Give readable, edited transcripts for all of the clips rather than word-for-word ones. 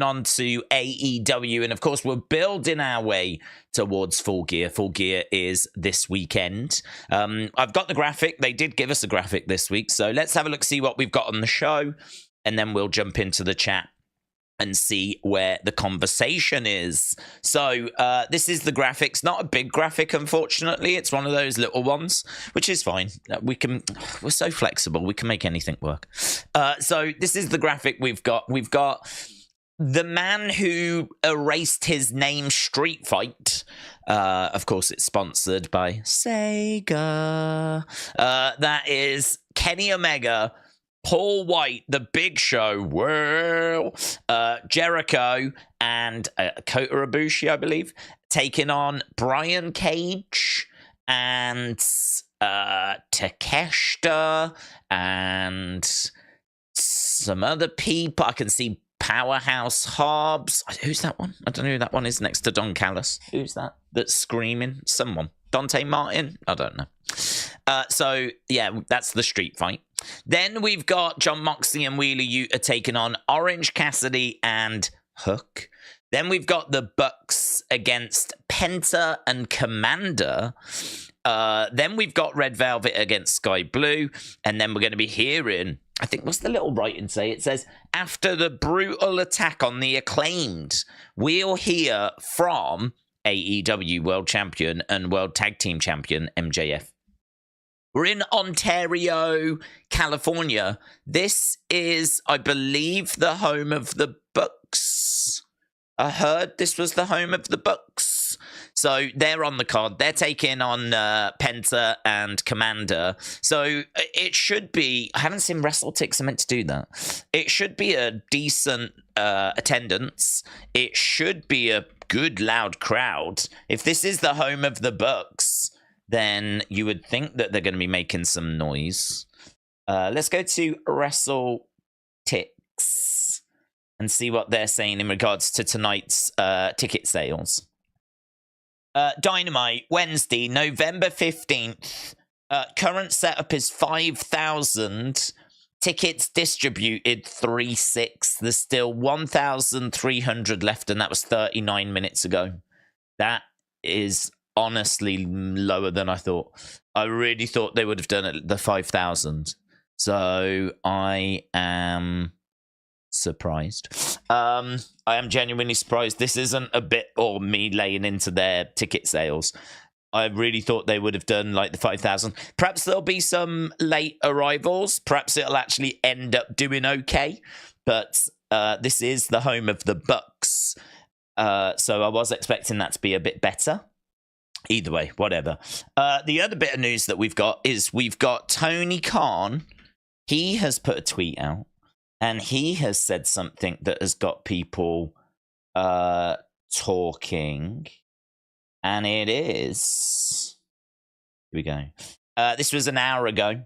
on to AEW, and of course, we're building our way towards Full Gear. Full Gear is this weekend. I've got the graphic. They did give us a graphic this week, so let's have a look, see what we've got on the show, and then we'll jump into the chat and see where the conversation is. So this is the graphics. Not a big graphic, unfortunately. It's one of those little ones, which is fine. We're so flexible. We can make anything work. So this is the graphic we've got. We've got the man who erased his name Street Fight. Of course, it's sponsored by Sega. That is Kenny Omega, Paul White, The Big Show, Jericho, and Kota Ibushi, I believe, taking on Brian Cage and Takeshita and some other people. I can see Powerhouse Hobbs. Who's that one? I don't know who that one is next to Don Callis. Who's that? That's screaming? Someone. Dante Martin? I don't know. So, yeah, that's the street fight. Then we've got Jon Moxley and Wheeler Yuta taking on Orange Cassidy and Hook. Then we've got the Bucks against Penta and Komander. Then we've got Red Velvet against Skye Blue. And then we're going to be hearing, I think, what's the little writing say? It says, after the brutal attack on the Acclaimed, we'll hear from AEW World Champion and World Tag Team Champion MJF. We're in Ontario, California. This is, I believe, the home of the Bucks. I heard this was the home of the Bucks. So they're on the card. They're taking on Penta and Komander. So it should be, I haven't seen WrestleTix, I meant to do that. It should be a decent attendance. It should be a good, loud crowd. If this is the home of the Bucks, then you would think that they're going to be making some noise. Let's go to WrestleTix and see what they're saying in regards to tonight's ticket sales. Dynamite, Wednesday, November 15th. Current setup is 5,000. Tickets distributed 3,600. There's still 1,300 left, and that was 39 minutes ago. That is honestly lower than I thought. I really thought they would have done it the 5,000. So I am surprised. I am genuinely surprised. This isn't a bit or me laying into their ticket sales. I really thought they would have done like the 5,000. Perhaps there'll be some late arrivals. Perhaps it'll actually end up doing okay. But this is the home of the Bucks. So I was expecting that to be a bit better. Either way, whatever. The other bit of news that we've got is we've got Tony Khan. He has put a tweet out, and he has said something that has got people talking. And it is... Here we go. This was an hour ago.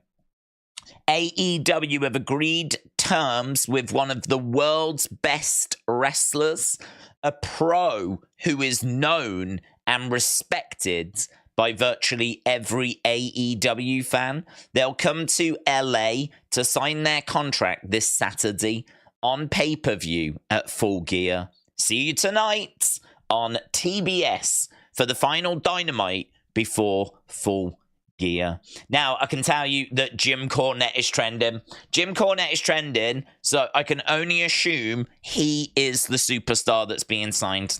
AEW have agreed terms with one of the world's best wrestlers, a pro who is known and respected by virtually every AEW fan. They'll come to LA to sign their contract this Saturday on pay-per-view at Full Gear. See you tonight on TBS for the final Dynamite before Full Gear. Now, I can tell you that Jim Cornette is trending. Jim Cornette is trending, so I can only assume he is the superstar that's being signed.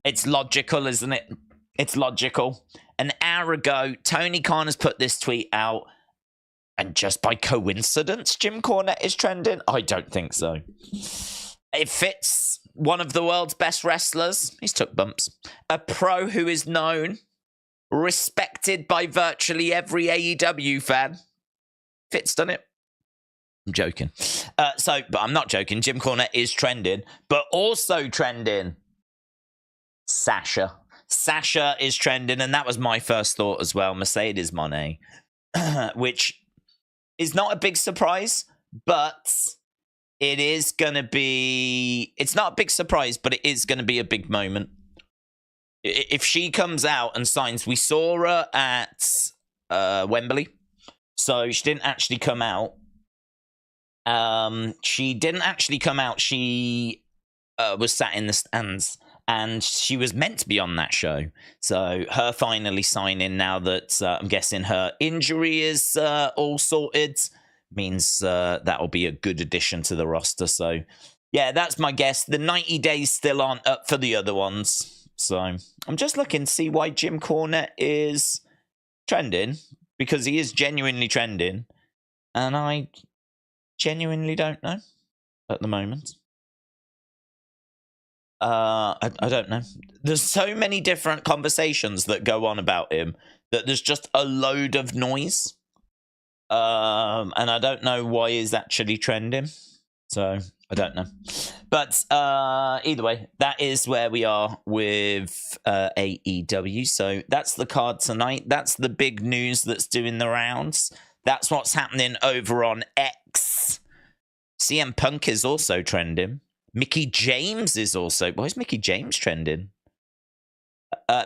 It's logical, isn't it? It's logical. An hour ago, Tony Khan has put this tweet out, and just by coincidence, Jim Cornette is trending? I don't think so. It fits one of the world's best wrestlers. He's took bumps. A pro who is known, respected by virtually every AEW fan. Fits, doesn't it? I'm joking. But I'm not joking. Jim Cornette is trending, but also trending Sasha. Sasha is trending, and that was my first thought as well. Mercedes Moné, which is not a big surprise, but it is going to be... It's not a big surprise, but it is going to be a big moment. If she comes out and signs... We saw her at Wembley, so she didn't actually come out. She was sat in the stands, and she was meant to be on that show. So her finally signing now that I'm guessing her injury is all sorted means that'll be a good addition to the roster. So yeah, that's my guess. The 90 days still aren't up for the other ones. So I'm just looking to see why Jim Cornette is trending, because he is genuinely trending, and I genuinely don't know at the moment. I don't know. There's so many different conversations that go on about him that there's just a load of noise. And I don't know why he's actually trending. So I don't know. But either way, that is where we are with AEW. So that's the card tonight. That's the big news that's doing the rounds. That's what's happening over on X. CM Punk is also trending. Mickie James is also... Why is Mickie James trending?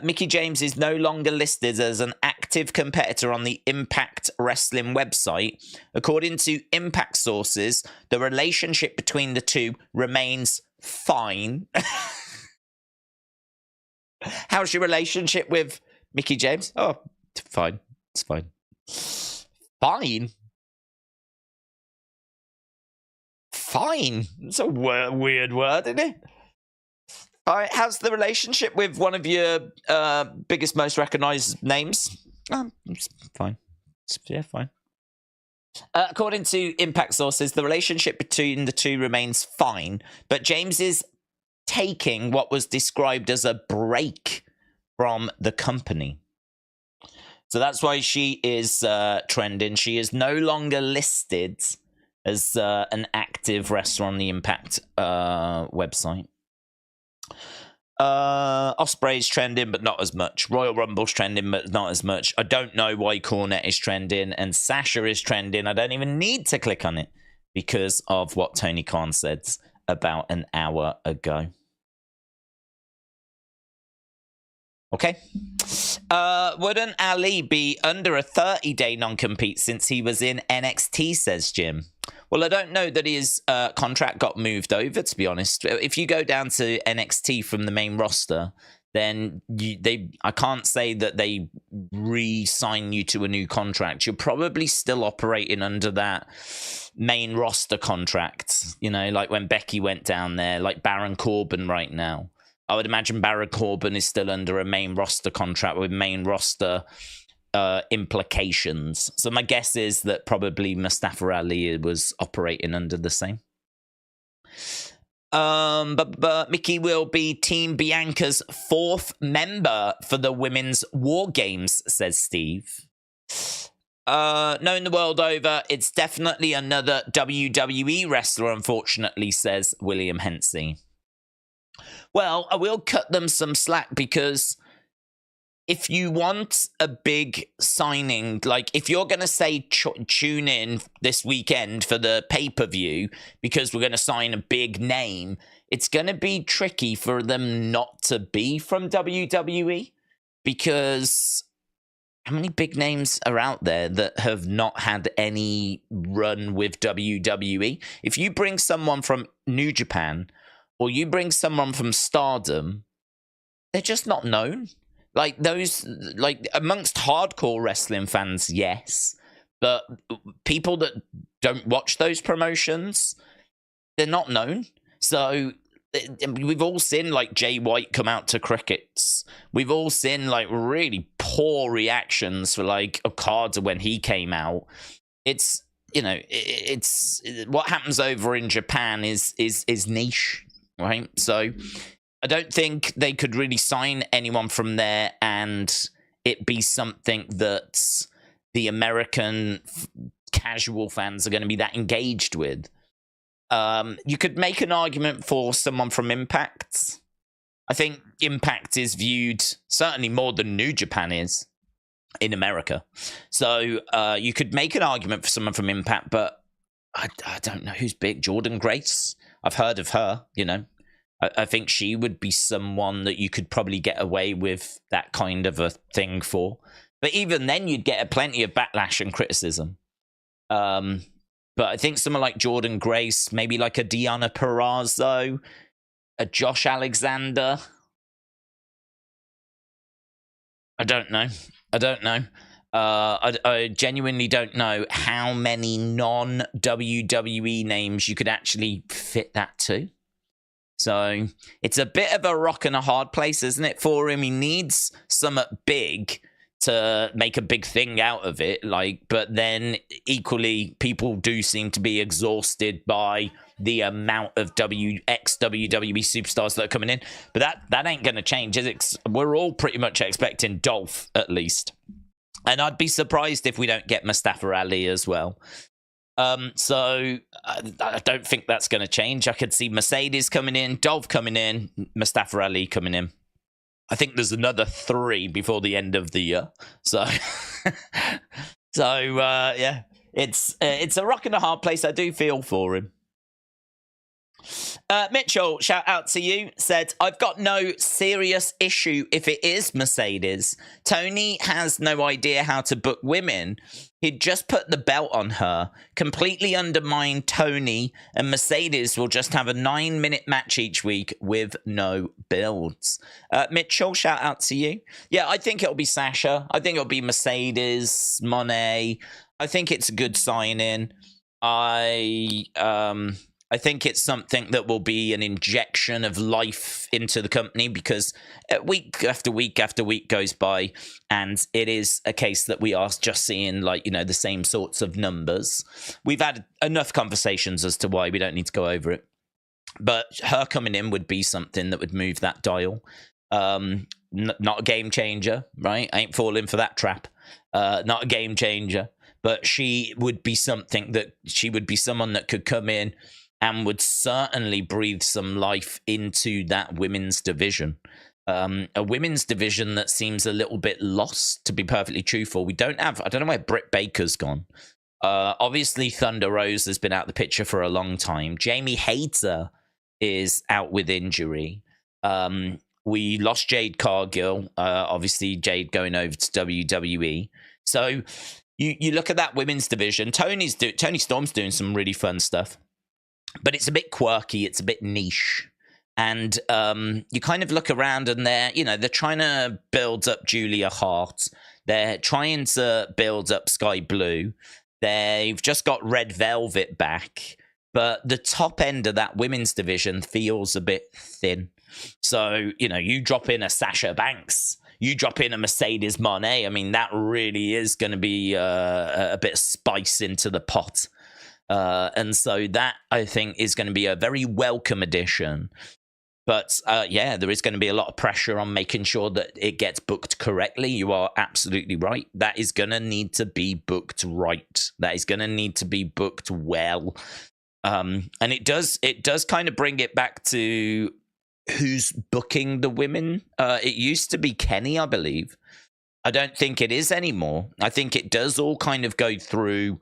Mickie James is no longer listed as an active competitor on the Impact Wrestling website. According to Impact sources, the relationship between the two remains fine. How's your relationship with Mickie James? Oh, fine. It's fine. Fine? Fine. It's a weird word, isn't it? All right, how's the relationship with one of your biggest, most recognized names? It's fine. Yeah, fine. According to Impact sources, the relationship between the two remains fine, but James is taking what was described as a break from the company. So that's why she is trending. She is no longer listed as an active wrestler on the Impact website. Osprey's trending, but not as much. Royal Rumble's trending, but not as much. I don't know why Cornette is trending, and Sasha is trending. I don't even need to click on it because of what Tony Khan said about an hour ago. Okay. Wouldn't Ali be under a 30-day non-compete since he was in NXT, says Jim. Well, I don't know that his contract got moved over, to be honest. If you go down to NXT from the main roster, then I can't say that they re-sign you to a new contract. You're probably still operating under that main roster contract, you know, like when Becky went down there, like Baron Corbin right now. I would imagine Baron Corbin is still under a main roster contract with main roster implications. So my guess is that probably Mustafa Ali was operating under the same. But Mickie will be Team Bianca's 4th member for the Women's War Games, says Steve. Known the world over, it's definitely another WWE wrestler, unfortunately, says William Hensey. Well, I will cut them some slack, because if you want a big signing, like if you're going to say tune in this weekend for the pay-per-view because we're going to sign a big name, it's going to be tricky for them not to be from WWE, because how many big names are out there that have not had any run with WWE? If you bring someone from New Japan or you bring someone from Stardom, they're just not known. Like those, like amongst hardcore wrestling fans, yes, but people that don't watch those promotions, they're not known. So we've all seen like Jay White come out to crickets. We've all seen like really poor reactions for like Okada when he came out. It's, you know, it's what happens over in Japan is niche, right? So I don't think they could really sign anyone from there and it be something that the American casual fans are going to be that engaged with. You could make an argument for someone from Impact. I think Impact is viewed certainly more than New Japan is in America. So you could make an argument for someone from Impact, but I don't know who's big. Jordan Grace? I've heard of her, you know. I think she would be someone that you could probably get away with that kind of a thing for. But even then, you'd get plenty of backlash and criticism. But I think someone like Jordan Grace, maybe like a Deonna Purrazzo, a Josh Alexander. I don't know. I genuinely don't know how many non-WWE names you could actually fit that to. So it's a bit of a rock and a hard place, isn't it, for him? He needs something big to make a big thing out of it. But then equally, people do seem to be exhausted by the amount of ex-WWE superstars that are coming in. But that ain't going to change, is it? We're all pretty much expecting Dolph, at least. And I'd be surprised if we don't get Mustafa Ali as well. So I don't think that's going to change. I could see Mercedes coming in, Dolph coming in, Mustafa Ali coming in. I think there's another 3 before the end of the year. So, yeah, it's a rock and a hard place. I do feel for him. Mitchell, shout out to you, said, I've got no serious issue if it is Mercedes. Tony has no idea how to book women. He'd just put the belt on her, completely undermine Tony, and Mercedes will just have a 9-minute match each week with no builds. Mitchell, shout out to you. Yeah, I think it'll be Sasha. I think it'll be Mercedes, Monet. I think it's a good sign-in. I think it's something that will be an injection of life into the company, because week after week after week goes by, and it is a case that we are just seeing the same sorts of numbers. We've had enough conversations as to why we don't need to go over it. But her coming in would be something that would move that dial. Not a game changer, right? I ain't falling for that trap. Not a game changer. But she would be someone that could come in and would certainly breathe some life into that women's division. A women's division that seems a little bit lost, to be perfectly truthful. I don't know where Britt Baker's gone. Obviously, Thunder Rose has been out of the picture for a long time. Jamie Hayter is out with injury. We lost Jade Cargill. Obviously, Jade going over to WWE. So you look at that women's division. Tony Storm's doing some really fun stuff. But it's a bit quirky, it's a bit niche. And you kind of look around and they're trying to build up Julia Hart. They're trying to build up Skye Blue. They've just got Red Velvet back. But the top end of that women's division feels a bit thin. So, you drop in a Sasha Banks, you drop in a Mercedes Moné. I mean, that really is going to be a bit of spice into the pot. And so that, I think, is going to be a very welcome addition. But, there is going to be a lot of pressure on making sure that it gets booked correctly. You are absolutely right. That is going to need to be booked right. That is going to need to be booked well. And it does kind of bring it back to who's booking the women. It used to be Kenny, I believe. I don't think it is anymore. I think it does all kind of go through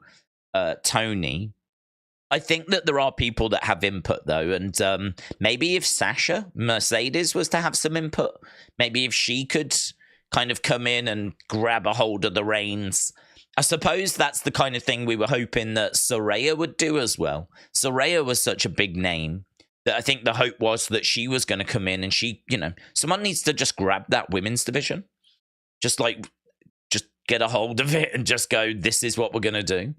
Tony. I think that there are people that have input, though, and maybe if Sasha Mercedes was to have some input, maybe if she could kind of come in and grab a hold of the reins. I suppose that's the kind of thing we were hoping that Saraya would do as well. Saraya was such a big name that I think the hope was that she was going to come in and someone needs to just grab that women's division. Just get a hold of it and just go, this is what we're going to do.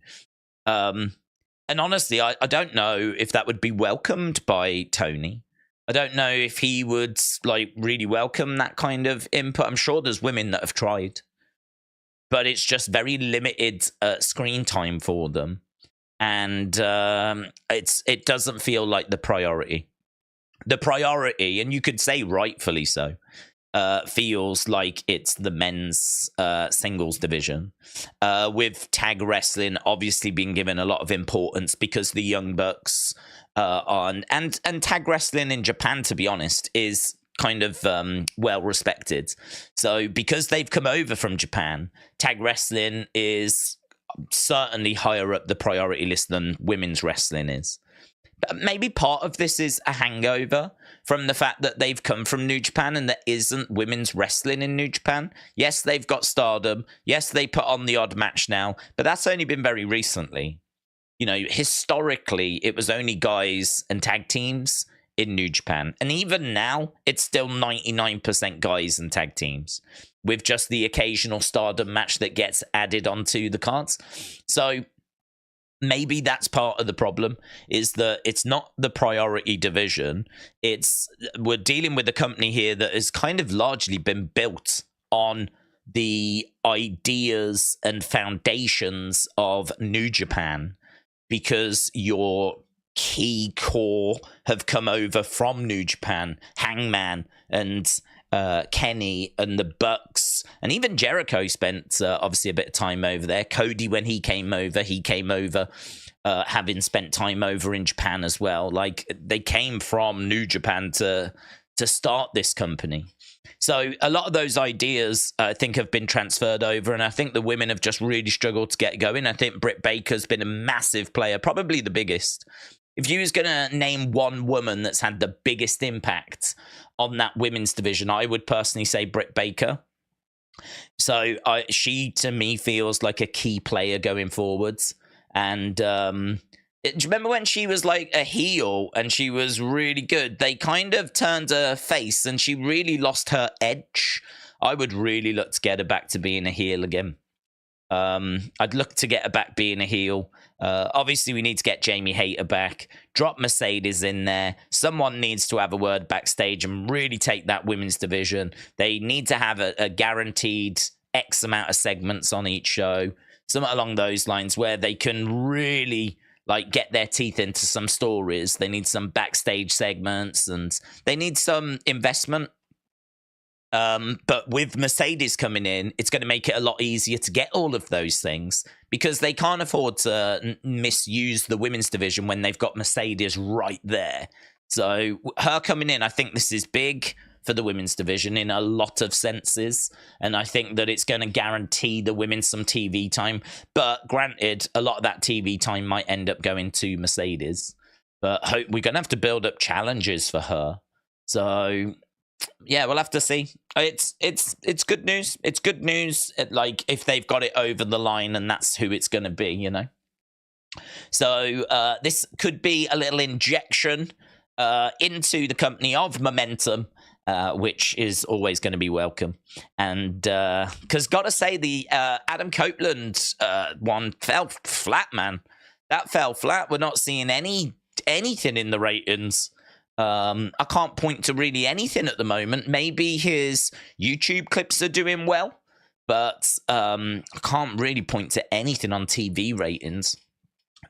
And honestly, I don't know if that would be welcomed by Tony. I don't know if he would really welcome that kind of input. I'm sure there's women that have tried, but it's just very limited screen time for them. And it doesn't feel like the priority. The priority, and you could say rightfully so, feels like it's the men's singles division, with tag wrestling obviously being given a lot of importance because the Young Bucks and tag wrestling in Japan, to be honest, is kind of well respected. So because they've come over from Japan, tag wrestling is certainly higher up the priority list than women's wrestling is. But maybe part of this is a hangover from the fact that they've come from New Japan and there isn't women's wrestling in New Japan. Yes, they've got Stardom. Yes, they put on the odd match now, but that's only been very recently. Historically, it was only guys and tag teams in New Japan. And even now, it's still 99% guys and tag teams, with just the occasional Stardom match that gets added onto the cards. So maybe that's part of the problem, is that it's not the priority division. We're dealing with a company here that has kind of largely been built on the ideas and foundations of New Japan, because your key core have come over from New Japan. Hangman and Kenny and the Bucks, and even Jericho spent obviously a bit of time over there. Cody, when he came over having spent time over in Japan as well. Like, they came from New Japan to start this company. So a lot of those ideas, I think, have been transferred over, and I think the women have just really struggled to get going. I think Britt Baker's been a massive player, probably the biggest. If you was going to name one woman that's had the biggest impact on that women's division, I would personally say Britt Baker. So she, to me, feels like a key player going forwards. And do you remember when she was like a heel and she was really good? They kind of turned her face and she really lost her edge. I would really look to get her back to being a heel again. I'd look to get her back being a heel. Obviously, we need to get Jamie Hayter back. Drop Mercedes in there. Someone needs to have a word backstage and really take that women's division. They need to have a guaranteed X amount of segments on each show. Something along those lines where they can really like get their teeth into some stories. They need some backstage segments and they need some investment. But with Mercedes coming in, it's going to make it a lot easier to get all of those things, because they can't afford to misuse the women's division when they've got Mercedes right there. So her coming in, I think this is big for the women's division in a lot of senses. And I think that it's going to guarantee the women some TV time. But granted, a lot of that TV time might end up going to Mercedes. But we're going to have to build up challenges for her. So yeah, we'll have to see. It's good news. It's good news. Like, if they've got it over the line, and that's who it's going to be, you know. So this could be a little injection into the company of momentum, which is always going to be welcome. And because gotta say, the Adam Copeland one fell flat, man. That fell flat. We're not seeing anything in the ratings. I can't point to really anything at the moment. Maybe his YouTube clips are doing well, but I can't really point to anything on TV ratings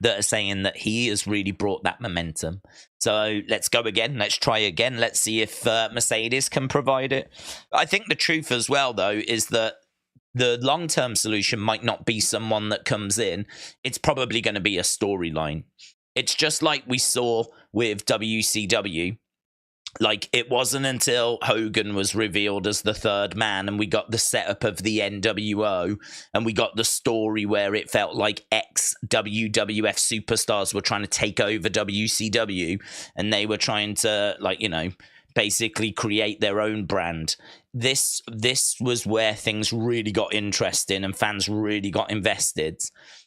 that are saying that he has really brought that momentum. So let's go again. Let's try again. Let's see if Mercedes can provide it. I think the truth as well, though, is that the long-term solution might not be someone that comes in. It's probably going to be a storyline. It's just like we saw with WCW. Like, it wasn't until Hogan was revealed as the third man and we got the setup of the NWO and we got the story where it felt like ex-WWF superstars were trying to take over WCW and they were trying to, like, you know, basically create their own brand. This was where things really got interesting and fans really got invested.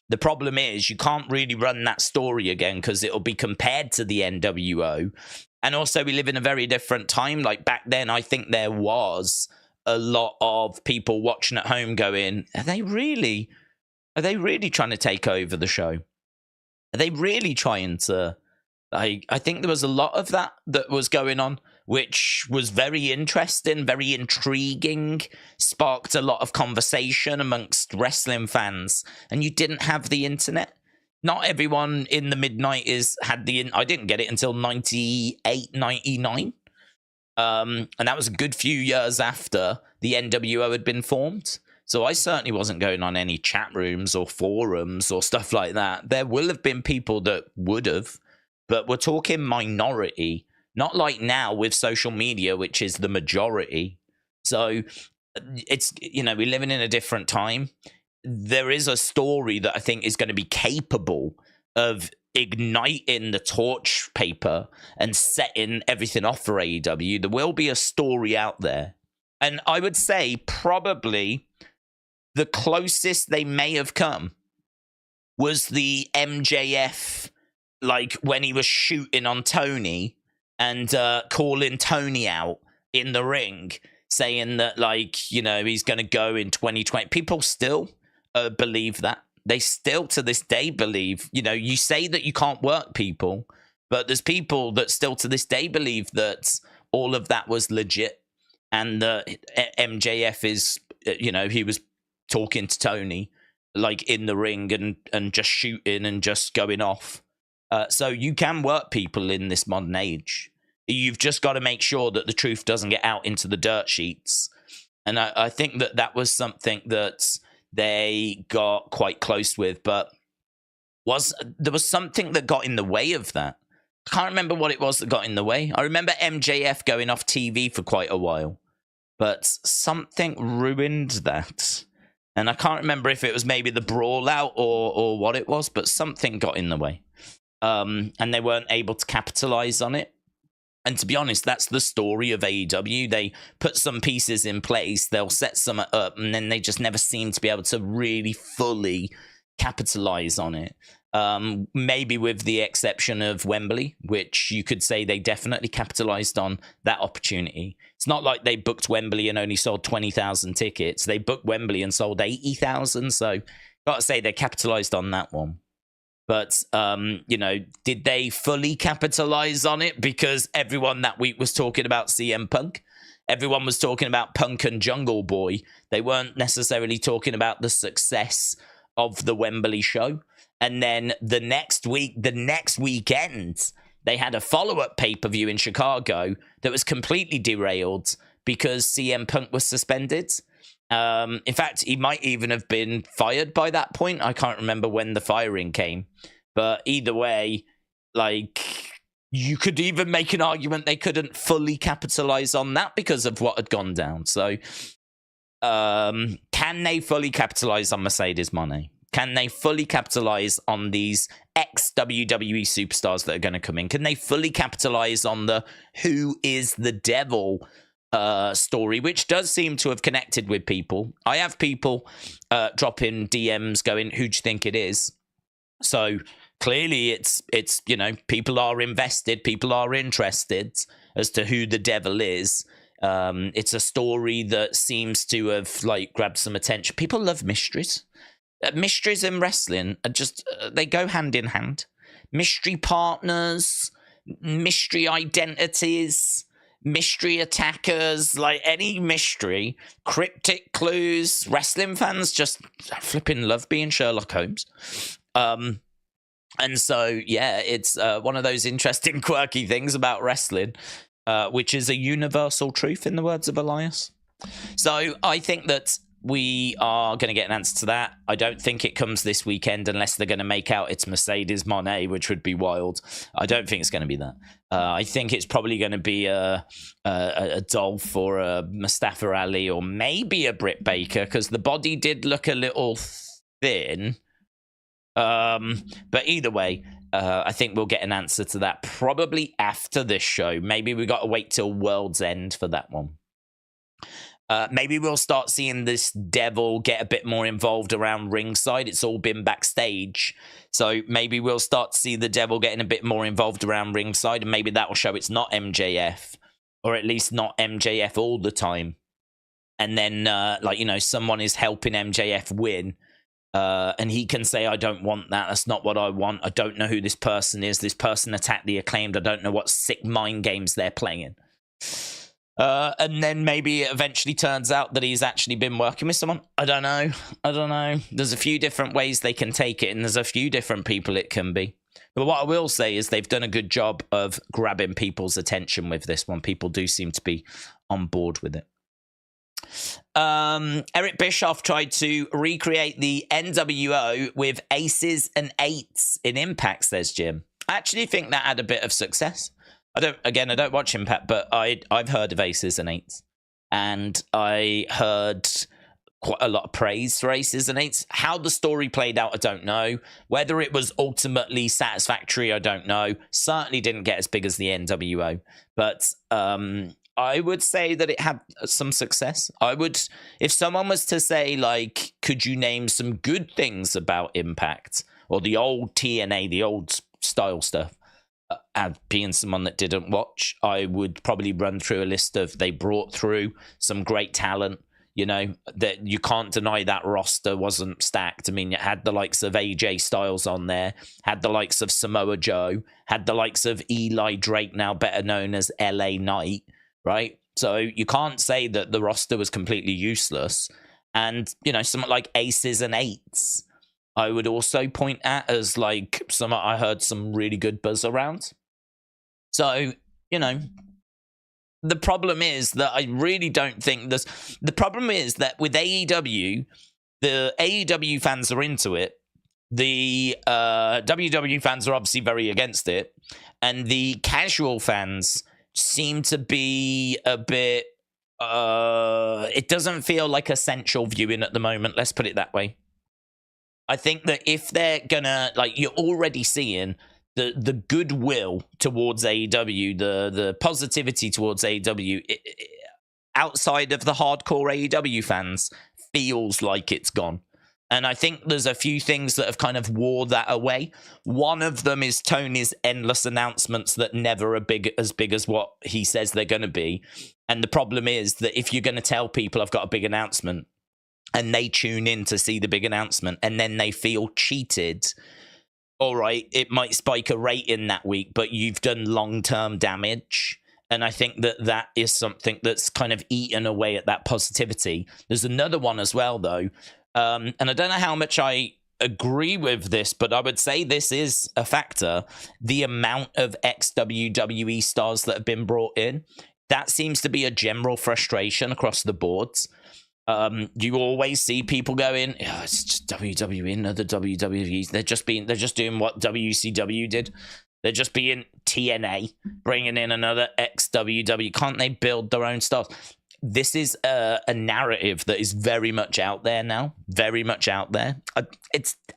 The problem is you can't really run that story again because it'll be compared to the NWO. And also, we live in a very different time. Like, back then, I think there was a lot of people watching at home going, are they really trying to take over the show? Are they really trying to... I think there was a lot of that was going on, which was very interesting, very intriguing, sparked a lot of conversation amongst wrestling fans. And you didn't have the internet. Not everyone in the mid-90s had I didn't get it until 98, 99. And that was a good few years after the NWO had been formed. So I certainly wasn't going on any chat rooms or forums or stuff like that. There will have been people that would have, but we're talking minority, not like now with social media, which is the majority. So it's, you know, we're living in a different time. There is a story that I think is going to be capable of igniting the torch paper and setting everything off for AEW. There will be a story out there. And I would say probably the closest they may have come was the MJF, like when he was shooting on Tony and calling Tony out in the ring, saying that, like, you know, he's going to go in 2020. People still believe that. They still, to this day, believe, you know, you say that you can't work people, but there's people that still to this day believe that all of that was legit, and that MJF is, you know, he was talking to Tony, like, in the ring and just shooting and just going off. So you can work people in this modern age. You've just got to make sure that the truth doesn't get out into the dirt sheets. And I think that that was something that they got quite close with, but there was something that got in the way of that. I can't remember what it was that got in the way. I remember MJF going off TV for quite a while, but something ruined that. And I can't remember if it was maybe the brawl out or what it was, but something got in the way. And they weren't able to capitalize on it. And to be honest, that's the story of AEW. They put some pieces in place, they'll set some up, and then they just never seem to be able to really fully capitalize on it. Maybe with the exception of Wembley, which you could say they definitely capitalized on that opportunity. It's not like they booked Wembley and only sold 20,000 tickets. They booked Wembley and sold 80,000. So gotta say they capitalized on that one. But, you know, did they fully capitalize on it? Because everyone that week was talking about CM Punk. Everyone was talking about Punk and Jungle Boy. They weren't necessarily talking about the success of the Wembley show. And then the next weekend, they had a follow-up pay-per-view in Chicago that was completely derailed because CM Punk was suspended. In fact, he might even have been fired by that point. I can't remember when the firing came. But either way, like, you could even make an argument they couldn't fully capitalize on that because of what had gone down. So, can they fully capitalize on Mercedes Moné? Can they fully capitalize on these ex-WWE superstars that are going to come in? Can they fully capitalize on the who is the devil story, which does seem to have connected with people? I have people dropping DMs going, who do you think it is? So clearly it's you know, people are invested, people are interested as to who the devil is. It's a story that seems to have, like, grabbed some attention. People love mysteries. Mysteries in wrestling are just, they go hand in hand. Mystery partners, mystery identities, mystery attackers, like any mystery, cryptic clues. Wrestling fans just flipping love being Sherlock Holmes. And so, yeah, it's one of those interesting, quirky things about wrestling, which is a universal truth in the words of Elias. So I think that we are going to get an answer to that. I don't think it comes this weekend unless they're going to make out it's Mercedes Moné, which would be wild. I don't think it's going to be that. I think it's probably going to be a Dolph or a Mustafa Ali or maybe a Britt Baker, because the body did look a little thin. But either way, I think we'll get an answer to that probably after this show. Maybe we got to wait till World's End for that one. Maybe we'll start seeing this devil get a bit more involved around ringside. It's all been backstage. So maybe we'll start to see the devil getting a bit more involved around ringside, and maybe that will show it's not MJF, or at least not MJF all the time. And then, like, you know, someone is helping MJF win, and he can say, I don't want that. That's not what I want. I don't know who this person is. This person attacked the Acclaimed. I don't know what sick mind games they're playing. And then maybe it eventually turns out that he's actually been working with someone. I don't know. There's a few different ways they can take it, and there's a few different people it can be. But what I will say is they've done a good job of grabbing people's attention with this one. People do seem to be on board with it. Eric Bischoff tried to recreate the NWO with aces and eights in Impact, says Jim. I actually think that had a bit of success. I don't watch Impact, but I've heard of aces and eights, and I heard quite a lot of praise for aces and eights. How the story played out, I don't know. Whether it was ultimately satisfactory, I don't know. Certainly didn't get as big as the NWO, but I would say that it had some success. I would, if someone was to say, like, could you name some good things about Impact or the old TNA, the old style stuff? being someone that didn't watch, I would probably run through a list of they brought through some great talent. You know, that you can't deny that roster wasn't stacked. I mean, it had the likes of AJ Styles on there, had the likes of Samoa Joe, had the likes of Eli Drake, now better known as LA Knight, right? So you can't say that the roster was completely useless. And, you know, something like Aces and Eights, I would also point at as like some, I heard some really good buzz around. So, you know, the problem is that I really don't think this. The problem is that with AEW, the AEW fans are into it. The WWE fans are obviously very against it. And the casual fans seem to be a bit... it doesn't feel like essential viewing at the moment. Let's put it that way. I think that if they're gonna... Like, you're already seeing... The goodwill towards AEW, the positivity towards AEW, outside of the hardcore AEW fans, feels like it's gone. And I think there's a few things that have kind of wore that away. One of them is Tony's endless announcements that never are as big as what he says they're going to be. And the problem is that if you're going to tell people I've got a big announcement, and they tune in to see the big announcement, and then they feel cheated... all right, it might spike a rating that week, but you've done long-term damage. And I think that that is something that's kind of eaten away at that positivity. There's another one as well, though. And I don't know how much I agree with this, but I would say this is a factor. The amount of ex-WWE stars that have been brought in, that seems to be a general frustration across the boards. You always see people going, oh, it's just WWE, another WWE. They're just doing what WCW did. They're just being TNA, bringing in another ex-WWE. Can't they build their own stars? This is a narrative that is very much out there now. Very much out there.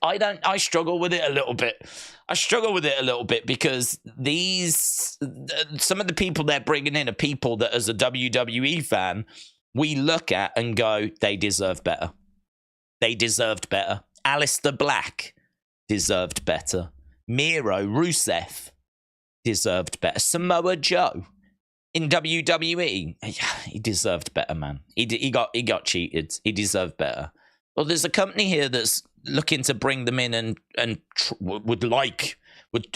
I struggle with it a little bit. I struggle with it a little bit because some of the people they're bringing in are people that, as a WWE fan, we look at and go, they deserve better. They deserved better. Aleister Black deserved better. Miro, Rusev deserved better. Samoa Joe in WWE, he deserved better, man. He got cheated. He deserved better. Well, there's a company here that's looking to bring them in and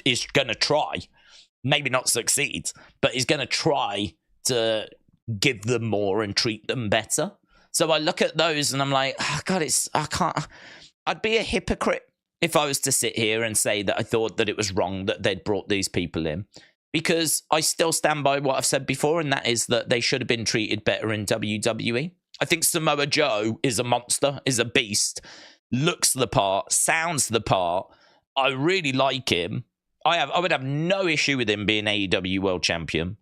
is going to try, maybe not succeed, but is going to try to give them more and treat them better. So I look at those and I'm like, oh God, I'd be a hypocrite if I was to sit here and say that I thought that it was wrong that they'd brought these people in, because I still stand by what I've said before, and that is that they should have been treated better in WWE. I think Samoa Joe is a monster, is a beast, looks the part, sounds the part. I really like him. I would have no issue with him being AEW World Champion.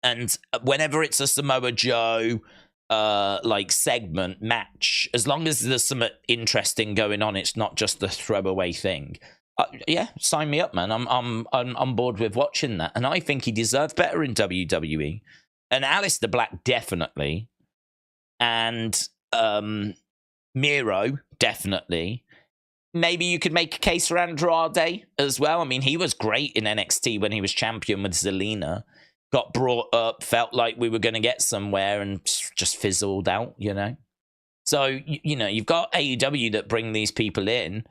And whenever it's a Samoa Joe segment match, as long as there's something interesting going on, it's not just a throwaway thing. Yeah, sign me up, man. I'm on board with watching that, and I think he deserved better in WWE. And Aleister Black definitely, and Miro definitely. Maybe you could make a case for Andrade as well. I mean, he was great in NXT when he was champion with Zelina. Got brought up, felt like we were going to get somewhere, and just fizzled out, you know? So, you know, you've got AEW that bring these people in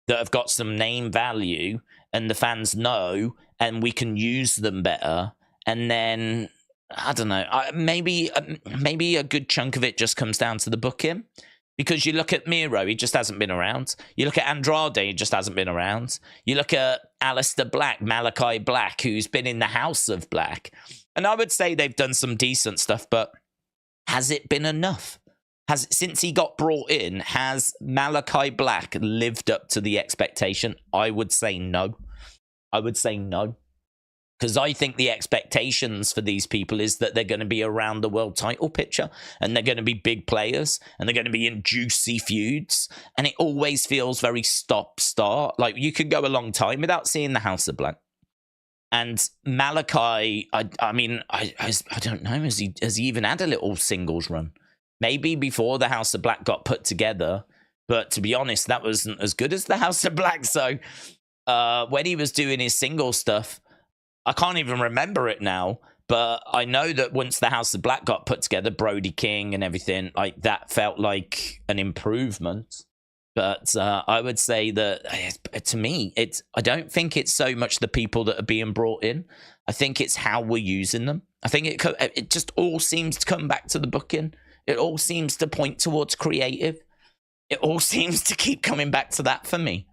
that have got some name value, and the fans know, and we can use them better. And then, I don't know, maybe a good chunk of it just comes down to the booking. Because you look at Miro, he just hasn't been around. You look at Andrade, he just hasn't been around. You look at Aleister Black, Malachi Black, who's been in the House of Black. And I would say they've done some decent stuff, but has it been enough? Since he got brought in, has Malachi Black lived up to the expectation? I would say no. Because I think the expectations for these people is that they're going to be around the world title picture, and they're going to be big players, and they're going to be in juicy feuds, and it always feels very stop-start. Like, you could go a long time without seeing the House of Black. And Malachi, I don't know, has he even had a little singles run? Maybe before the House of Black got put together, but to be honest, that wasn't as good as the House of Black. So when he was doing his single stuff, I can't even remember it now. But I know that once the House of Black got put together, Brody King and everything, like that felt like an improvement. But I would say that to me, I don't think it's so much the people that are being brought in. I think it's how we're using them. I think it just all seems to come back to the booking. It all seems to point towards creative. It all seems to keep coming back to that for me.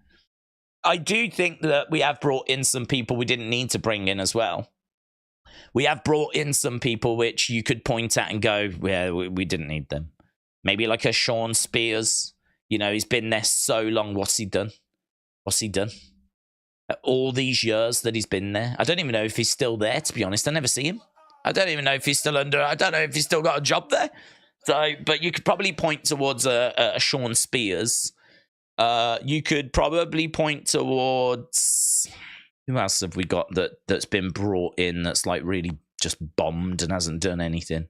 I do think that we have brought in some people we didn't need to bring in as well. We have brought in some people which you could point at and go, yeah, we didn't need them. Maybe like a Sean Spears. You know, he's been there so long. What's he done? What's he done? All these years that he's been there. I don't even know if he's still there, to be honest. I never see him. I don't even know if he's still I don't know if he's still got a job there. So, but you could probably point towards a Sean Spears. You could probably point towards... Who else have we got that's been brought in that's like really just bombed and hasn't done anything?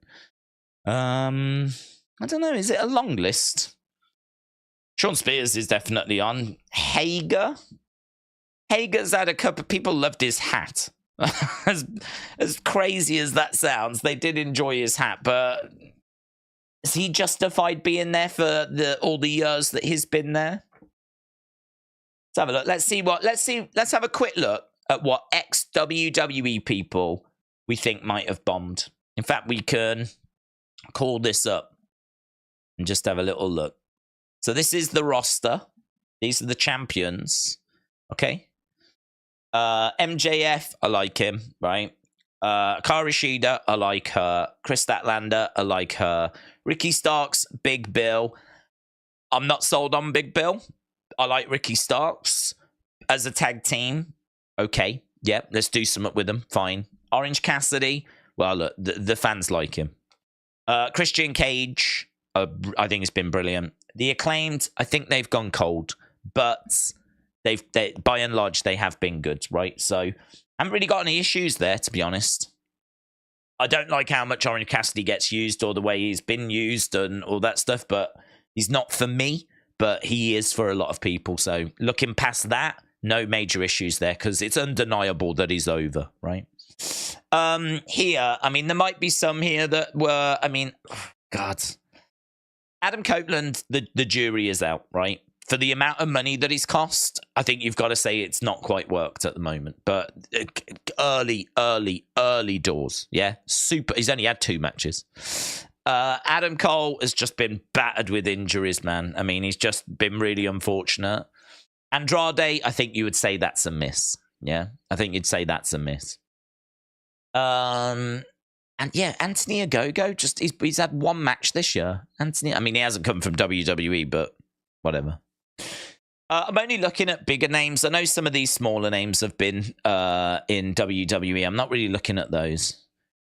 I don't know. Is it a long list? Sean Spears is definitely on. Hager's had a couple. People loved his hat. as crazy as that sounds, they did enjoy his hat. But is he justified being there for all the years that he's been there? Let's have a look. Let's have a quick look at what ex-WWE people we think might have bombed. In fact, we can call this up and just have a little look. So this is the roster. These are the champions. Okay. MJF, I like him, right? Kairi Shida, I like her. Chris Statlander, I like her. Ricky Starks, Big Bill. I'm not sold on Big Bill. I like Ricky Starks as a tag team. Okay, yeah, let's do something with them. Fine. Orange Cassidy. Well, look, the fans like him. Christian Cage. I think it's been brilliant. The Acclaimed. I think they've gone cold, but they by and large they have been good, right? So I haven't really got any issues there, to be honest. I don't like how much Orange Cassidy gets used or the way he's been used and all that stuff, but he's not for me. But he is for a lot of people. So looking past that, no major issues there because it's undeniable that he's over, right? Here, I mean, there might be some here that were, I mean, God. Adam Copeland, the jury is out, right? For the amount of money that he's cost, I think you've got to say it's not quite worked at the moment. But early doors, yeah? Super. He's only had 2 matches. Adam Cole has just been battered with injuries, man. I mean, he's just been really unfortunate. Andrade, I think you would say that's a miss. Yeah, I think you'd say that's a miss. And yeah, Anthony Ogogo, just he's had 1 match this year. Anthony, I mean, he hasn't come from WWE, but whatever. I'm only looking at bigger names. I know some of these smaller names have been in WWE. I'm not really looking at those.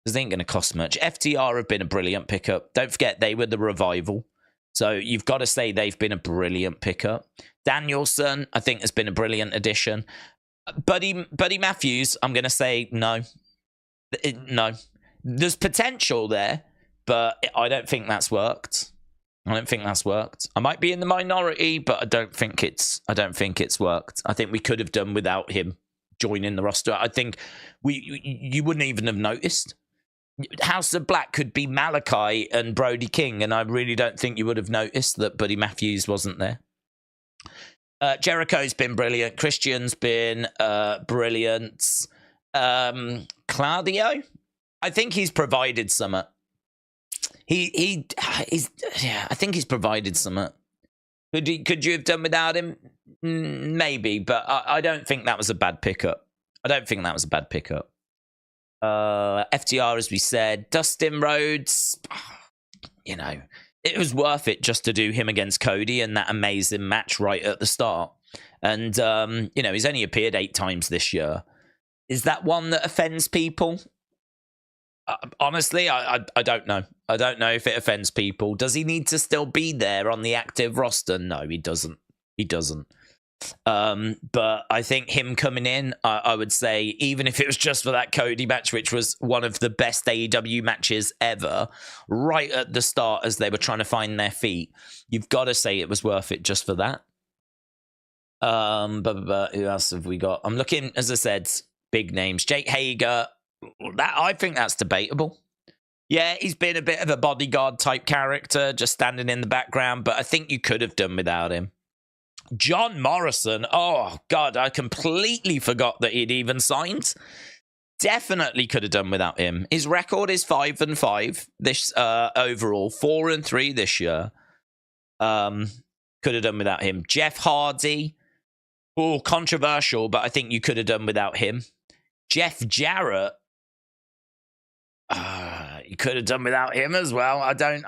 Because they ain't going to cost much. FTR have been a brilliant pickup. Don't forget, they were the Revival. So you've got to say they've been a brilliant pickup. Danielson, I think, has been a brilliant addition. Buddy Matthews, I'm going to say no. No. There's potential there, but I don't think that's worked. I might be in the minority, but I don't think it's worked. I think we could have done without him joining the roster. I think you wouldn't even have noticed. House of Black could be Malachi and Brody King, and I really don't think you would have noticed that Buddy Matthews wasn't there. Jericho's been brilliant. Christian's been brilliant. Claudio, I think he's provided something. I think he's provided something. Could you have done without him? Maybe, but I don't think that was a bad pickup. FTR, as we said. Dustin Rhodes, you know, it was worth it just to do him against Cody in that amazing match right at the start. And, you know, he's only appeared 8 times this year. Is that one that offends people? Honestly, I don't know. I don't know if it offends people. Does he need to still be there on the active roster? No, he doesn't. But I think him coming in, I would say, even if it was just for that Cody match, which was one of the best AEW matches ever, right at the start as they were trying to find their feet, you've got to say it was worth it just for that. But who else have we got? I'm looking, as I said, big names. Jake Hager, I think that's debatable. Yeah, he's been a bit of a bodyguard type character, just standing in the background, but I think you could have done without him. John Morrison, oh God, I completely forgot that he'd even signed. Definitely could have done without him. His record is 5-5 this overall, 4-3 this year. Could have done without him. Jeff Hardy, oh, controversial, but I think you could have done without him. Jeff Jarrett, you could have done without him as well. I don't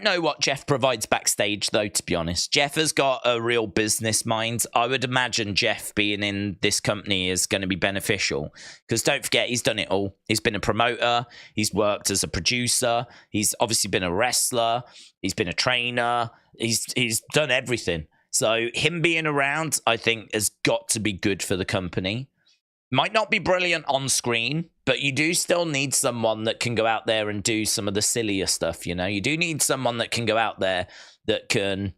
know what Jeff provides backstage, though, to be honest. Jeff has got a real business mind. I would imagine Jeff being in this company is going to be beneficial. Because don't forget, he's done it all. He's been a promoter. He's worked as a producer. He's obviously been a wrestler. He's been a trainer. He's done everything. So him being around, I think, has got to be good for the company. Might not be brilliant on screen, but you do still need someone that can go out there and do some of the sillier stuff, you know? You do need someone that can go out there that can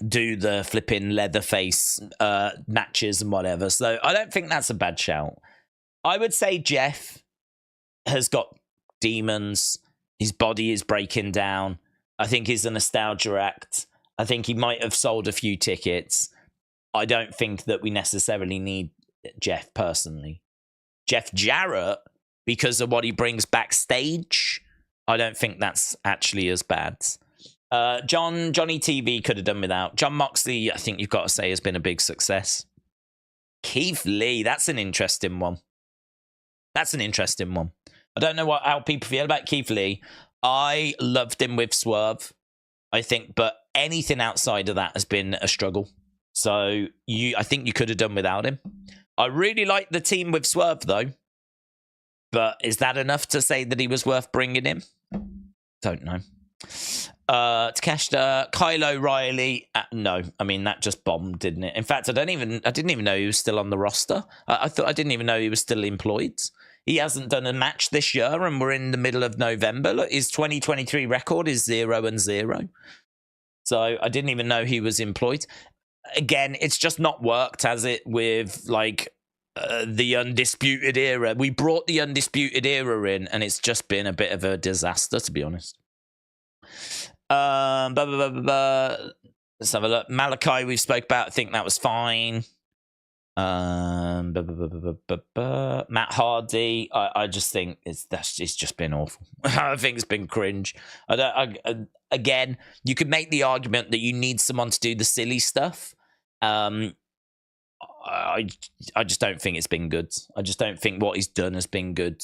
do the flipping Leatherface matches and whatever. So I don't think that's a bad shout. I would say Jeff has got demons. His body is breaking down. I think he's a nostalgia act. I think he might have sold a few tickets. I don't think that we necessarily need Jeff personally. Jeff Jarrett, because of what he brings backstage, I don't think that's actually as bad. Johnny TV could have done without. John Moxley, I think you've got to say, has been a big success. Keith Lee, that's an interesting one. I don't know how people feel about Keith Lee. I loved him with Swerve, I think, but anything outside of that has been a struggle. So I think you could have done without him. I really like the team with Swerve, though. But is that enough to say that he was worth bringing him? Don't know. Takeshita, Kyle O'Reilly. No, I mean, that just bombed, didn't it? In fact, I didn't even know he was still on the roster. I didn't even know he was still employed. He hasn't done a match this year, and we're in the middle of November. Look, his 2023 record is 0-0. So I didn't even know he was employed. Again, it's just not worked, has it, with, like, the Undisputed Era. We brought the Undisputed Era in, and it's just been a bit of a disaster, to be honest. Let's have a look. Malachi, we've spoke about. I think that was fine. Matt Hardy, I just think it's just been awful. I think it's been cringe. Again, you could make the argument that you need someone to do the silly stuff. I just don't think it's been good. I just don't think what he's done has been good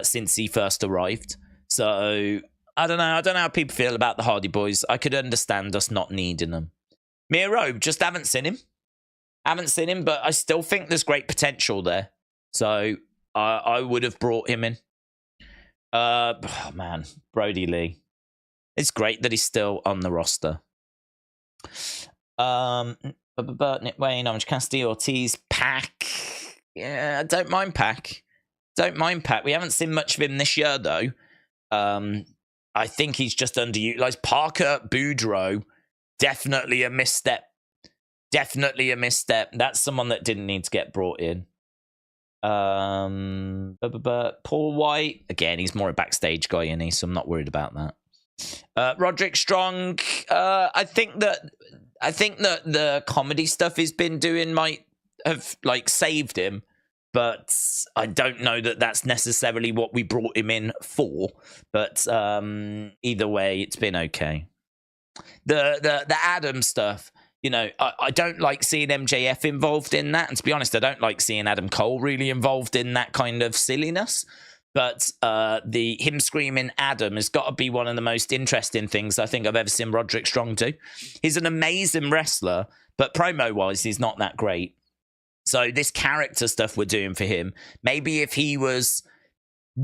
since he first arrived. So I don't know how people feel about the Hardy Boys. I could understand us not needing them. Miedo, just haven't seen him, but I still think there's great potential there. So I would have brought him in. Oh man, Brody Lee. It's great that he's still on the roster. Nick Wayne, Orange Cassidy, Ortiz, Pac. Yeah, I don't mind Pac. We haven't seen much of him this year, though. I think he's just underutilized. Parker Boudreaux, definitely a misstep. That's someone that didn't need to get brought in. Paul White, again, he's more a backstage guy, isn't he? So I'm not worried about that. Roderick Strong, I think that the comedy stuff he's been doing might have, like, saved him, but I don't know that that's necessarily what we brought him in for. But either way, it's been okay. The Adam stuff, you know, I don't like seeing MJF involved in that, and to be honest, I don't like seeing Adam Cole really involved in that kind of silliness. But him screaming Adam has got to be one of the most interesting things I think I've ever seen Roderick Strong do. He's an amazing wrestler, but promo-wise, he's not that great. So this character stuff we're doing for him, maybe if he was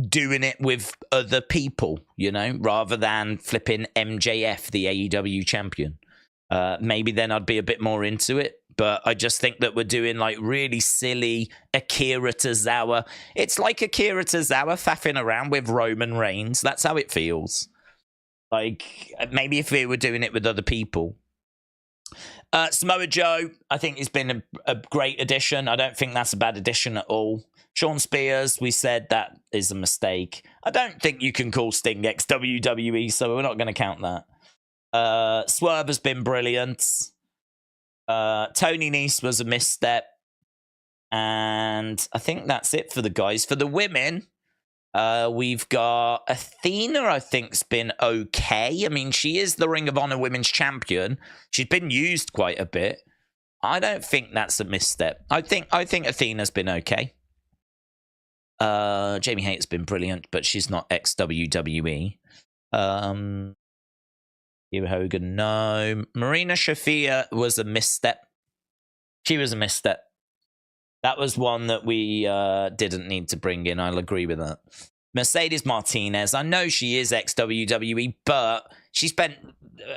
doing it with other people, you know, rather than flipping MJF, the AEW champion, maybe then I'd be a bit more into it. But I just think that we're doing, like, really silly Akira Tozawa. It's like Akira Tozawa faffing around with Roman Reigns. That's how it feels. Like, maybe if we were doing it with other people. Samoa Joe, I think he's been a great addition. I don't think that's a bad addition at all. Sean Spears, we said that is a mistake. I don't think you can call Sting ex-WWE, so we're not going to count that. Swerve has been brilliant. Tony Nese was a misstep. And I think that's it for the guys. For the women, we've got Athena, I think's been okay. I mean, she is the Ring of Honor Women's Champion. She's been used quite a bit. I don't think that's a misstep. I think Athena's been okay. Jamie Hayter's been brilliant, but she's not ex-WWE. Eva Hogan, no. Marina Shafir was a misstep. She was a misstep. That was one that we didn't need to bring in. I'll agree with that. Mercedes Martinez. I know she is ex-WWE, but she spent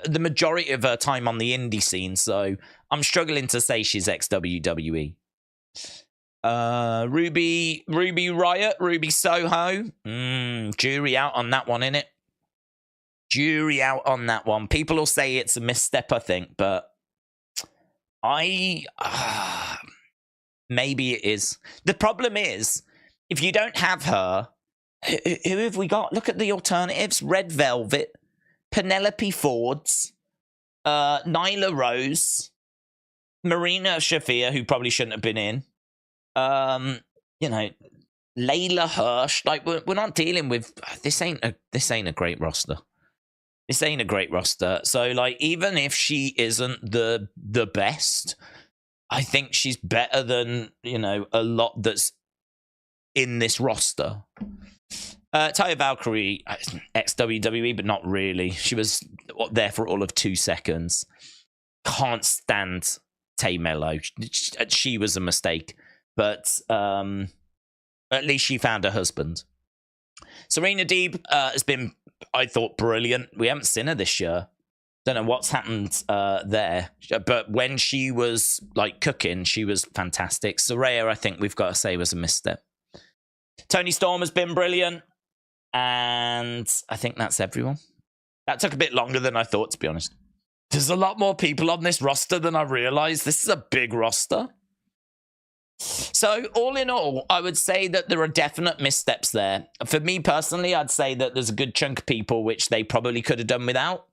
the majority of her time on the indie scene, so I'm struggling to say she's ex-WWE. Ruby Riot, Ruby Soho. Jury out on that one, innit? Jury out on that one. People will say it's a misstep, I think, but maybe it is. The problem is, if you don't have her, who have we got? Look at the alternatives. Red Velvet, Penelope Fords, Nyla Rose, Marina Shafir, who probably shouldn't have been in. Layla Hirsch. Like, we're not dealing with... This ain't a great roster. This ain't a great roster. So, like, even if she isn't the best... I think she's better than, a lot that's in this roster. Taya Valkyrie, ex-WWE, but not really. She was there for all of 2 seconds. Can't stand Tay Mello. She was a mistake. But at least she found her husband. Serena Deeb has been, I thought, brilliant. We haven't seen her this year. Don't know what's happened there, but when she was cooking, she was fantastic. Soraya, I think we've got to say, was a misstep. Tony Storm has been brilliant, and I think that's everyone. That took a bit longer than I thought, to be honest. There's a lot more people on this roster than I realized. This is a big roster. So, all in all, I would say that there are definite missteps there. For me personally, I'd say that there's a good chunk of people which they probably could have done without.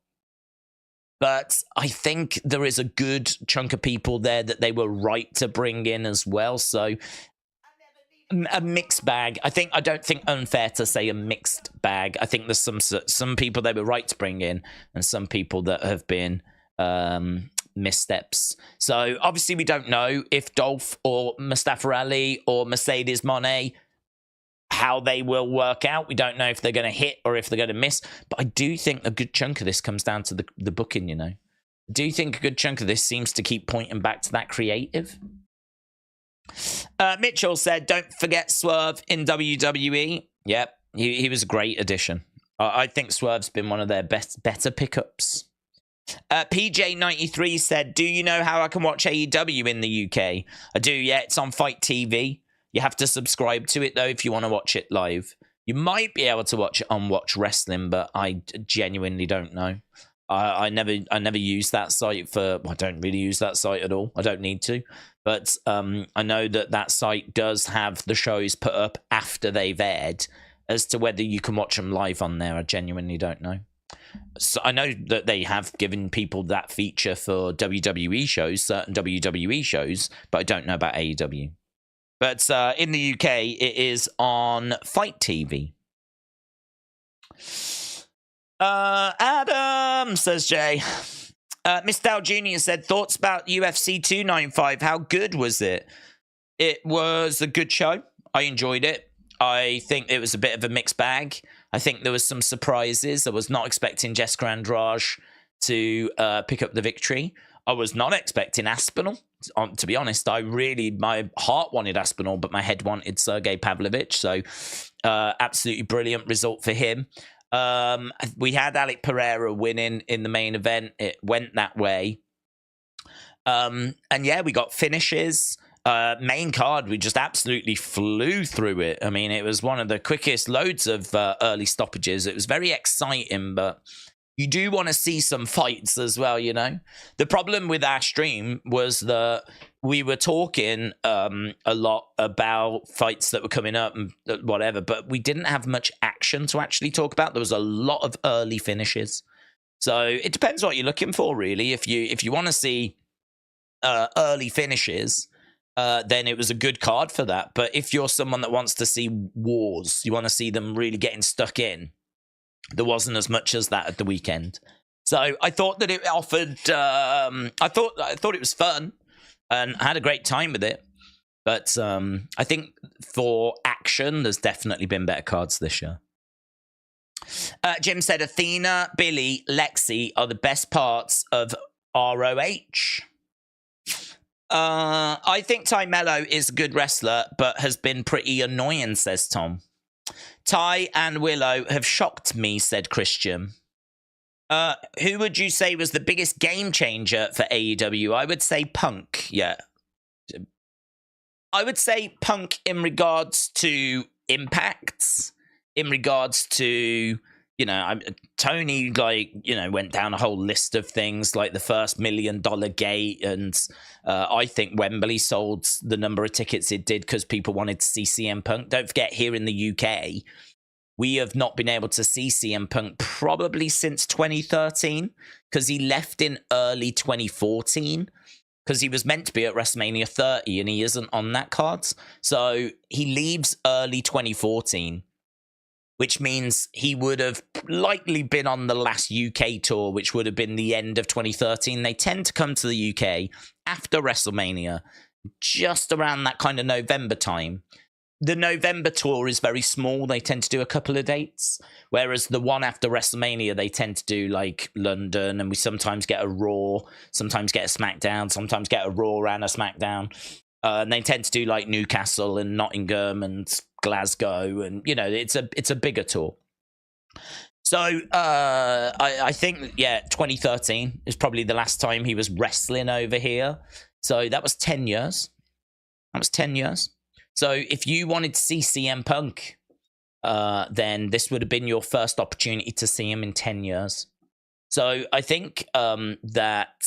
But I think there is a good chunk of people there that they were right to bring in as well. So a mixed bag. I don't think unfair to say a mixed bag. I think there's some people they were right to bring in and some people that have been missteps. So obviously we don't know if Dolph or Mustafa Ali or Mercedes Moné, how they will work out. We don't know if they're going to hit or if they're going to miss. But I do think a good chunk of this comes down to the booking, I do think a good chunk of this seems to keep pointing back to that creative. Mitchell said, don't forget Swerve in WWE. Yep, he was a great addition. I think Swerve's been one of their better pickups. PJ93 said, do you know how I can watch AEW in the UK? I do, yeah. It's on Fight TV. You have to subscribe to it, though, if you want to watch it live. You might be able to watch it on Watch Wrestling, but I genuinely don't know. I never use that site for... Well, I don't really use that site at all. I don't need to. But I know that site does have the shows put up after they've aired. As to whether you can watch them live on there, I genuinely don't know. So I know that they have given people that feature for WWE shows, certain WWE shows, but I don't know about AEW. But in the UK, it is on Fight TV. Adam, says Jay. Miss Dow Jr. said, thoughts about UFC 295. How good was it? It was a good show. I enjoyed it. I think it was a bit of a mixed bag. I think there was some surprises. I was not expecting Jessica Andrade to pick up the victory. I was not expecting Aspinall. To be honest, my heart wanted Aspinall, but my head wanted Sergey Pavlovich. So, absolutely brilliant result for him. We had Alec Pereira winning in the main event. It went that way. And yeah, we got finishes. Main card, we just absolutely flew through it. I mean, it was one of the quickest loads of early stoppages. It was very exciting, but you do want to see some fights as well, you know? The problem with our stream was that we were talking a lot about fights that were coming up and whatever, but we didn't have much action to actually talk about. There was a lot of early finishes. So it depends what you're looking for, really. If you want to see early finishes, then it was a good card for that. But if you're someone that wants to see wars, you want to see them really getting stuck in, there wasn't as much as that at the weekend. So I thought that it offered. I thought it was fun, and I had a great time with it. But I think for action, there's definitely been better cards this year. Jim said Athena, Billy, Lexi are the best parts of ROH. I think Ty Mello is a good wrestler, but has been pretty annoying, says Tom. Ty and Willow have shocked me, said Christian. Who would you say was the biggest game changer for AEW? I would say Punk, yeah. I would say Punk in regards to impacts, in regards to, Tony, went down a whole list of things, like the first $1 million gate, and I think Wembley sold the number of tickets it did because people wanted to see CM Punk. Don't forget, here in the UK, we have not been able to see CM Punk probably since 2013, because he left in early 2014, because he was meant to be at WrestleMania 30, and he isn't on that card. So he leaves early 2014. Which means he would have likely been on the last UK tour, which would have been the end of 2013. They tend to come to the UK after WrestleMania, just around that kind of November time. The November tour is very small. They tend to do a couple of dates, whereas the one after WrestleMania, they tend to do like London, and we sometimes get a Raw, sometimes get a SmackDown, sometimes get a Raw and a SmackDown. And they tend to do like Newcastle and Nottingham and Glasgow, and it's a bigger tour. So I think 2013 is probably the last time he was wrestling over here. So that was 10 years. So if you wanted to see CM Punk, then this would have been your first opportunity to see him in 10 years. So I think that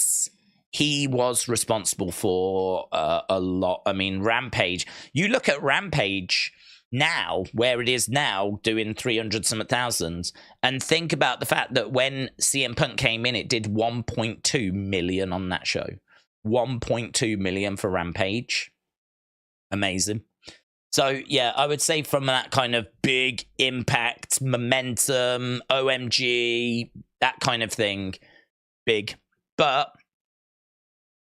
he was responsible for a lot. I mean, Rampage. You look at Rampage now, where it is now, doing 300,000, and think about the fact that when CM Punk came in, it did 1.2 million on that show. 1.2 million for Rampage. Amazing. So, yeah, I would say from that kind of big impact, momentum, OMG, that kind of thing, big. But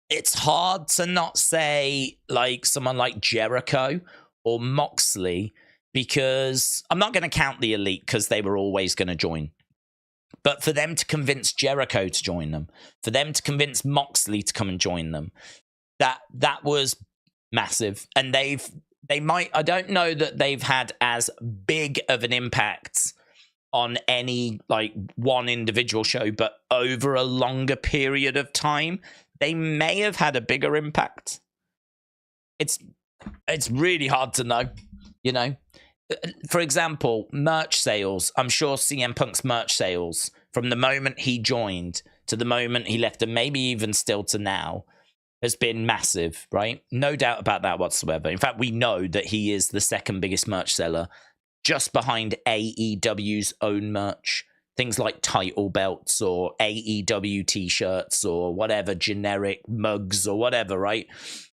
it's hard to not say like someone like Jericho or Moxley, because I'm not going to count the Elite because they were always going to join. But for them to convince Jericho to join them, for them to convince Moxley to come and join them, that was massive. And they might, I don't know that they've had as big of an impact on any like one individual show, but over a longer period of time, they may have had a bigger impact. It's really hard to know, For example, merch sales. I'm sure CM Punk's merch sales, from the moment he joined to the moment he left, and maybe even still to now, has been massive, right? No doubt about that whatsoever. In fact, we know that he is the second biggest merch seller, just behind AEW's own merch. Things like title belts or AEW t-shirts or whatever, generic mugs or whatever, right?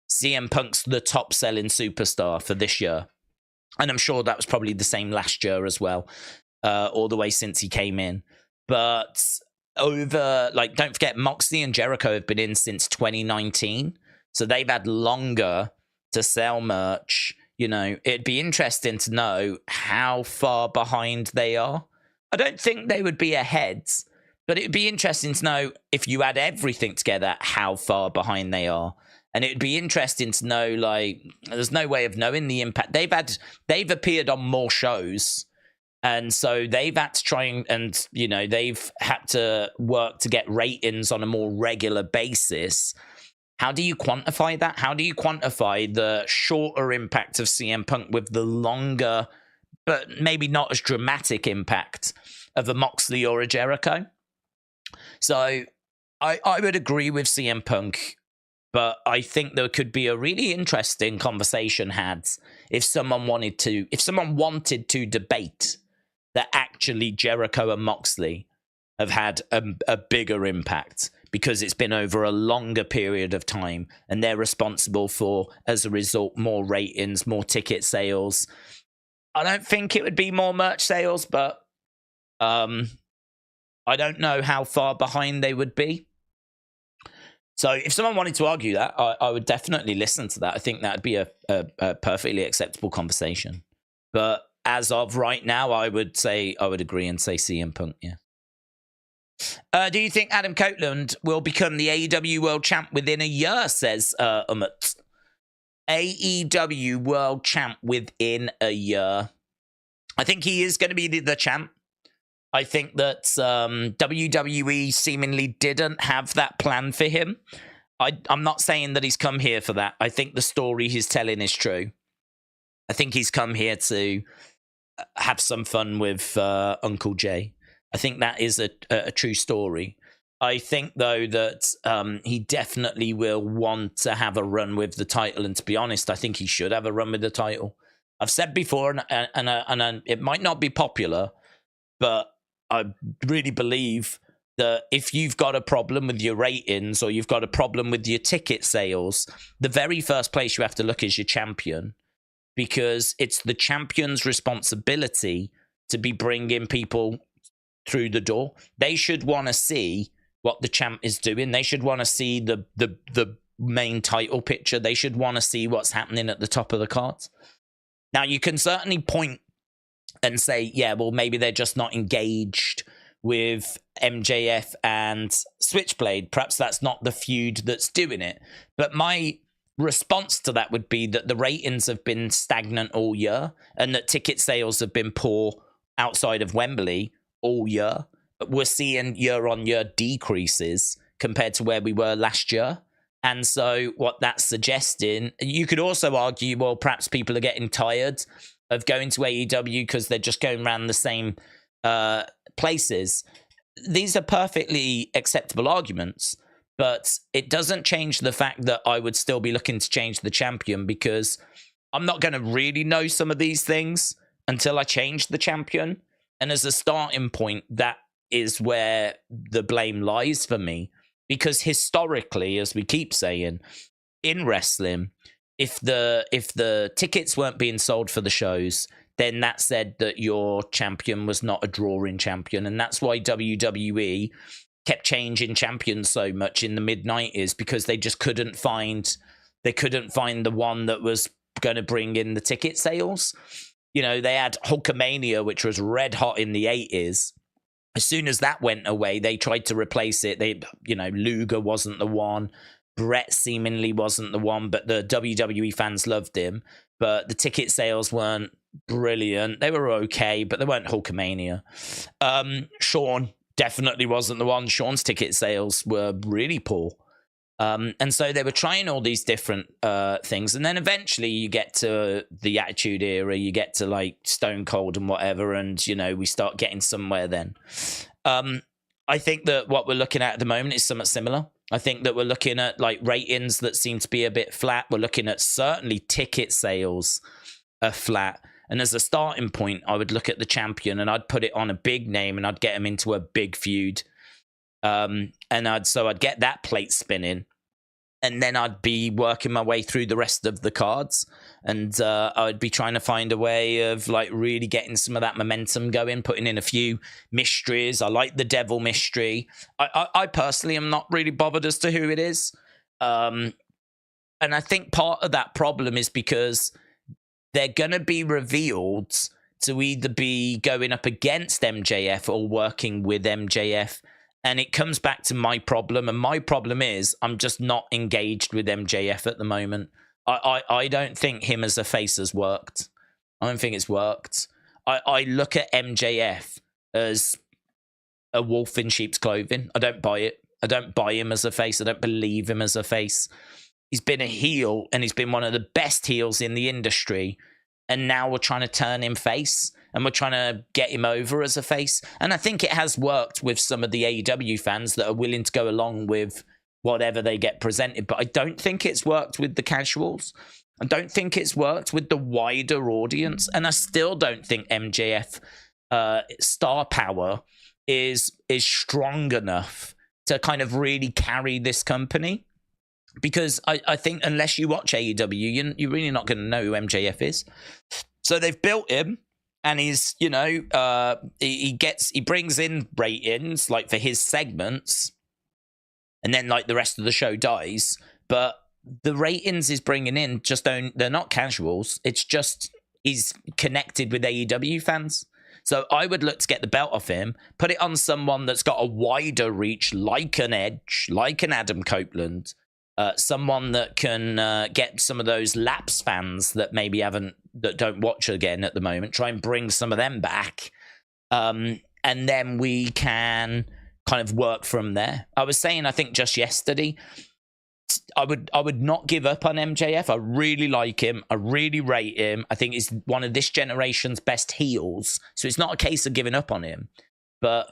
CM Punk's the top-selling superstar for this year. And I'm sure that was probably the same last year as well, all the way since he came in. But don't forget, Moxley and Jericho have been in since 2019. So they've had longer to sell merch. It'd be interesting to know how far behind they are. I don't think they would be ahead, but it'd be interesting to know, if you add everything together, how far behind they are. And it'd be interesting to know, like, there's no way of knowing the impact. They've appeared on more shows, and so they've had to try and they've had to work to get ratings on a more regular basis. How do you quantify that? How do you quantify the shorter impact of CM Punk with the longer, but maybe not as dramatic impact of a Moxley or a Jericho? So I would agree with CM Punk, but I think there could be a really interesting conversation had if someone wanted to debate that actually Jericho and Moxley have had a bigger impact because it's been over a longer period of time and they're responsible for, as a result, more ratings, more ticket sales. I don't think it would be more merch sales, but I don't know how far behind they would be. So if someone wanted to argue that, I would definitely listen to that. I think that would be a perfectly acceptable conversation. But as of right now, I would agree and say CM Punk, yeah. Do you think Adam Copeland will become the AEW World Champ within a year, says Umut. AEW World Champ within a year. I think he is going to be the champ. I think that WWE seemingly didn't have that plan for him. I'm not saying that he's come here for that. I think the story he's telling is true. I think he's come here to have some fun with Uncle Jay. I think that is a true story. I think, though, that he definitely will want to have a run with the title. And to be honest, I think he should have a run with the title. I've said before, and it might not be popular, but I really believe that if you've got a problem with your ratings or you've got a problem with your ticket sales, the very first place you have to look is your champion, because it's the champion's responsibility to be bringing people through the door. They should want to see what the champ is doing. They should want to see the main title picture. They should want to see what's happening at the top of the card. Now, you can certainly point and say, yeah, well, maybe they're just not engaged with MJF and Switchblade. Perhaps that's not the feud that's doing it. But my response to that would be that the ratings have been stagnant all year and that ticket sales have been poor outside of Wembley all year. We're seeing year-on-year decreases compared to where we were last year. And so what that's suggesting, you could also argue, well, perhaps people are getting tired of going to AEW because they're just going around the same places. These are perfectly acceptable arguments, but it doesn't change the fact that I would still be looking to change the champion, because I'm not going to really know some of these things until I change the champion. And as a starting point, that is where the blame lies for me. Because historically, as we keep saying, in wrestling, if the tickets weren't being sold for the shows, then that said that your champion was not a drawing champion. And that's why WWE kept changing champions so much in the mid-90s, because they just couldn't find the one that was going to bring in the ticket sales. You know, they had Hulkamania, which was red hot in the 80s. As soon as that went away, they tried to replace it. Luger wasn't the one. Brett seemingly wasn't the one, but the WWE fans loved him. But the ticket sales weren't brilliant. They were okay, but they weren't Hulkamania. Shawn definitely wasn't the one. Shawn's ticket sales were really poor. And so they were trying all these different things. And then eventually you get to the Attitude Era, you get to like Stone Cold and whatever, and, we start getting somewhere then. I think that what we're looking at the moment is somewhat similar. I think that we're looking at like ratings that seem to be a bit flat. We're looking at certainly ticket sales are flat. And as a starting point, I would look at the champion and I'd put it on a big name and I'd get him into a big feud. And I'd get that plate spinning, and then I'd be working my way through the rest of the cards, and I'd be trying to find a way of like really getting some of that momentum going, putting in a few mysteries. I like the Devil mystery. I personally am not really bothered as to who it is. And I think part of that problem is because they're going to be revealed to either be going up against MJF or working with MJF. And it comes back to my problem. And my problem is I'm just not engaged with MJF at the moment. I don't think him as a face has worked. I don't think it's worked. I look at MJF as a wolf in sheep's clothing. I don't buy it. I don't buy him as a face. I don't believe him as a face. He's been a heel, and he's been one of the best heels in the industry. And now we're trying to turn him face. and we're trying to get him over as a face. And I think it has worked with some of the AEW fans that are willing to go along with whatever they get presented. But I don't think it's worked with the casuals. I don't think it's worked with the wider audience. And I still don't think MJF star power is strong enough to kind of really carry this company. Because I think unless you watch AEW, you're really not going to know who MJF is. So they've built him, and he's, you know, he brings in ratings like for his segments, and then like the rest of the show dies. But the ratings he's bringing in they're not casuals. It's just he's connected with AEW fans. So I would look to get the belt off him, put it on someone that's got a wider reach, like an Edge, like an Adam Copeland. Someone that can get some of those lapsed fans that maybe that don't watch again at the moment, try and bring some of them back. And then we can kind of work from there. I was saying, I think just yesterday, I would not give up on MJF. I really like him. I really rate him. I think he's one of this generation's best heels. So it's not a case of giving up on him. But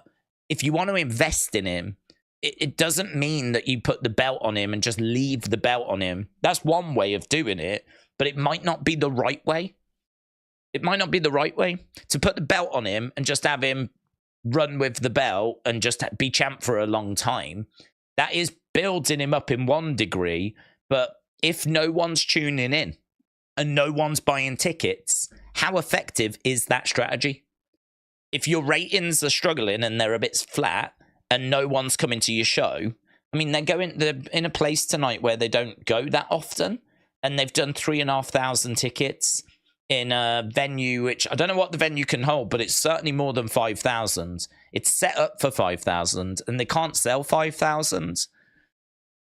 if you want to invest in him, it doesn't mean that you put the belt on him and just leave the belt on him. That's one way of doing it, but it might not be the right way. It might not be the right way to put the belt on him and just have him run with the belt and just be champ for a long time. That is building him up in one degree, but if no one's tuning in and no one's buying tickets, how effective is that strategy? If your ratings are struggling and they're a bit flat, and no one's coming to your show. I mean, they're in a place tonight where they don't go that often, and they've done 3,500 tickets in a venue, which I don't know what the venue can hold, but it's certainly more than 5,000. It's set up for 5,000, and they can't sell 5,000.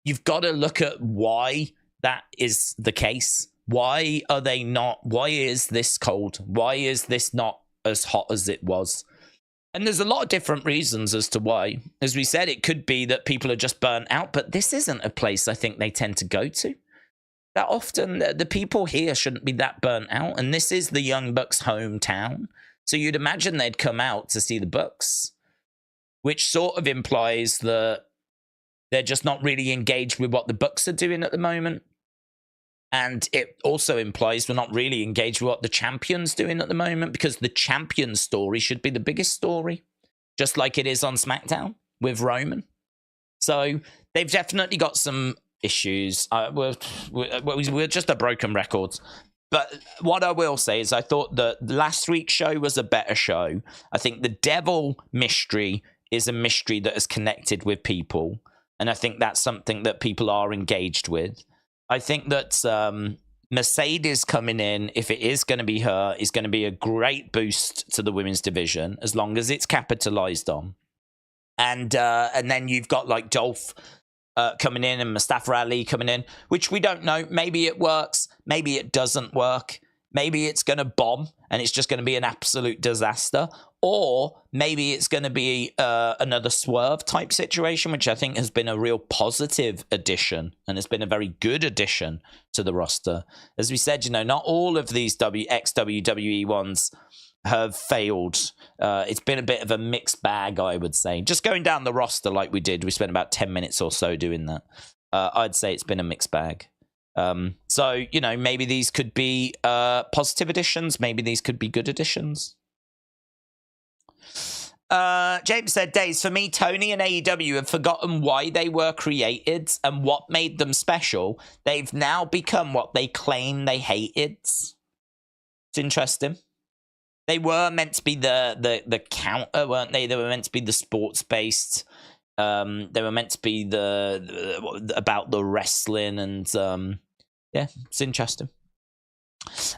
You've got to look at why that is the case. Why are they not? Why is this cold? Why is this not as hot as it was? And there's a lot of different reasons as to why. As we said, it could be that people are just burnt out, but this isn't a place I think they tend to go to that often. The people here shouldn't be that burnt out, and this is the Young Bucks' hometown. So you'd imagine they'd come out to see the Bucks, which sort of implies that they're just not really engaged with what the Bucks are doing at the moment. And it also implies we're not really engaged with what the champion's doing at the moment, because the champion's story should be the biggest story, just like it is on SmackDown with Roman. So they've definitely got some issues. We're just a broken record. But what I will say is I thought that last week's show was a better show. I think the Devil mystery is a mystery that is connected with people. And I think that's something that people are engaged with. I think that Mercedes coming in, if it is going to be her, is going to be a great boost to the women's division, as long as it's capitalized on. And then you've got like Dolph coming in and Mustafa Ali coming in, which we don't know. Maybe it works. Maybe it doesn't work. Maybe it's going to bomb and it's just going to be an absolute disaster. Or maybe it's going to be another Swerve type situation, which I think has been a real positive addition and has been a very good addition to the roster. As we said, not all of these ex-WWE ones have failed. It's been a bit of a mixed bag, I would say. Just going down the roster like we did, we spent about 10 minutes or so doing that. I'd say it's been a mixed bag. So, maybe these could be positive additions. Maybe these could be good additions. James said, Days, for me, Tony and AEW have forgotten why they were created and what made them special. They've now become what they claim they hated. It's interesting. They were meant to be the counter, weren't they? They were meant to be the sports-based. They were meant to be about the wrestling, and yeah, it's interesting.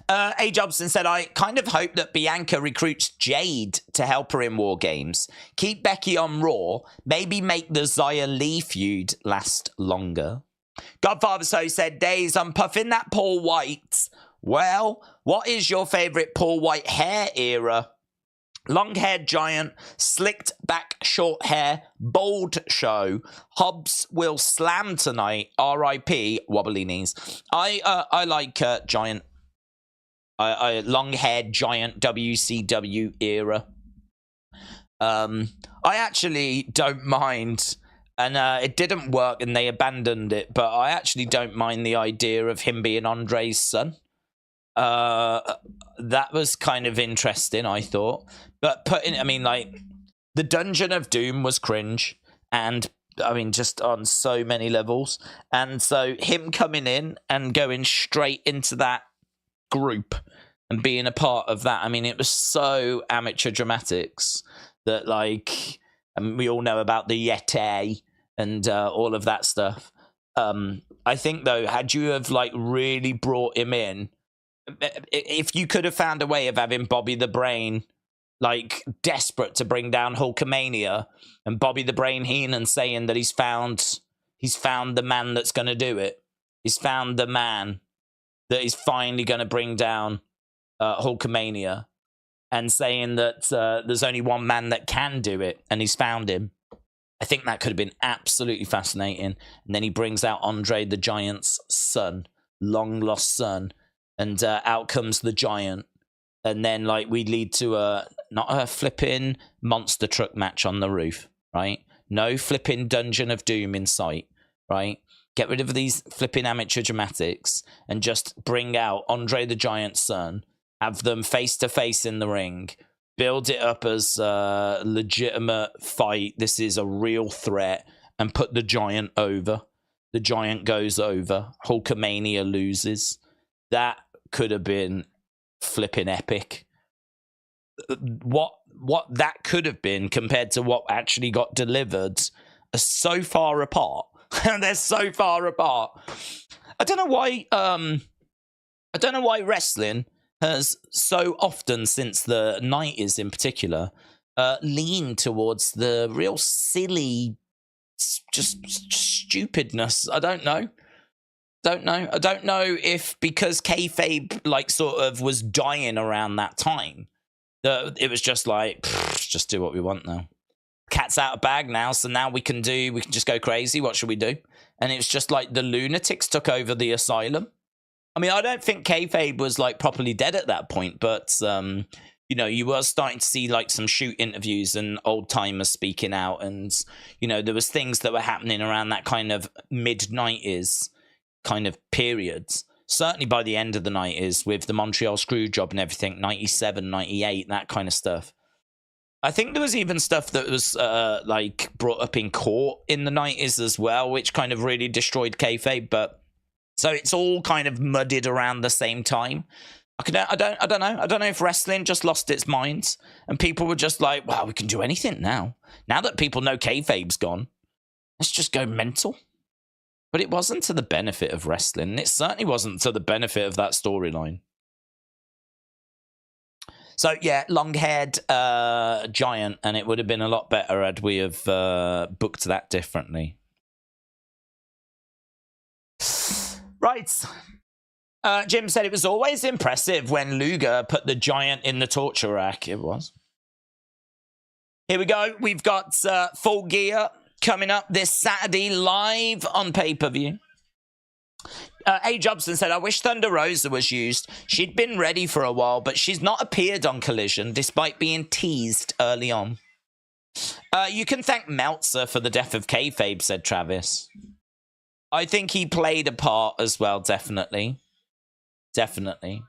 A. Jobson said, I kind of hope that Bianca recruits Jade to help her in War Games. Keep Becky on Raw. Maybe make the Xia Li feud last longer. Godfather So said, Days, I'm puffing that Paul White. Well, what is your favourite Paul White hair era? Long-haired giant, slicked back short hair, bold show. Hobbs will slam tonight. R.I.P. Wobbly knees. I like giant. long-haired giant WCW era. I actually don't mind, and it didn't work and they abandoned it, but I actually don't mind the idea of him being Andre's son. That was kind of interesting, I thought. But the Dungeon of Doom was cringe, and just on so many levels. And so him coming in and going straight into that group and being a part of that, it was so amateur dramatics that, we all know about the Yeti and all of that stuff. I think, though, had you have, really brought him in, if you could have found a way of having Bobby the Brain, desperate to bring down Hulkamania, and Bobby the Brain Heenan saying that he's found the man that's going to do it. He's found the man that is finally going to bring down Hulkamania, and saying that there's only one man that can do it, and he's found him. I think that could have been absolutely fascinating. And then he brings out Andre the Giant's son, long lost son, and out comes the Giant. And then, we lead to not a flipping monster truck match on the roof, right? No flipping Dungeon of Doom in sight, right? Get rid of these flipping amateur dramatics and just bring out Andre the Giant's son, have them face-to-face in the ring, build it up as a legitimate fight. This is a real threat, and put the Giant over. The Giant goes over. Hulkamania loses. That could have been flipping epic. What that could have been compared to what actually got delivered are so far apart. They're so far apart. I don't know why wrestling has so often, since the 90s in particular, leaned towards the real silly, just stupidness. I don't know. I don't know if because kayfabe sort of was dying around that time, that it was just just do what we want now. Cat's out of bag now, so now we can just go crazy. What should we do? And it's just the lunatics took over the asylum. I don't think kayfabe was properly dead at that point, but you were starting to see some shoot interviews and old timers speaking out, and there was things that were happening around that kind of mid-90s kind of periods. Certainly by the end of the 90s with the Montreal Screwjob and everything, 97, 98, that kind of stuff. I think there was even stuff that was brought up in court in the 90s as well, which kind of really destroyed kayfabe. But so it's all kind of muddied around the same time. I don't know. I don't know if wrestling just lost its minds and people were just well, we can do anything now. Now that people know kayfabe's gone, let's just go mental. But it wasn't to the benefit of wrestling. It certainly wasn't to the benefit of that storyline. So, yeah, long-haired giant, and it would have been a lot better had we have booked that differently. Right. Jim said it was always impressive when Luger put the Giant in the torture rack. It was. Here we go. We've got Full Gear coming up this Saturday live on pay-per-view. A. Jobson said, I wish Thunder Rosa was used. She'd been ready for a while, but she's not appeared on Collision, despite being teased early on. You can thank Meltzer for the death of kayfabe, said Travis. I think he played a part as well, definitely. Definitely.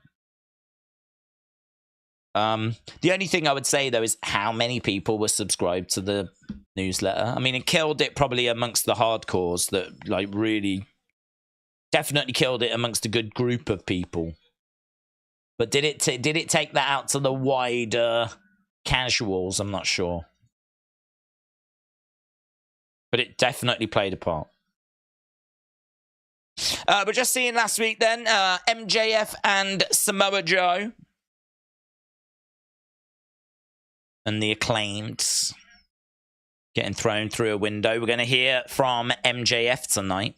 The only thing I would say, though, is how many people were subscribed to the newsletter. It killed it probably amongst the hardcores that, really... Definitely killed it amongst a good group of people. But did it take that out to the wider casuals? I'm not sure. But it definitely played a part. But just seeing last week then, MJF and Samoa Joe. And the Acclaimed getting thrown through a window. We're going to hear from MJF tonight.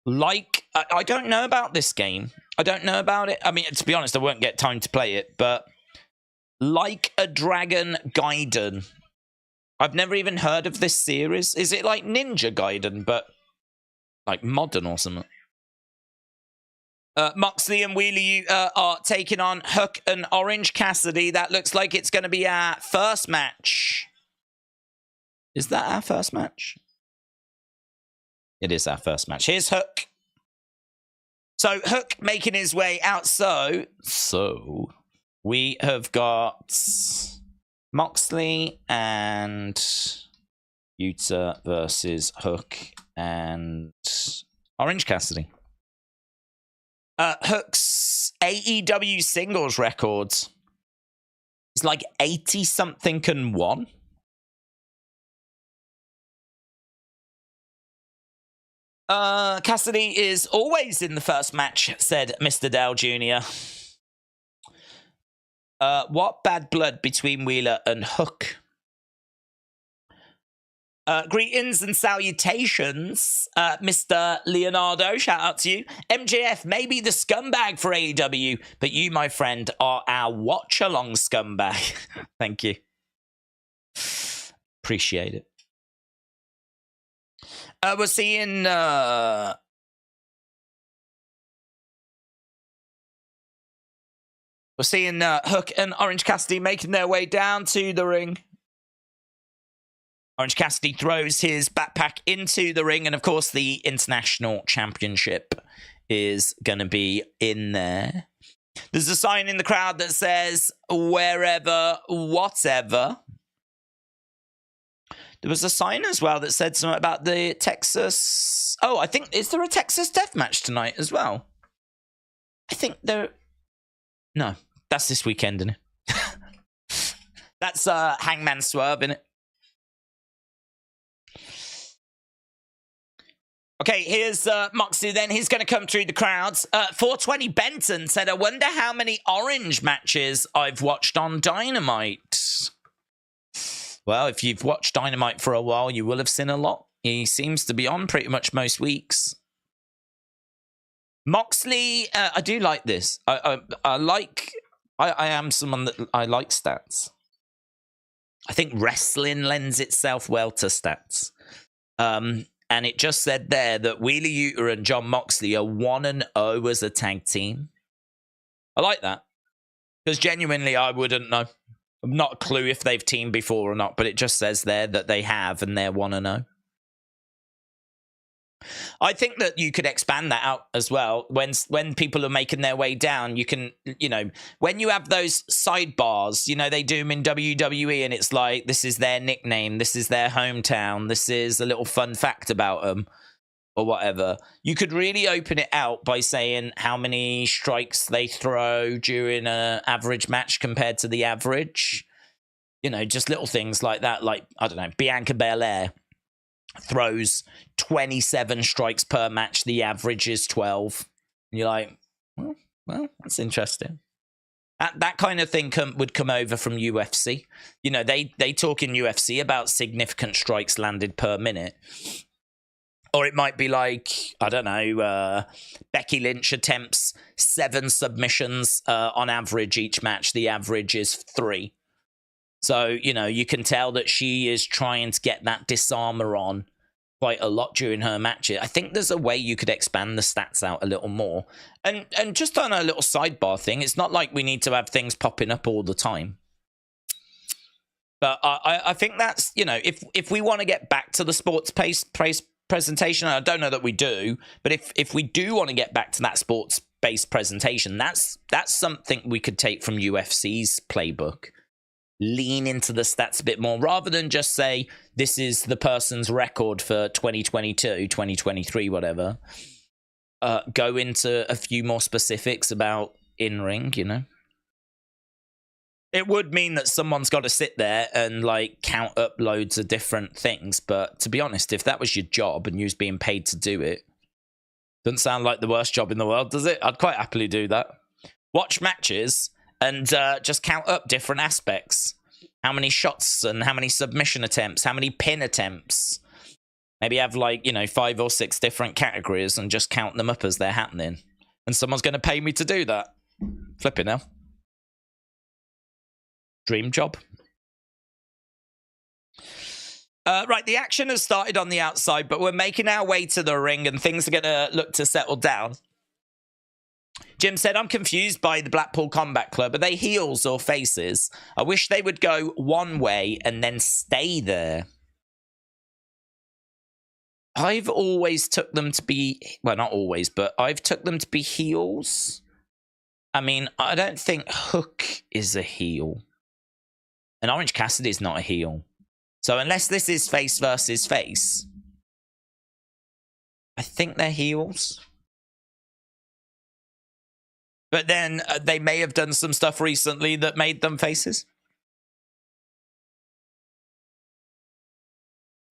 I don't know about this game. I don't know about it. To be honest, I won't get time to play it, but Like a Dragon Gaiden. I've never even heard of this series. Is it like Ninja Gaiden, but like modern or something? Moxley and Wheeler are taking on Hook and Orange Cassidy. That looks like it's going to be our first match. Is that our first match? It is our first match. Here's Hook. So Hook making his way out. So we have got Moxley and Yuta versus Hook and Orange Cassidy. Hook's AEW singles records is like 80-something and 1. Cassidy is always in the first match, said Mr. Dell Jr. What bad blood between Wheeler and Hook? Greetings and salutations, Mr. Leonardo. Shout out to you. MJF may be the scumbag for AEW, but you, my friend, are our watch-along scumbag. Thank you. Appreciate it. We're seeing... Hook and Orange Cassidy making their way down to the ring. Orange Cassidy throws his backpack into the ring, and of course the International Championship is going to be in there. There's a sign in the crowd that says, wherever, whatever. There was a sign as well that said something about the Texas... Oh, I think... Is there a Texas death match tonight as well? I think there... No, that's this weekend, isn't it? That's Hangman Swerve, isn't it? Okay, here's Moxley then. He's going to come through the crowds. 420 Benton said, I wonder how many Orange matches I've watched on Dynamite. Well, if you've watched Dynamite for a while, you will have seen a lot. He seems to be on pretty much most weeks. Moxley, I do like this. I am someone that I like stats. I think wrestling lends itself well to stats. And it just said there that Wheeler Yuta and Jon Moxley are 1-0 as a tag team. I like that. Because genuinely, I wouldn't know. I've not a clue if they've teamed before or not, but it just says there that they have and they're 1-0. I think that you could expand that out as well. When people are making their way down, you can, when you have those sidebars, they do them in WWE and it's like, this is their nickname, this is their hometown, this is a little fun fact about them or whatever. You could really open it out by saying how many strikes they throw during an average match compared to the average. Just little things like that. Like, I don't know, Bianca Belair throws 27 strikes per match. The average is 12. And you're like, well, that's interesting. That kind of thing would come over from UFC. They talk in UFC about significant strikes landed per minute. Or it might be like, I don't know, Becky Lynch attempts 7 submissions on average each match. The average is 3. So, you can tell that she is trying to get that disarmor on quite a lot during her matches. I think there's a way you could expand the stats out a little more. And just on a little sidebar thing, it's not like we need to have things popping up all the time. But I think that's, if we want to get back to the sports-based presentation, I don't know that we do, but if we do want to get back to that sports-based presentation, that's something we could take from UFC's playbook. Lean into the stats a bit more rather than just say this is the person's record for 2022, 2023, whatever. Go into a few more specifics about in-ring, It would mean that someone's got to sit there and count up loads of different things, but to be honest, if that was your job and you was being paid to do it, doesn't sound like the worst job in the world, does it? I'd quite happily do that. Watch matches and just count up different aspects. How many shots and how many submission attempts, how many pin attempts. Maybe have 5 or 6 different categories and just count them up as they're happening. And someone's going to pay me to do that. Flipping hell. Dream job. Right, the action has started on the outside, but we're making our way to the ring and things are going to look to settle down. Jim said, I'm confused by the Blackpool Combat Club. Are they heels or faces? I wish they would go one way and then stay there. I've always took them to be, well, not always, but I've took them to be heels. I mean, I don't think Hook is a heel. And Orange Cassidy is not a heel. So unless this is face versus face, I think they're heels. But then they may have done some stuff recently that made them faces.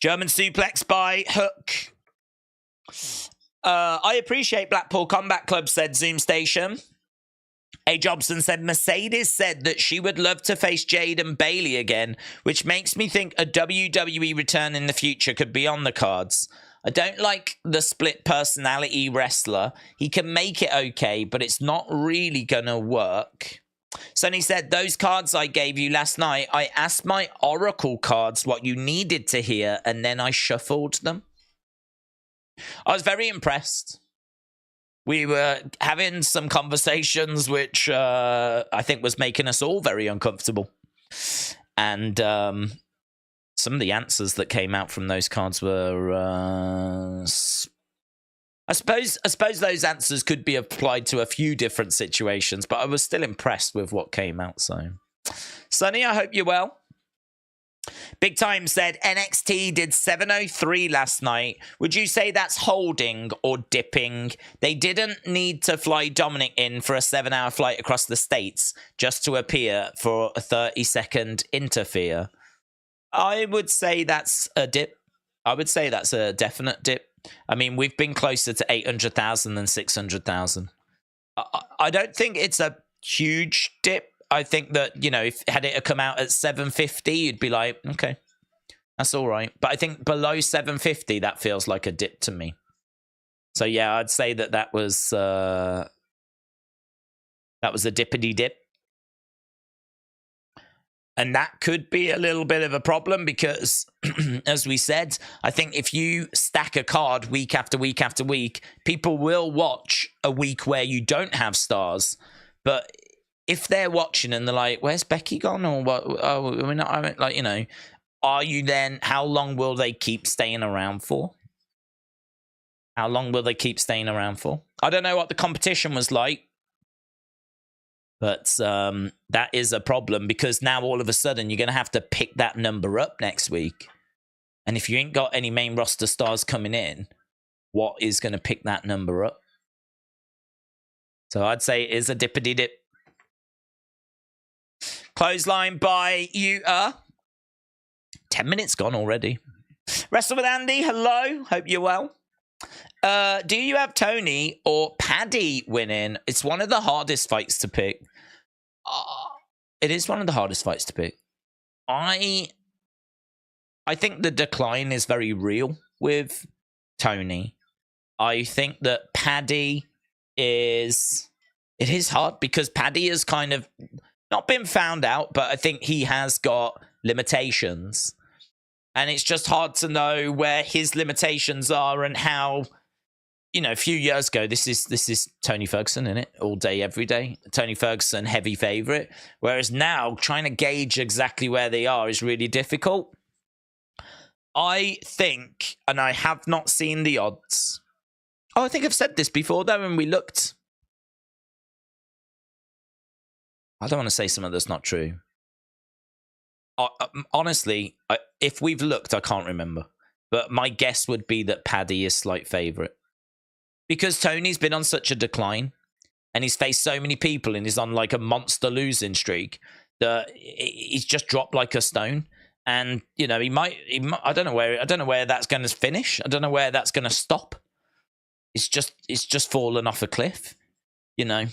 German suplex by Hook. I appreciate Blackpool Combat Club, said Zoom Station. A. Jobson said, Mercedes said that she would love to face Jade and Bailey again, which makes me think a WWE return in the future could be on the cards. I don't like the split personality wrestler. He can make it okay, but it's not really going to work. Sonny said, those cards I gave you last night, I asked my Oracle cards what you needed to hear, and then I shuffled them. I was very impressed. We were having some conversations which I think was making us all very uncomfortable. And some of the answers that came out from those cards were... I suppose those answers could be applied to a few different situations, but I was still impressed with what came out. So, Sonny, I hope you're well. Big Time said NXT did 7:03 last night. Would you say that's holding or dipping? They didn't need to fly Dominic in for a 7-hour flight across the states just to appear for a 30-second interfere. I would say that's a dip. I would say that's a definite dip. I mean, we've been closer to 800,000 than 600,000. I don't think it's a huge dip. I think that, you know, if had it come out at 750, you'd be like, okay, that's all right. But I think below 750, that feels like a dip to me. So yeah, I'd say that was a dippity dip. And that could be a little bit of a problem because, as we said, I think if you stack a card week after week after week, people will watch a week where you don't have stars. But if they're watching and they're like, where's Becky gone? Or what? Oh, we're not, I mean, like, you know, are you then, how long will they keep staying around for? How long will they keep staying around for? I don't know what the competition was like. But that is a problem because now all of a sudden you're going to have to pick that number up next week. And if you ain't got any main roster stars coming in, what is going to pick that number up? So I'd say it is a dippity dip. Clothesline by Yuta. 10 minutes gone already. Wrestle with Andy, hello. Hope you're well. Do you have Tony or Paddy winning? It's one of the hardest fights to pick. It is one of the hardest fights to pick. I think the decline is very real with Tony. I think that Paddy is... It is hard because Paddy has kind of not been found out, but I think he has got limitations. And it's just hard to know where his limitations are and how... You know, a few years ago, this is Tony Ferguson, isn't it? All day, every day. Tony Ferguson, heavy favorite. Whereas now, trying to gauge exactly where they are is really difficult. I think, and I have not seen the odds. Oh, I think I've said this before, though, when we looked. I don't want to say something that's not true. Honestly, if we've looked, I can't remember. But my guess would be that Paddy is slight favorite. Because Tony's been on such a decline and he's faced so many people and he's on like a monster losing streak that he's just dropped like a stone. And, you know, he might I don't know where that's going to finish. I don't know where that's going to stop. It's just fallen off a cliff, you know.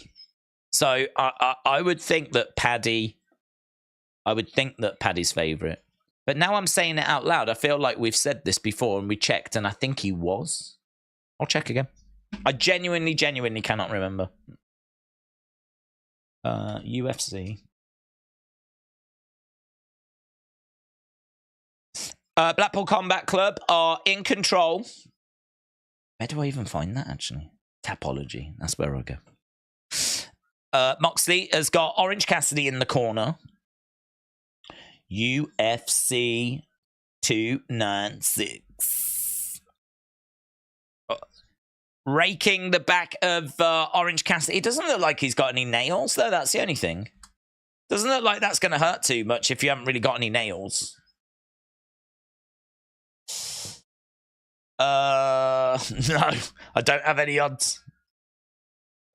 So I would think that Paddy's favorite. But now I'm saying it out loud. I feel like we've said this before and we checked and I think he was. I'll check again. I genuinely cannot remember. UFC. Blackpool Combat Club are in control. Where do I even find that, actually? Tapology. That's where I go. Moxley has got Orange Cassidy in the corner. UFC 296. Raking the back of Orange Cassidy. It doesn't look like he's got any nails, though. That's the only thing. Doesn't look like that's going to hurt too much if you haven't really got any nails. No, I don't have any odds.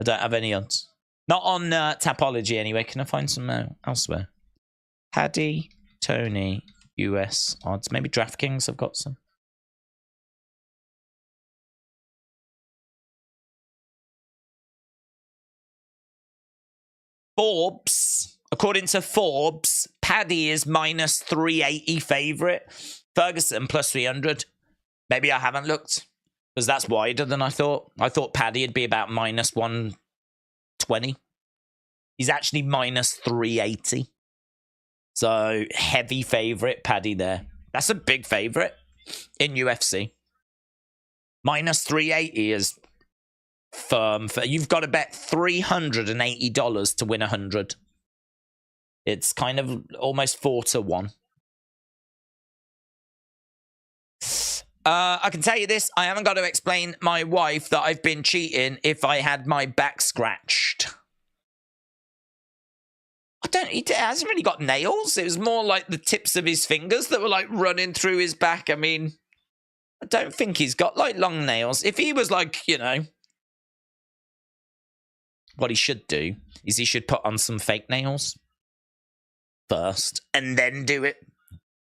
Not on Tapology, anyway. Can I find some elsewhere? Paddy, Tony, US odds. Maybe DraftKings have got some. Forbes. According to Forbes, Paddy is minus 380 favorite. Ferguson plus 300. Maybe I haven't looked, because that's wider than I thought. I thought Paddy would be about minus 120. He's actually minus 380. So, heavy favorite, Paddy there. That's a big favorite in UFC. Minus 380 is firm. You've got to bet $380 to win 100. It's kind of almost 4-1. I can tell you this, I haven't got to explain my wife that I've been cheating if I had my back scratched. It hasn't really got nails. It was more like the tips of his fingers that were like running through his back. I mean, I don't think he's got like long nails. If he was like, you know, what he should do is he should put on some fake nails first and then do it.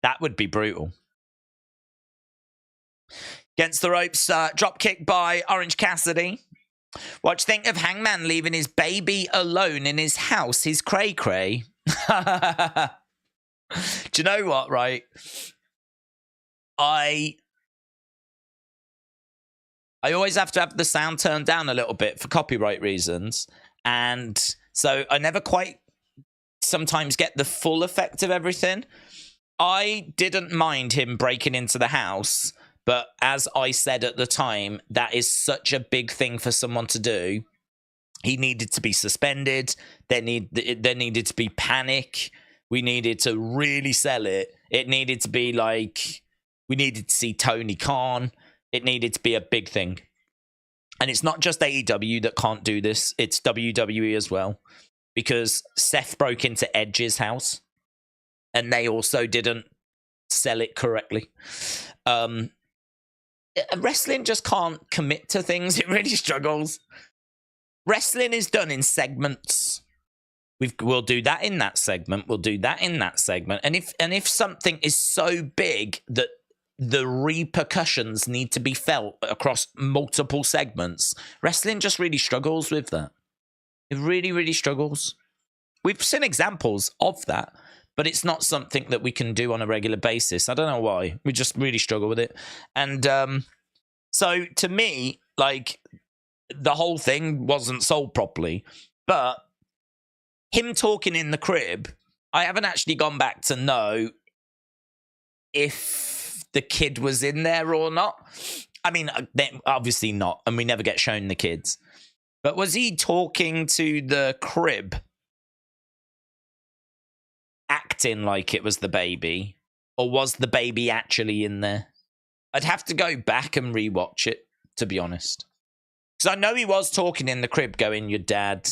That would be brutal. Against the ropes, drop kick by Orange Cassidy. What do you think of Hangman leaving his baby alone in his house? His cray-cray. Do you know what, right? I always have to have the sound turned down a little bit for copyright reasons. And so I never quite sometimes get the full effect of everything. I didn't mind him breaking into the house. But as I said at the time, that is such a big thing for someone to do. He needed to be suspended. There needed to be panic. We needed to really sell it. It needed to be like, we needed to see Tony Khan. It needed to be a big thing. And it's not just AEW that can't do this. It's WWE as well. Because Seth broke into Edge's house. And they also didn't sell it correctly. Wrestling just can't commit to things. It really struggles. Wrestling is done in segments. We'll do that in that segment. We'll do that in that segment. And if something is so big that the repercussions need to be felt across multiple segments, wrestling just really struggles with that. It really, really struggles. We've seen examples of that, but it's not something that we can do on a regular basis. I don't know why. We just really struggle with it. And so to me, like, the whole thing wasn't sold properly. But him talking in the crib, I haven't actually gone back to know if the kid was in there or not. I mean, obviously not, and we never get shown the kids. But was he talking to the crib, acting like it was the baby, or was the baby actually in there? I'd have to go back and rewatch it, to be honest. Because I know he was talking in the crib going, your dad,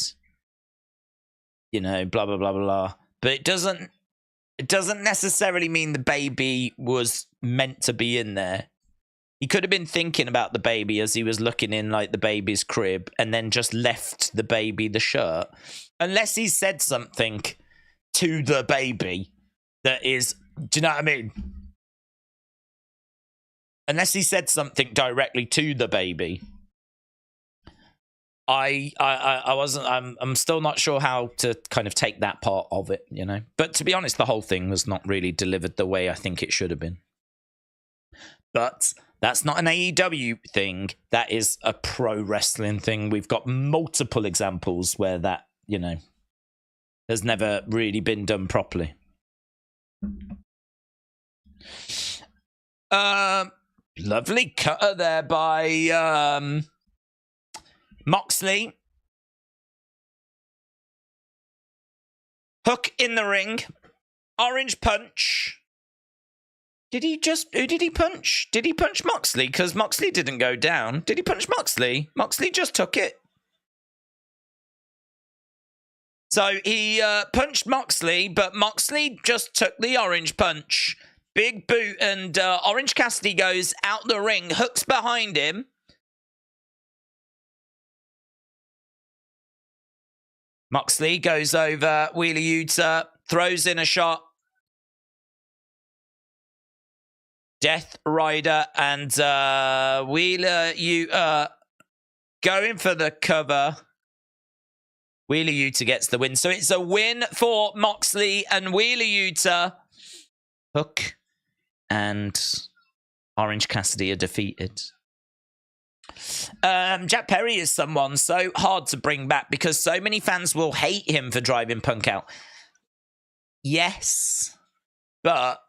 you know, blah, blah, blah, blah. But it doesn't necessarily mean the baby was meant to be in there. He could have been thinking about the baby as he was looking in, like, the baby's crib and then just left the baby the shirt. Unless he said something to the baby that is, do you know what I mean? Unless he said something directly to the baby. I'm still not sure how to kind of take that part of it, you know? But to be honest, the whole thing was not really delivered the way I think it should have been. But that's not an AEW thing. That is a pro wrestling thing. We've got multiple examples where that, you know, has never really been done properly. Lovely cutter there by Moxley. Hook in the ring. Orange punch. Who did he punch? Did he punch Moxley? Because Moxley didn't go down. Did he punch Moxley? Moxley just took it. So he punched Moxley, but Moxley just took the orange punch. Big boot, and Orange Cassidy goes out the ring, hooks behind him. Moxley goes over, Wheeler Yuta, throws in a shot. Death Rider and Wheeler Yuta going for the cover. Wheeler Yuta gets the win. So it's a win for Moxley and Wheeler Yuta. Hook and Orange Cassidy are defeated. Jack Perry is someone so hard to bring back because so many fans will hate him for driving Punk out. Yes, but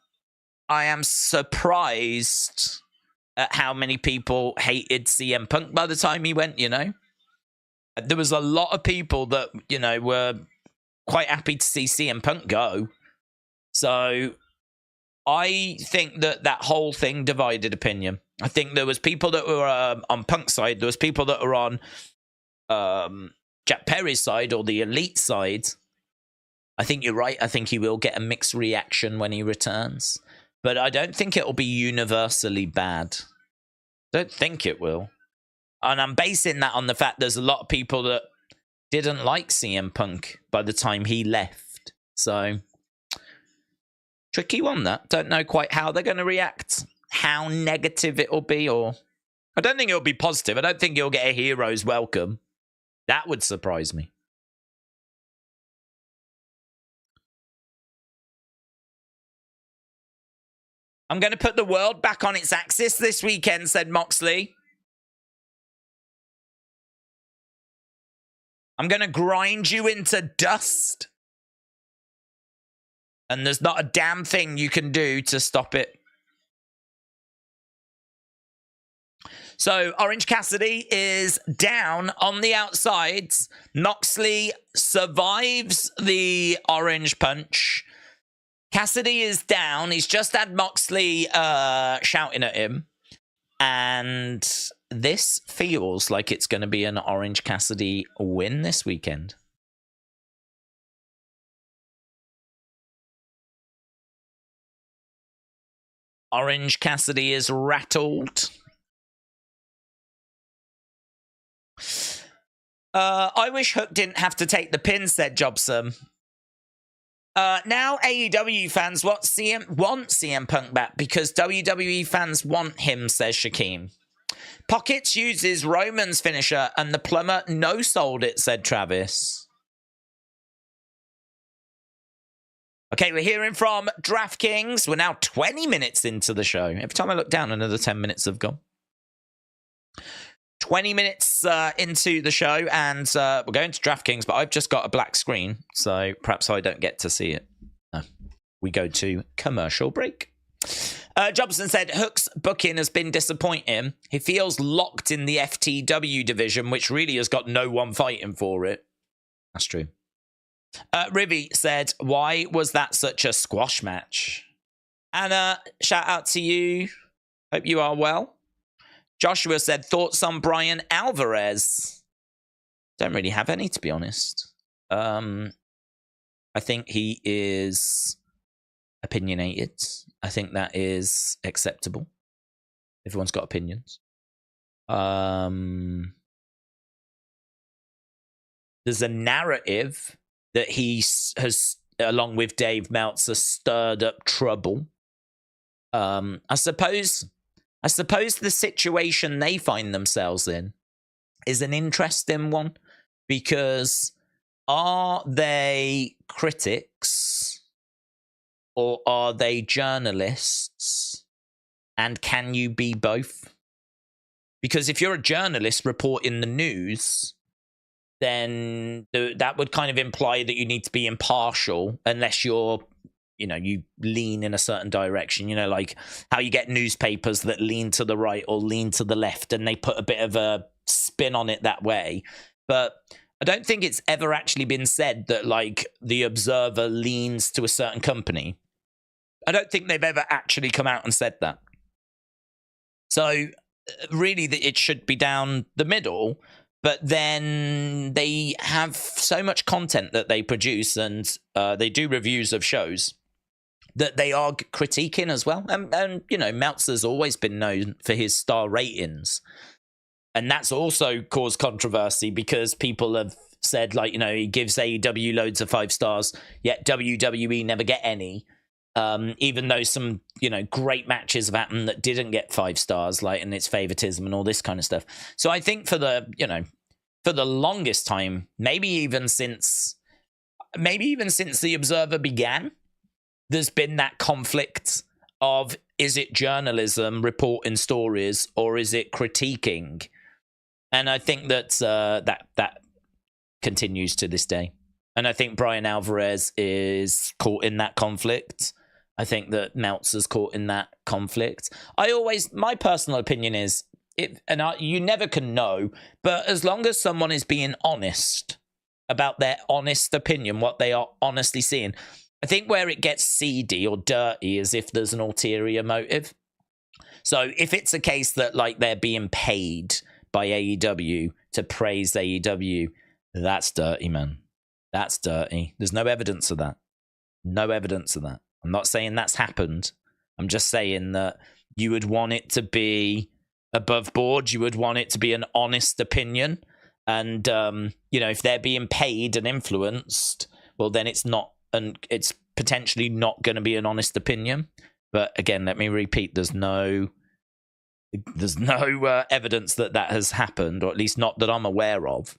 I am surprised at how many people hated CM Punk by the time he went, you know. There was a lot of people that, you know, were quite happy to see CM Punk go. So I think that whole thing divided opinion. I think there was people that were on Punk's side. There was people that were on Jack Perry's side or the Elite side. I think you're right. I think he will get a mixed reaction when he returns. But I don't think it'll be universally bad. Don't think it will. And I'm basing that on the fact there's a lot of people that didn't like CM Punk by the time he left. So, tricky one, that. Don't know quite how they're going to react. How negative it'll be, or... I don't think it'll be positive. I don't think he'll get a hero's welcome. That would surprise me. I'm going to put the world back on its axis this weekend, said Moxley. I'm going to grind you into dust. And there's not a damn thing you can do to stop it. So, Orange Cassidy is down on the outsides. Moxley survives the orange punch. Cassidy is down. He's just had Moxley shouting at him. And this feels like it's going to be an Orange Cassidy win this weekend. Orange Cassidy is rattled. I wish Hook didn't have to take the pin, said Jobson. Now AEW fans want CM Punk back because WWE fans want him, says Shaquem. Pockets uses Roman's finisher and the plumber no-sold it, said Travis. Okay, we're hearing from DraftKings. We're now 20 minutes into the show. Every time I look down, another 10 minutes have gone. 20 minutes into the show, and we're going to DraftKings, but I've just got a black screen, so perhaps I don't get to see it. No. We go to commercial break. Jobson said, Hook's booking has been disappointing. He feels locked in the FTW division, which really has got no one fighting for it. That's true. Rivy said, why was that such a squash match? Anna, shout out to you. Hope you are well. Joshua said, thoughts on Brian Alvarez? Don't really have any, to be honest. I think he is opinionated. I think that is acceptable. Everyone's got opinions. There's a narrative that he has, along with Dave Meltzer, stirred up trouble. I suppose the situation they find themselves in is an interesting one, because are they critics or are they journalists? And can you be both? Because if you're a journalist reporting the news, then that would kind of imply that you need to be impartial, unless you're, you lean in a certain direction, like how you get newspapers that lean to the right or lean to the left, and they put a bit of a spin on it that way. But I don't think it's ever actually been said that, like, the Observer leans to a certain company. I don't think they've ever actually come out and said that. So really, it should be down the middle. But then they have so much content that they produce, and they do reviews of shows that they are critiquing as well. And Meltzer's always been known for his star ratings. And that's also caused controversy because people have said, like, he gives AEW loads of 5 stars, yet WWE never get any. Even though some, great matches have happened that didn't get 5 stars, like, and it's favoritism and all this kind of stuff. So I think for the longest time, maybe even since the Observer began, there's been that conflict of, is it journalism reporting stories or is it critiquing? And I think that that continues to this day. And I think Brian Alvarez is caught in that conflict. I think that Meltzer's caught in that conflict. My personal opinion is, you never can know, but as long as someone is being honest about their honest opinion, what they are honestly seeing, I think where it gets seedy or dirty is if there's an ulterior motive. So if it's a case that, like, they're being paid by AEW to praise AEW, that's dirty, man. That's dirty. There's no evidence of that. No evidence of that. I'm not saying that's happened. I'm just saying that you would want it to be above board. You would want it to be an honest opinion. And, if they're being paid and influenced, well, then it's not, and it's potentially not going to be an honest opinion. But again, let me repeat, there's no evidence that has happened, or at least not that I'm aware of.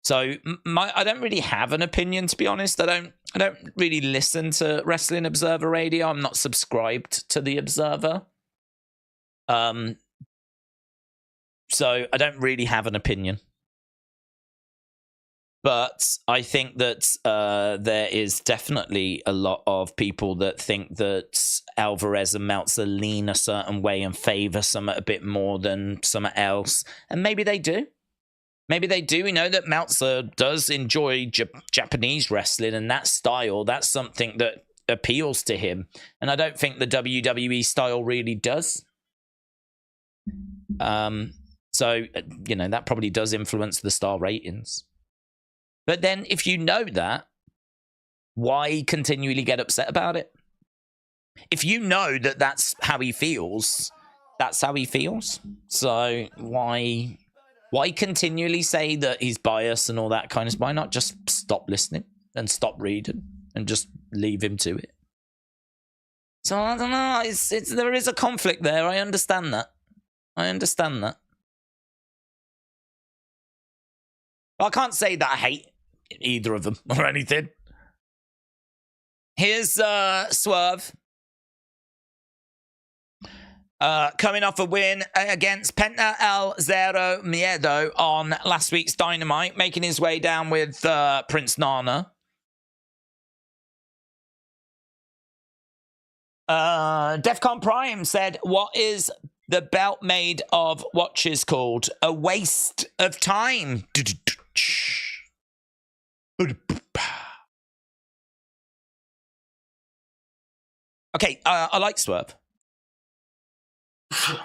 So I don't really have an opinion, to be honest. I don't really listen to Wrestling Observer Radio. I'm not subscribed to the Observer. So I don't really have an opinion. But I think that there is definitely a lot of people that think that Alvarez and Meltzer lean a certain way and favor something a bit more than something else. And maybe they do. Maybe they do. We know that Meltzer does enjoy Japanese wrestling, and that style, that's something that appeals to him. And I don't think the WWE style really does. So, that probably does influence the star ratings. But then if you know that, why continually get upset about it? If you know that that's how he feels, that's how he feels. So why continually say that he's biased and all that kind of stuff? Why not just stop listening and stop reading and just leave him to it? So I don't know. There is a conflict there. I understand that. I can't say that I hate either of them or anything. Here's Swerve. Coming off a win against Penta El Zero Miedo on last week's Dynamite, making his way down with Prince Nana. Defcon Prime said, "What is the belt made of watches called? A waste of time." Okay, I like Swerve. I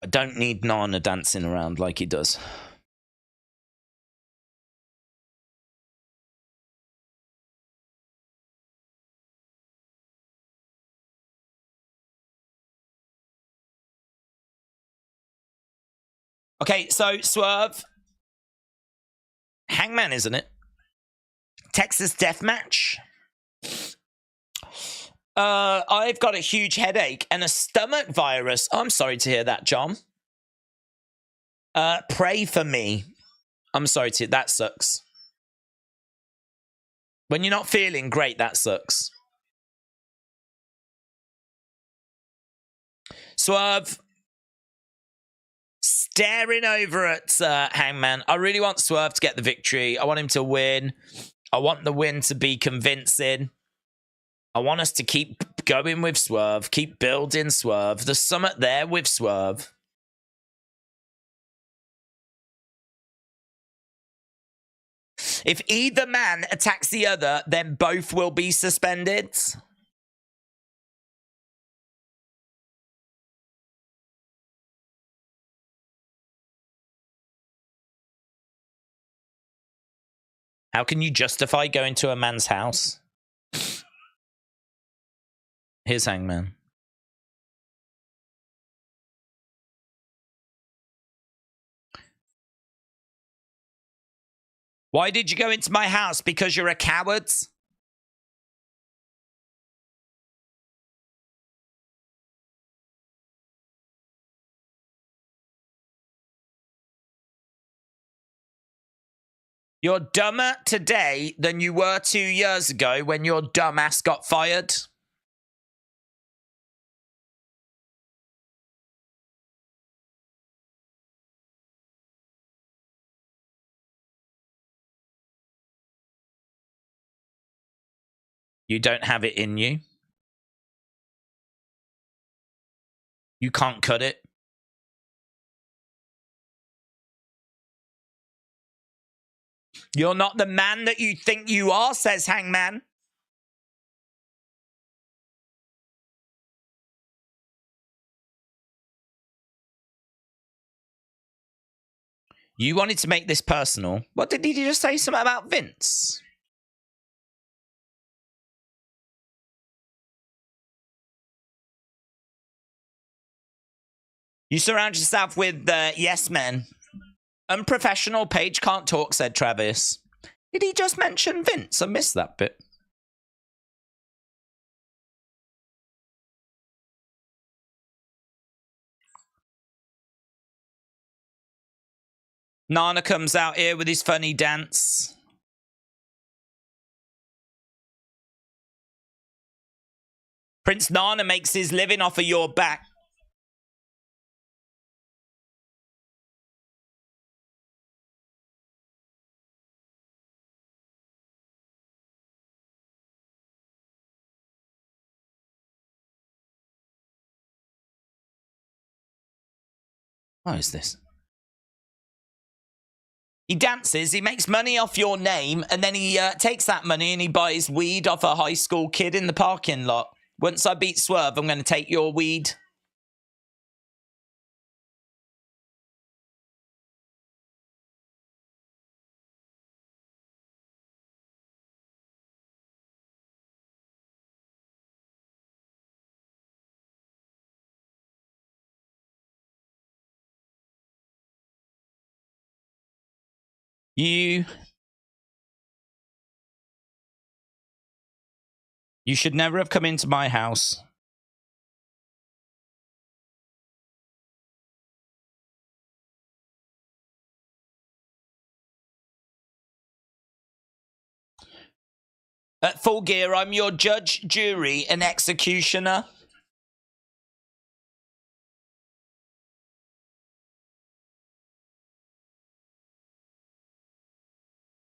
don't need Nana dancing around like he does. Okay, so Swerve. Hangman, isn't it? Texas Deathmatch. I've got a huge headache and a stomach virus. Oh, I'm sorry to hear that, John. Pray for me. I'm sorry to hear that. Sucks. When you're not feeling great, that sucks. Swerve. Staring over at Hangman. I really want Swerve to get the victory. I want him to win. I want the win to be convincing. I want us to keep going with Swerve, keep building Swerve. There's something there with Swerve. If either man attacks the other, then both will be suspended. How can you justify going to a man's house? Here's Hangman. Why did you go into my house? Because you're a coward? You're dumber today than you were 2 years ago when your dumbass got fired. You don't have it in you. You can't cut it. You're not the man that you think you are, says Hangman. You wanted to make this personal. What did he just say? Something about Vince? You surround yourself with yes men. Unprofessional, Paige can't talk, said Travis. Did he just mention Vince? I missed that bit. Nana comes out here with his funny dance. Prince Nana makes his living off of your back. What is this? He dances, he makes money off your name, and then he takes that money and he buys weed off a high school kid in the parking lot. Once I beat Swerve, I'm going to take your weed. You should never have come into my house. At Full Gear, I'm your judge, jury, and executioner.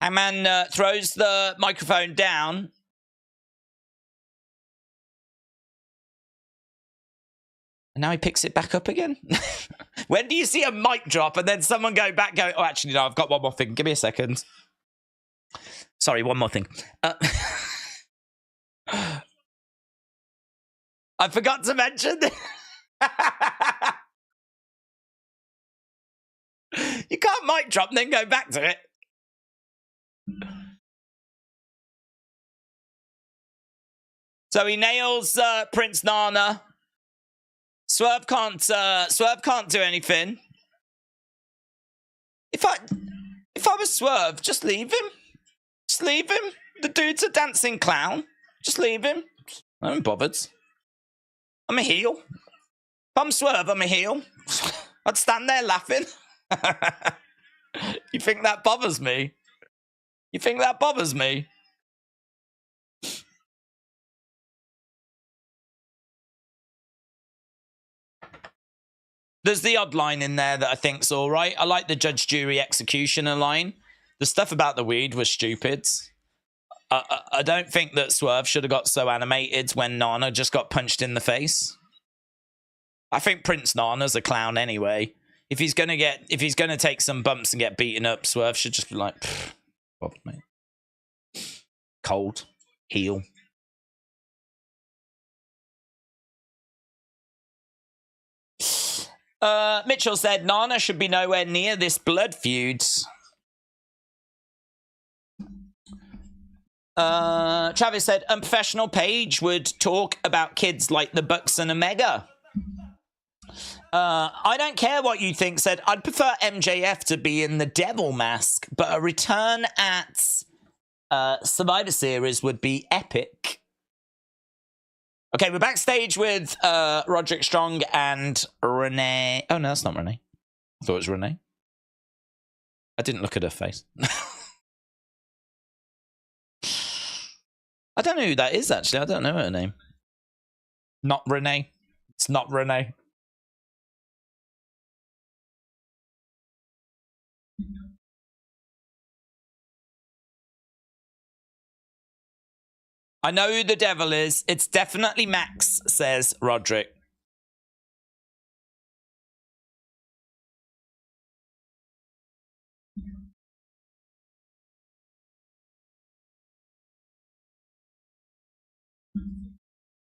Hangman throws the microphone down. And now he picks it back up again. When do you see a mic drop and then someone go, oh, actually, no, I've got one more thing. Give me a second. Sorry, one more thing. I forgot to mention. You can't mic drop and then go back to it. So he nails Prince Nana. Swerve can't do anything. If I was Swerve, just leave him. Just leave him. The dude's a dancing clown. Just leave him. I'm bothered. I'm a heel. If I'm Swerve, I'm a heel. I'd stand there laughing. You think that bothers me? You think that bothers me? There's the odd line in there that I think's all right. I like the judge, jury, executioner line. The stuff about the weed was stupid. I don't think that Swerve should have got so animated when Nana just got punched in the face. I think Prince Nana's a clown anyway. If he's gonna take some bumps and get beaten up, Swerve should just be like, what, mate? Cold, heel. Mitchell said Nana should be nowhere near this blood feud. Travis said unprofessional Paige would talk about kids like the Bucks and Omega. I don't care what you think, said I'd prefer MJF to be in the devil mask, but a return at Survivor Series would be epic. Okay, we're backstage with Roderick Strong and Renee. Oh, no, that's not Renee. I thought it was Renee. I didn't look at her face. I don't know who that is, actually. I don't know her name. Not Renee. It's not Renee. I know who the devil is. It's definitely Max, says Roderick.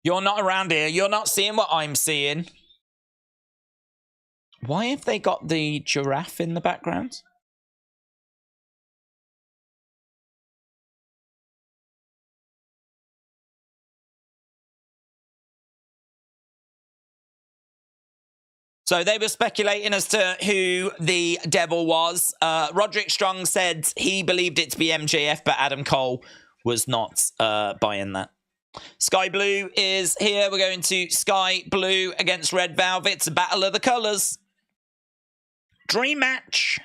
You're not around here. You're not seeing what I'm seeing. Why have they got the giraffe in the background? So they were speculating as to who the devil was. Roderick Strong said he believed it to be MJF, but Adam Cole was not buying that. Sky Blue is here. We're going to Sky Blue against Red Velvet. It's a battle of the colours. Dream match.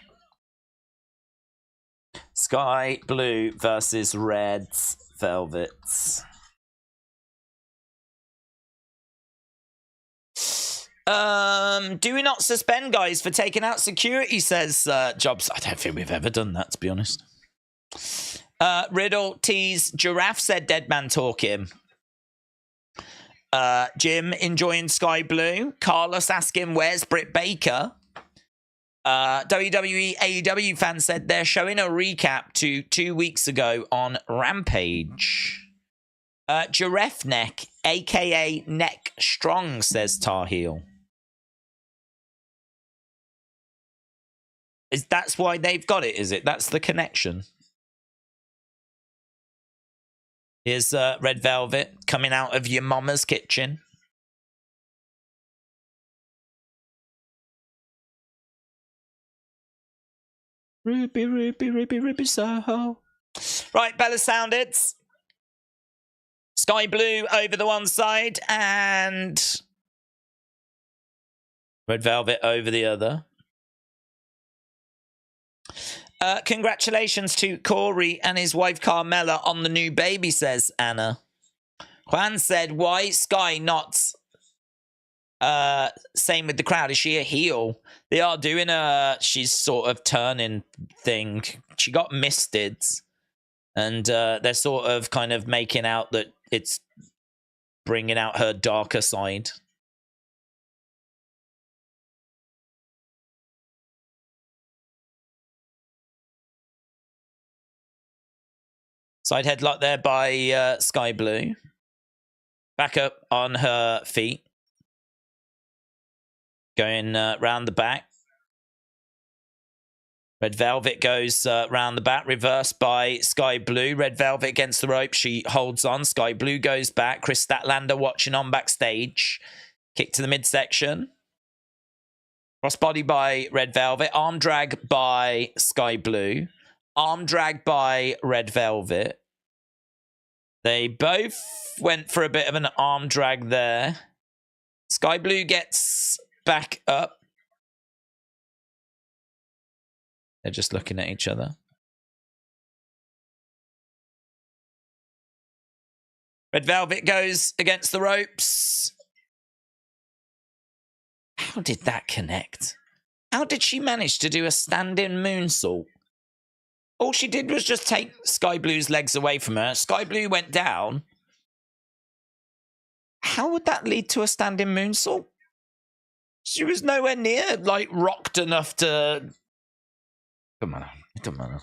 Sky Blue versus Red Velvet. Do we not suspend guys for taking out security, says Jobs. I don't think we've ever done that, to be honest. Riddle tease Giraffe said dead man talking. Jim enjoying Sky Blue. Carlos asking where's Britt Baker. WWE AEW fans said they're showing a recap to 2 weeks ago on Rampage. Giraffe Neck, aka Neck Strong, says Tar Heel. That's why they've got it, is it? That's the connection. Here's Red Velvet coming out of your mama's kitchen. Ruby, Ruby, Ruby, Ruby Soho. Right, Bella sounded. Sky Blue over the one side and Red Velvet over the other. Congratulations to Corey and his wife Carmella on the new baby, says Anna. Juan said, why Skye not same with the crowd? Is she a heel? They are doing she's sort of turning thing. She got misted. And they're sort of kind of making out that it's bringing out her darker side. Side headlock there by Sky Blue. Back up on her feet. Going round the back. Red Velvet goes round the back. Reversed by Sky Blue. Red Velvet against the rope. She holds on. Sky Blue goes back. Chris Statlander watching on backstage. Kick to the midsection. Crossbody by Red Velvet. Arm drag by Sky Blue. Arm drag by Red Velvet. They both went for a bit of an arm drag there. Sky Blue gets back up. They're just looking at each other. Red Velvet goes against the ropes. How did that connect? How did she manage to do a stand-in moonsault? All she did was just take Skye Blue's legs away from her. Skye Blue went down. How would that lead to a standing moonsault? She was nowhere near, like, rocked enough to... Come on. It doesn't matter.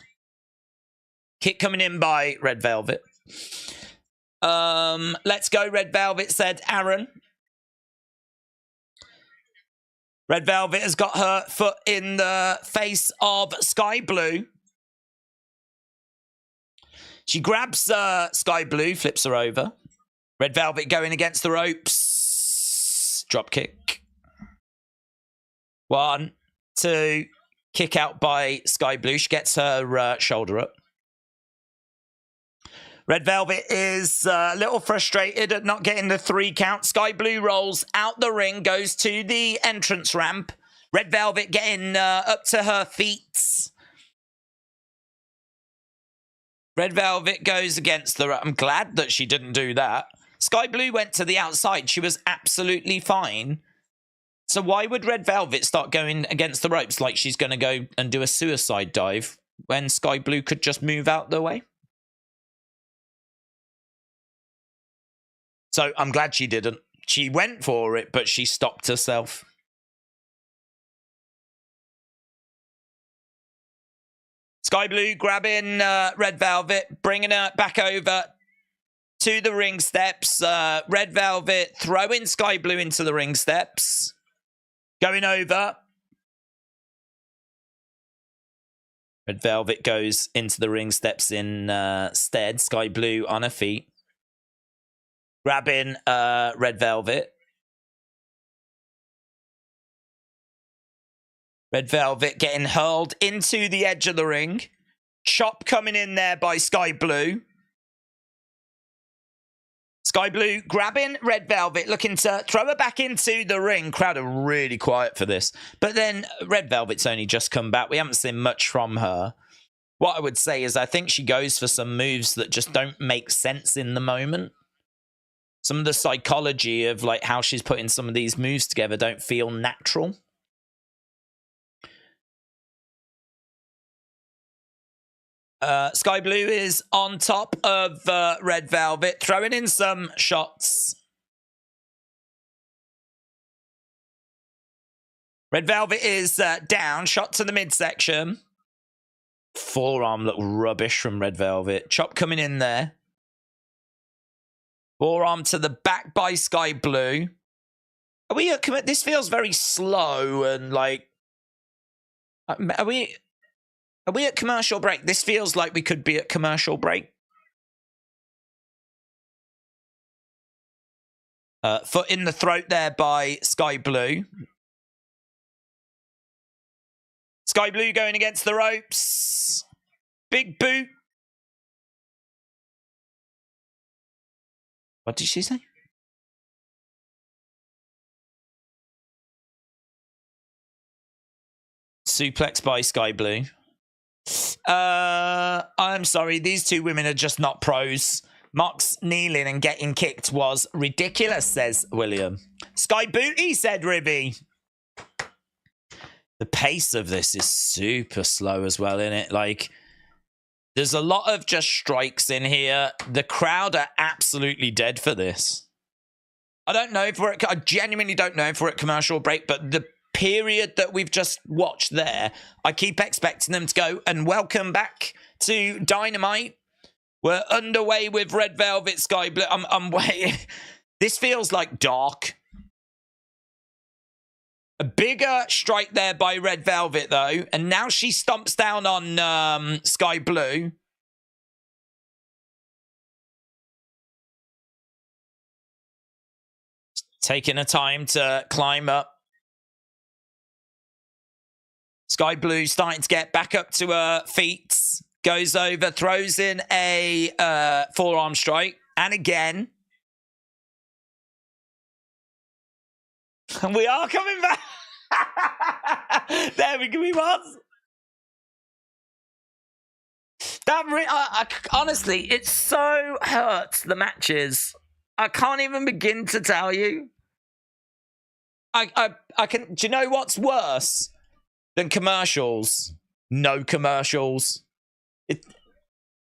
Kick coming in by Red Velvet. Let's go, Red Velvet, said Aaron. Red Velvet has got her foot in the face of Skye Blue. She grabs Skye Blue, flips her over. Red Velvet going against the ropes. Drop kick. 1, 2. Kick out by Skye Blue. She gets her shoulder up. Red Velvet is a little frustrated at not getting the 3 count. Skye Blue rolls out the ring, goes to the entrance ramp. Red Velvet getting up to her feet. Red Velvet goes against the... I'm glad that she didn't do that. Skye Blue went to the outside. She was absolutely fine. So why would Red Velvet start going against the ropes like she's going to go and do a suicide dive when Skye Blue could just move out the way? So I'm glad she didn't. She went for it, but she stopped herself. Skye Blue grabbing Red Velvet, bringing her back over to the ring steps. Red Velvet throwing Skye Blue into the ring steps. Going over. Red Velvet goes into the ring steps instead. Skye Blue on her feet. Grabbing Red Velvet. Red Velvet getting hurled into the edge of the ring. Chop coming in there by Skye Blue. Skye Blue grabbing Red Velvet, looking to throw her back into the ring. Crowd are really quiet for this. But then Red Velvet's only just come back. We haven't seen much from her. What I would say is I think she goes for some moves that just don't make sense in the moment. Some of the psychology of like how she's putting some of these moves together don't feel natural. Skye Blue is on top of Red Velvet, throwing in some shots. Red Velvet is down, shot to the midsection. Forearm looked rubbish from Red Velvet. Chop coming in there. Forearm to the back by Skye Blue. Are we at, this feels very slow and like... Are we at commercial break? This feels like we could be at commercial break. Foot in the throat there by Skye Blue. Skye Blue going against the ropes. Big boot. What did she say? Suplex by Skye Blue. I'm sorry, these two women are just not pros. Mox kneeling and getting kicked was ridiculous, says William. Skye Booty, said Ribby. The pace of this is super slow as well, isn't it? Like, there's a lot of just strikes in here. The crowd are absolutely dead for this. I don't know if I genuinely don't know if we're at commercial break, but the period that we've just watched there, I keep expecting them to go, and welcome back to Dynamite. We're underway with Red Velvet, Skye Blue. I'm waiting. This feels like dark. A bigger strike there by Red Velvet, though. And now she stomps down on Skye Blue. Taking her time to climb up. Skye Blue starting to get back up to her feet. Goes over, throws in a forearm strike. And again. We are coming back. There we go. We was. That honestly, it so hurts the matches. I can't even begin to tell you. I can. Do you know what's worse than commercials? No commercials. It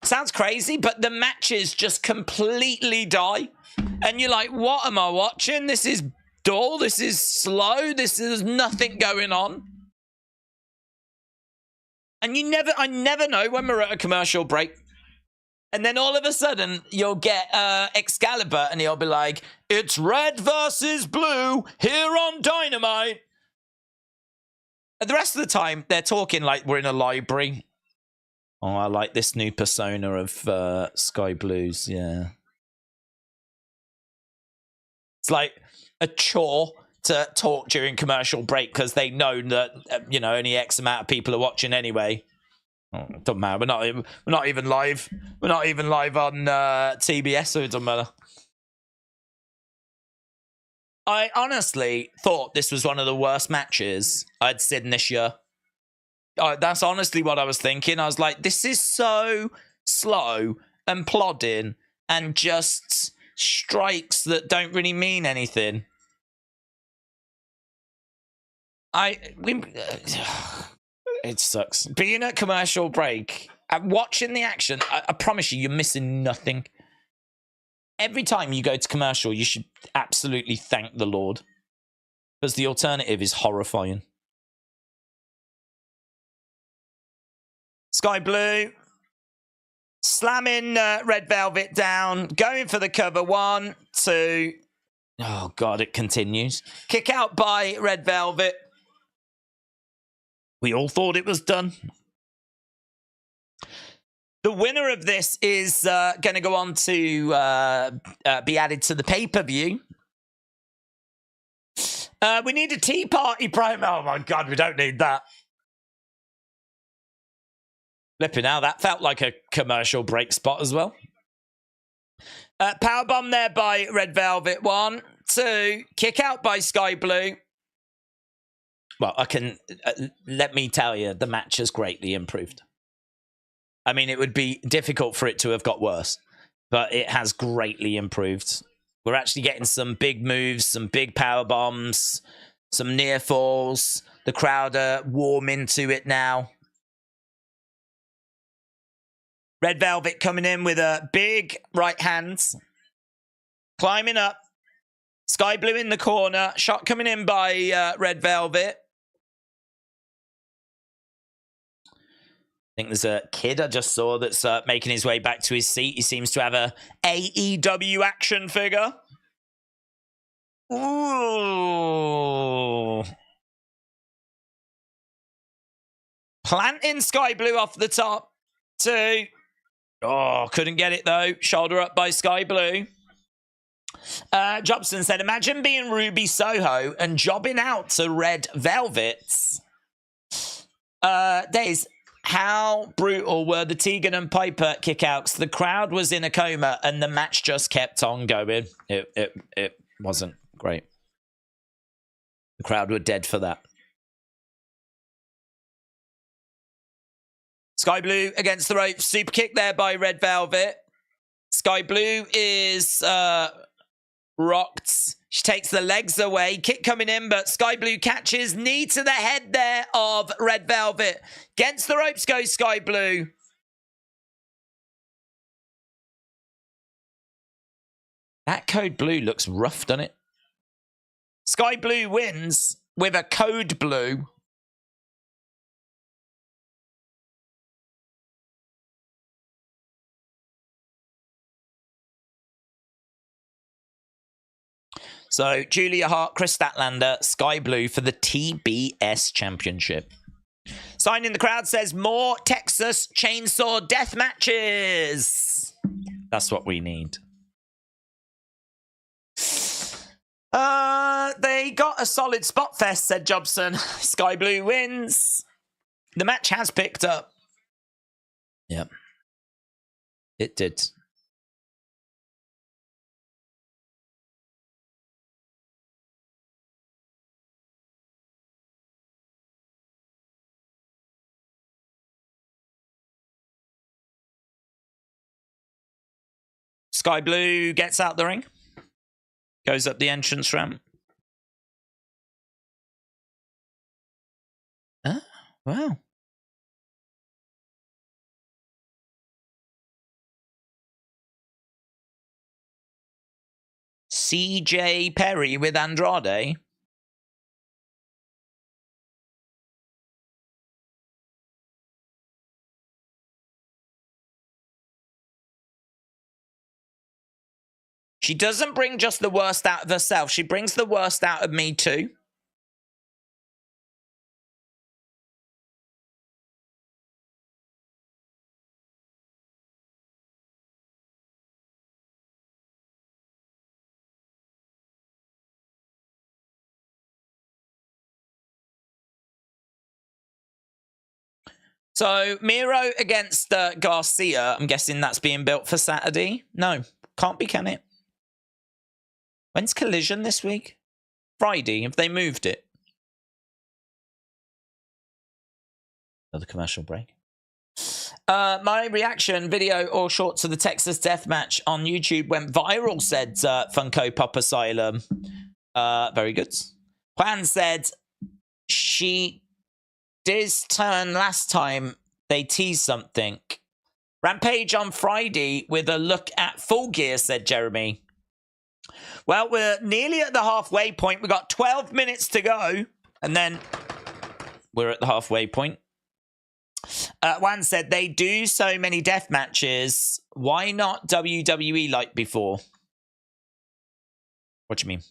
sounds crazy, but the matches just completely die. And you're like, what am I watching? This is dull. This is slow. There's nothing going on. And I never know when we're at a commercial break. And then all of a sudden, you'll get Excalibur, and he'll be like, it's red versus blue here on Dynamite. And the rest of the time, they're talking like we're in a library. Oh, I like this new persona of Skye Blues, yeah. It's like a chore to talk during commercial break because they know that, only X amount of people are watching anyway. Oh, it doesn't matter. We're not even live. We're not even live on TBS, so it doesn't matter. I honestly thought this was one of the worst matches I'd seen this year. That's honestly what I was thinking. I was like, this is so slow and plodding and just strikes that don't really mean anything. It sucks. Being at commercial break and watching the action, I promise you're missing nothing. Every time you go to commercial, you should absolutely thank the Lord. Because the alternative is horrifying. Skye Blue slamming Red Velvet down, going for the cover. 1, 2. Oh, God, it continues. Kick out by Red Velvet. We all thought it was done. The winner of this is going to go on to be added to the pay-per-view. We need a tea party promo. Oh, my God, we don't need that. Flipping out, that felt like a commercial break spot as well. Powerbomb there by Red Velvet. 1, 2. Kick out by Skye Blue. Well, I can... let me tell you, the match has greatly improved. I mean, it would be difficult for it to have got worse, but it has greatly improved. We're actually getting some big moves, some big power bombs, some near falls. The crowd are warm into it now. Red Velvet coming in with a big right hand. Climbing up. Skye Blue in the corner. Shot coming in by Red Velvet. I think there's a kid I just saw that's making his way back to his seat. He seems to have a AEW action figure. Ooh. Planting Skye Blue off the top. 2. Oh, couldn't get it though. Shoulder up by Skye Blue. Jobson said, imagine being Ruby Soho and jobbing out to Red Velvets. Days, how brutal were the Tegan and Piper kickouts? The crowd was in a coma and the match just kept on going. It wasn't great. The crowd were dead for that. Skye Blue against the rope. Super kick there by Red Velvet. Skye Blue is rocked. She takes the legs away. Kick coming in, but Skye Blue catches. Knee to the head there of Red Velvet. Against the ropes goes Skye Blue. That code blue looks rough, doesn't it? Skye Blue wins with a code blue. So, Julia Hart, Chris Statlander, Skye Blue for the TBS Championship. Sign in the crowd says, more Texas Chainsaw Death matches. That's what we need. They got a solid spot fest, said Jobson. Skye Blue wins. The match has picked up. Yep. It did. Skye Blue gets out the ring. Goes up the entrance ramp. Oh, wow. CJ Perry with Andrade. She doesn't bring just the worst out of herself. She brings the worst out of me too. So, Miedo against Garcia. I'm guessing that's being built for Saturday. No, can't be, can it? When's Collision this week? Friday. Have they moved it? Another commercial break. My reaction video or short to the Texas Death Match on YouTube went viral, said Funko Pop Asylum. Very good. Juan said she did turn last time they teased something. Rampage on Friday with a look at Full Gear, said Jeremy. Well, we're nearly at the halfway point. We've got 12 minutes to go. And then we're at the halfway point. Juan said they do so many death matches. Why not WWE like before? What do you mean?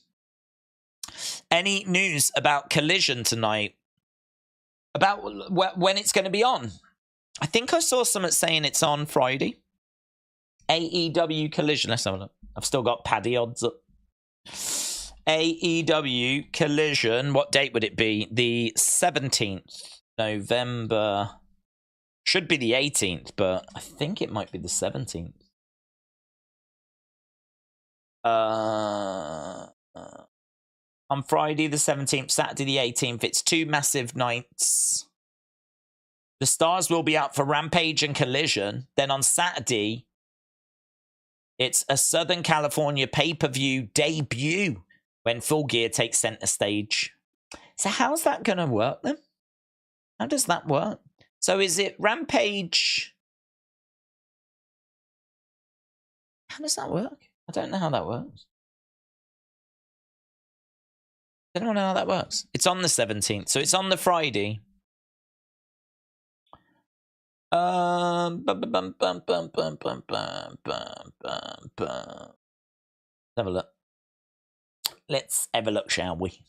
Any news about Collision tonight? About when it's going to be on? I think I saw someone saying it's on Friday. AEW Collision. Let's have a look. I've still got Paddy odds up. AEW Collision. What date would it be? The 17th November. Should be the 18th, but I think it might be the 17th. On Friday the 17th, Saturday the 18th. It's two massive nights. The stars will be out for Rampage and Collision. Then on Saturday, it's a Southern California pay-per-view debut when Full Gear takes center stage. So how's that going to work then? How does that work? So is it Rampage? How does that work? I don't know how that works. I don't know how that works. It's on the 17th, so it's on the Friday. Have a look. Let's have a look, shall we?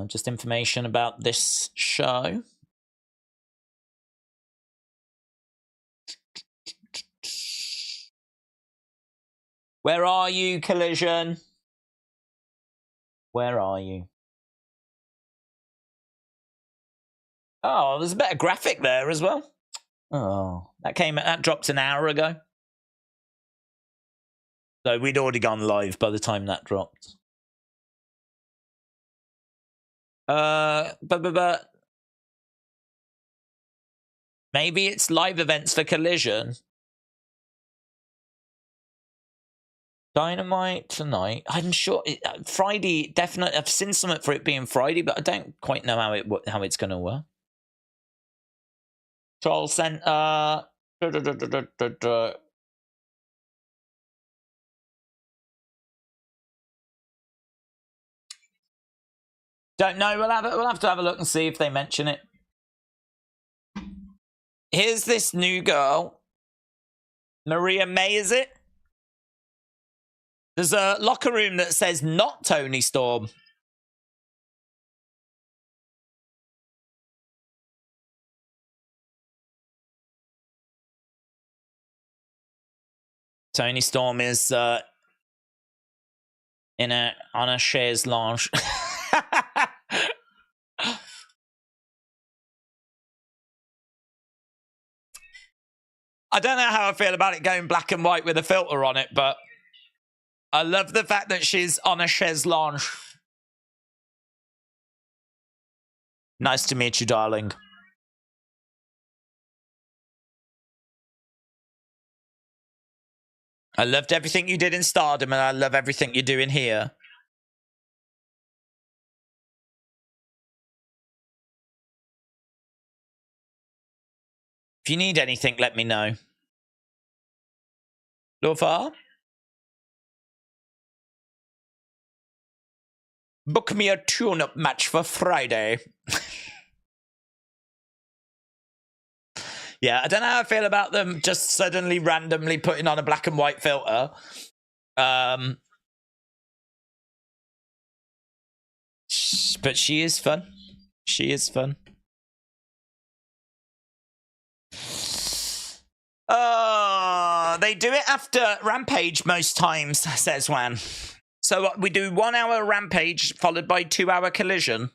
Just information about this show. Where are you, Collision? Where are you? Oh, there's a better graphic there as well. Oh, that dropped an hour ago. So we'd already gone live by the time that dropped. Maybe it's live events for Collision. Dynamite tonight. I'm sure Friday. Definitely, I've seen something for it being Friday, but I don't quite know how it's going to work. Troll Center. Don't know. We'll have to have a look and see if they mention it. Here's this new girl. Maria May, is it? There's a locker room that says not Tony Storm. Tony Storm is on a chaise lounge. I don't know how I feel about it going black and white with a filter on it, but I love the fact that she's on a chaise lounge. Nice to meet you, darling. I loved everything you did in Stardom, and I love everything you're doing here. If you need anything, let me know. Lofa? Book me a tune-up match for Friday. Yeah, I don't know how I feel about them just suddenly randomly putting on a black and white filter. But she is fun. She is fun. Oh, they do it after Rampage most times, says Juan. So we do 1 hour Rampage followed by 2 hour Collision.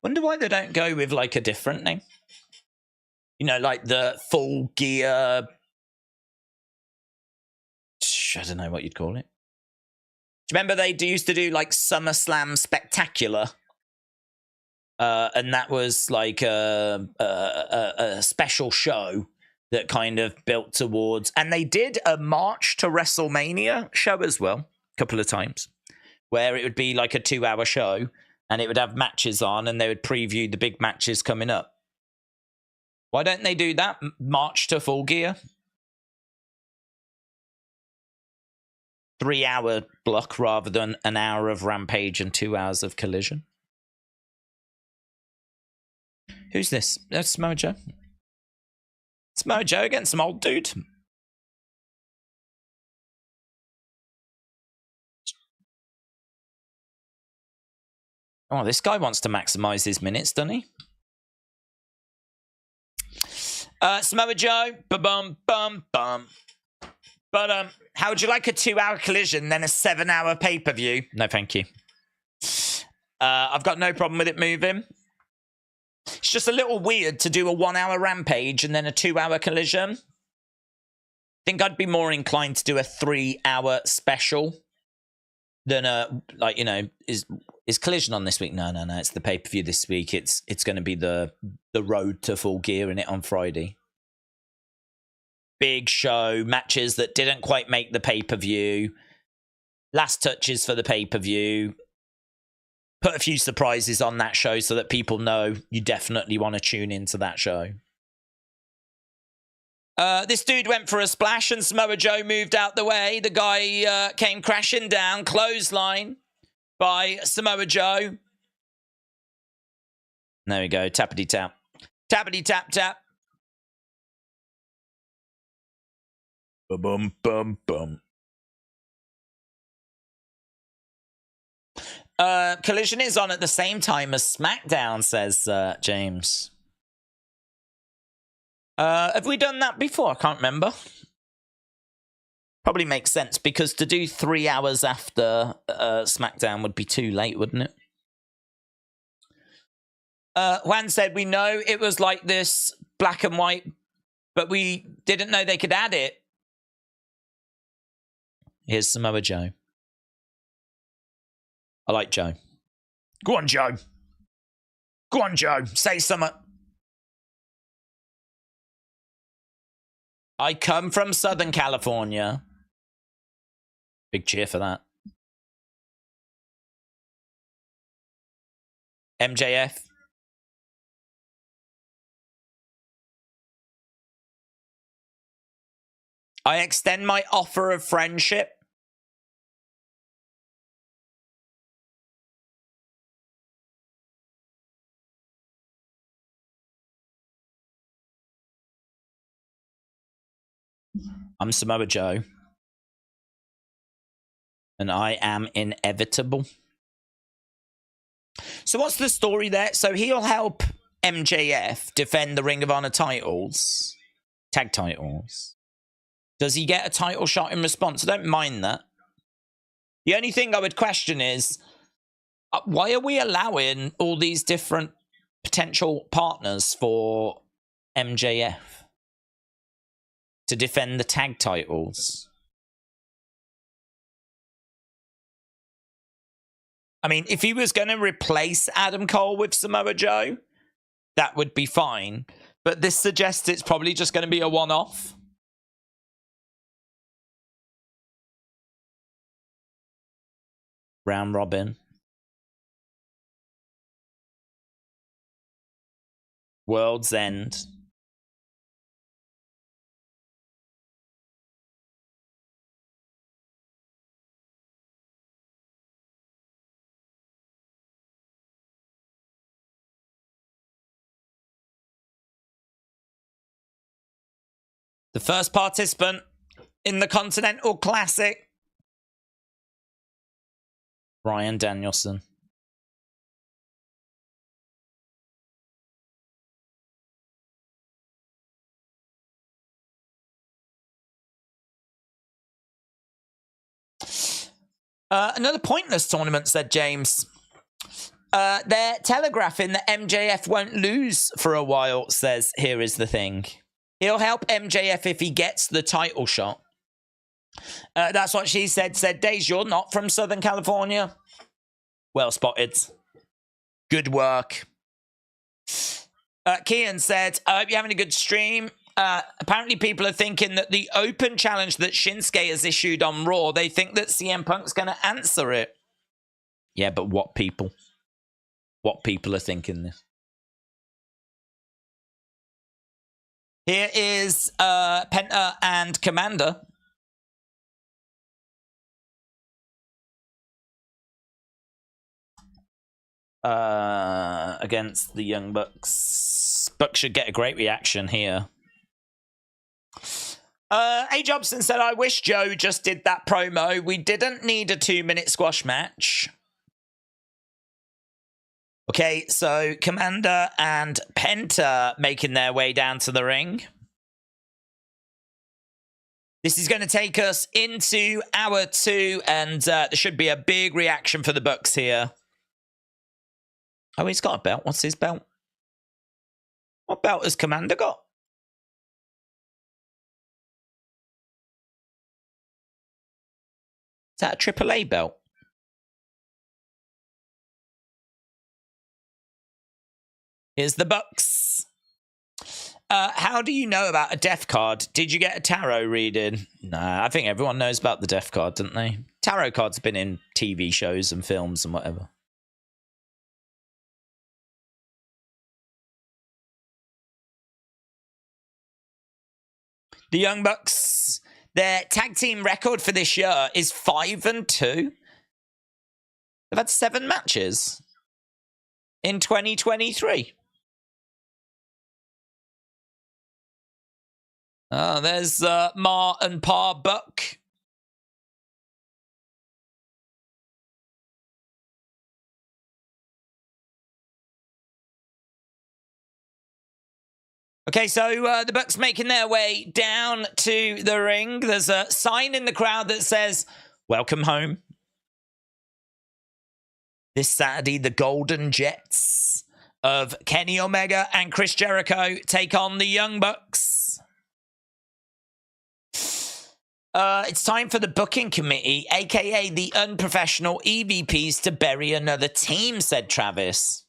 Wonder why they don't go with like a different name. You know, like the Full Gear. I don't know what you'd call it. Do you remember they used to do like SummerSlam Spectacular? And that was like a special show that kind of built towards. And they did a March to WrestleMania show as well, a couple of times, where it would be like a 2 hour show and it would have matches on and they would preview the big matches coming up. Why don't they do that? March to Full Gear? 3 hour block rather than an hour of Rampage and 2 hours of Collision. Who's this? That's Mojo. It's Mojo against some old dude. Oh, this guy wants to maximize his minutes, doesn't he? Samoa Joe. Ba-bum, bum, bum. But how would you like a 2 hour Collision, then a 7 hour pay-per-view? No, thank you. I've got no problem with it moving. It's just a little weird to do a 1 hour Rampage and then a 2 hour Collision. I think I'd be more inclined to do a 3 hour special than like, you know, is Collision on this week? No, it's the pay-per-view this week. It's going to be the road to Full Gear in it on Friday. Big show, matches that didn't quite make the pay-per-view, last touches for the pay-per-view. Put a few surprises on that show so that people know you definitely want to tune into that show. This dude went for a splash and Samoa Joe moved out the way. The guy came crashing down, clothesline by Samoa Joe. There we go, tappity tap. Tappity tap tap. Bum bum bum. Collision is on at the same time as SmackDown, says James. Have we done that before? I can't remember. Probably makes sense because to do 3 hours after SmackDown would be too late, wouldn't it? Juan said, we know it was like this, black and white, but we didn't know they could add it. Here's Samoa Joe. I like Joe. Go on, Joe. Go on, Joe. Say something. I come from Southern California. Big cheer for that. MJF. I extend my offer of friendship. I'm Samoa Joe. And I am inevitable. So what's the story there? So he'll help MJF defend the Ring of Honor titles. Tag titles. Does he get a title shot in response? I don't mind that. The only thing I would question is, why are we allowing all these different potential partners for MJF to defend the tag titles? I mean, if he was going to replace Adam Cole with Samoa Joe, that would be fine. But this suggests it's probably just going to be a one-off. Round robin. World's End. The first participant in the Continental Classic. Bryan Danielson. Another pointless tournament, said James. They're telegraphing that MJF won't lose for a while, says Here Is the Thing. He'll help MJF if he gets the title shot. That's what she said. Said, Days, you're not from Southern California. Well spotted. Good work. Kian said, I hope you're having a good stream. Apparently people are thinking that the open challenge that Shinsuke has issued on Raw, they think that CM Punk's going to answer it. Yeah, but what people? What people are thinking this? Here is Penta and Komander. Against the Young Bucks. Bucks should get a great reaction here. A. Jobson said, I wish Joe just did that promo. We didn't need a 2-minute squash match. Okay, so Komander and Penta making their way down to the ring. This is going to take us into hour 2, and there should be a big reaction for the Bucks here. Oh, he's got a belt. What's his belt? What belt has Komander got? Is that a AAA belt? Here's the Bucks. How do you know about a death card? Did you get a tarot reading? Nah, I think everyone knows about the death card, don't they? Tarot cards have been in TV shows and films and whatever. The Young Bucks, their tag team record for this year is 5-2. They've had 7 matches in 2023. There's Ma and Pa Buck. Okay, so the Bucks making their way down to the ring. There's a sign in the crowd that says, welcome home. This Saturday, the Golden Jets of Kenny Omega and Chris Jericho take on the Young Bucks. It's time for the booking committee, a.k.a. the unprofessional EVPs, to bury another team, said Travis.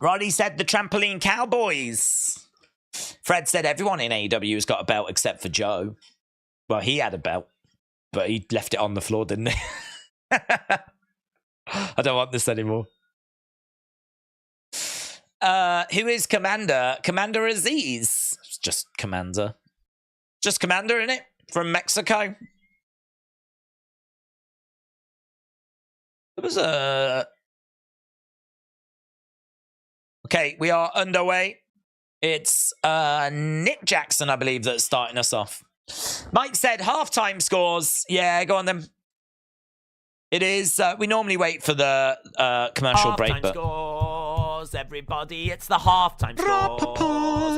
Roddy said the Trampoline Cowboys. Fred said everyone in AEW has got a belt except for Joe. Well, he had a belt, but he left it on the floor, didn't he? I don't want this anymore. Who is Komander? Commander Aziz. It's just Komander. Just Komander, innit? From Mexico. There was a... Okay, we are underway. It's Nick Jackson, I believe, that's starting us off. Mike said halftime scores. Yeah, go on then. It is. We normally wait for the commercial break, but scores, everybody. It's the halftime scores.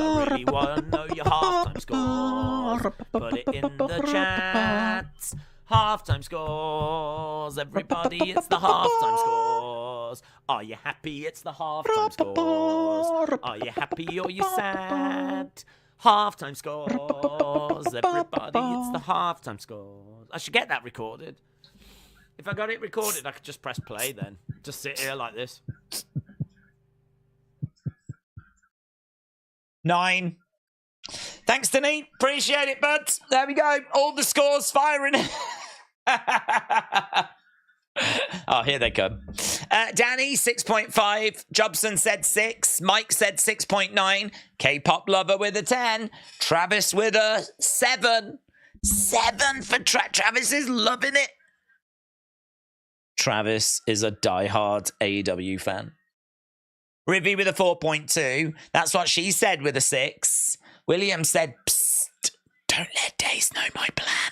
I really want to know your halftime scores. Put it in the chat. Halftime scores, everybody. It's the halftime scores. Are you happy? It's the halftime scores. Are you happy or you sad? Halftime scores, everybody. It's the halftime scores. I should get that recorded. If I got it recorded, I could just press play then. Just sit here like this. 9. Thanks, Denise. Appreciate it, bud. There we go. All the scores firing. Oh, here they come. Danny, 6.5. Jobson said 6. Mike said 6.9. K-pop lover with a 10. Travis with a 7. 7 for Travis is loving it. Travis is a diehard AEW fan. Rivy with a 4.2. That's what she said with a 6. William said, psst, Don't let Days know my plan.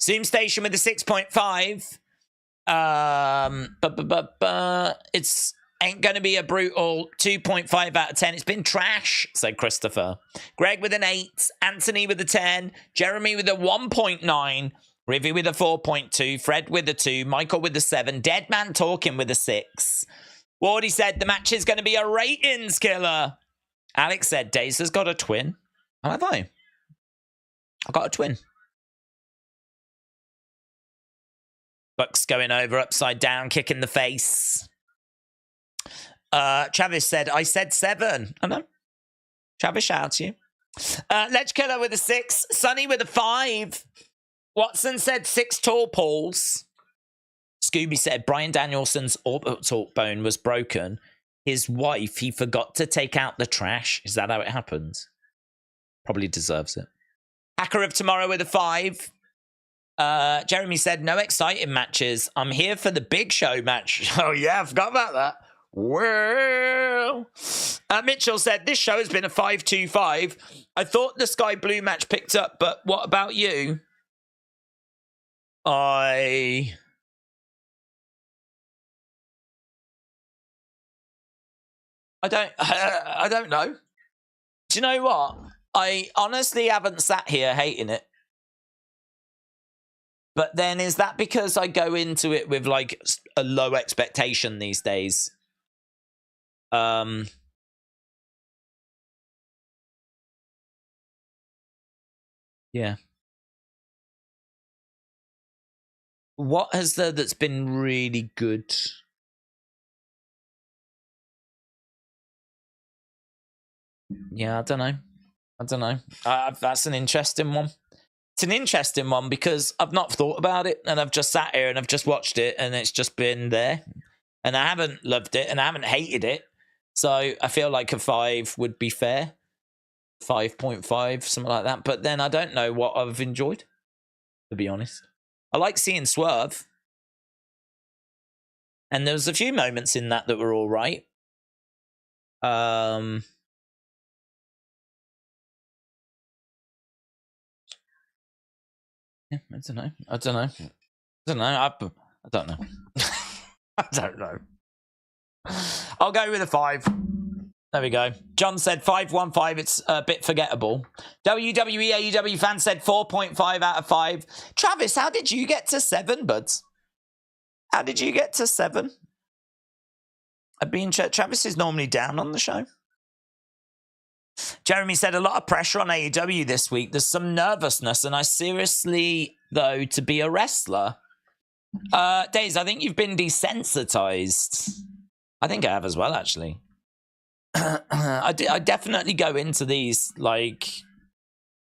Zoom Station with a 6.5. It's ain't going to be a brutal 2.5 out of 10. It's been trash, said Christopher. Greg with an 8. Anthony with a 10. Jeremy with a 1.9. Rivy with a 4.2. Fred with a 2. Michael with a 7. Dead Man Talking with a 6. Wardy said the match is going to be a ratings killer. Alex said Days has got a twin. How have I? I've got a twin. Bucks going over upside down, kick in the face. Travis said, I said 7. I know. Travis, shout out to you. Ledge Killer with a 6. Sonny with a 5. Watson said 6 tall poles. Scooby said Bryan Danielson's orbital bone was broken. His wife, he forgot to take out the trash. Is that how it happens? Probably deserves it. Hacker of Tomorrow with a 5. Jeremy said, no exciting matches. I'm here for the big show match. Oh, yeah, I forgot about that. Well, Mitchell said, this show has been a 5-2-5. I thought the Sky Blue match picked up, but what about you? I don't know. Do you know what? I honestly haven't sat here hating it. But then is that because I go into it with like a low expectation these days? Yeah. What has there that's been really good? Yeah, I don't know. That's an interesting one. It's an interesting one because I've not thought about it and I've just sat here and I've just watched it and it's just been there. And I haven't loved it and I haven't hated it. So I feel like a 5 would be fair. 5.5, something like that. But then I don't know what I've enjoyed, to be honest. I like seeing Swerve. And there was a few moments in that were all right. Yeah, I don't know. I don't know. I don't know. I'll go with a 5. There we go. John said 515. It's a bit forgettable. WWE AEW fan said 4.5 out of 5. Travis, how did you get to 7, buds? How did you get to 7? Travis is normally down on the show. Jeremy said a lot of pressure on AEW this week. There's some nervousness, and I seriously, though, to be a wrestler. Days, I think you've been desensitized. I think I have as well, actually. I definitely go into these like,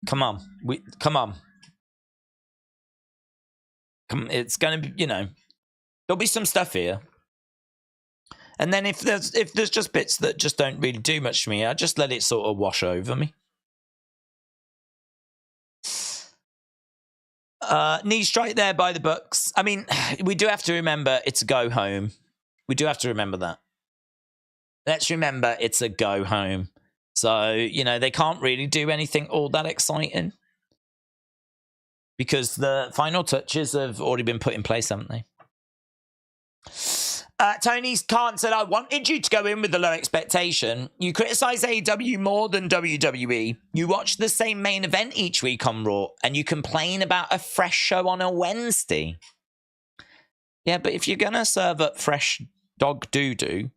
come on. It's going to be, there'll be some stuff here. And then if there's just bits that just don't really do much for me, I just let it sort of wash over me. Knee strike there by the Bucks. I mean, we do have to remember it's a go home. We do have to remember that. Let's remember it's a go home. So, they can't really do anything all that exciting. Because the final touches have already been put in place, haven't they? Tony Khan said, I wanted you to go in with the low expectation. You criticize AEW more than WWE. You watch the same main event each week on Raw, and you complain about a fresh show on a Wednesday. Yeah, but if you're going to serve up fresh dog doo-doo,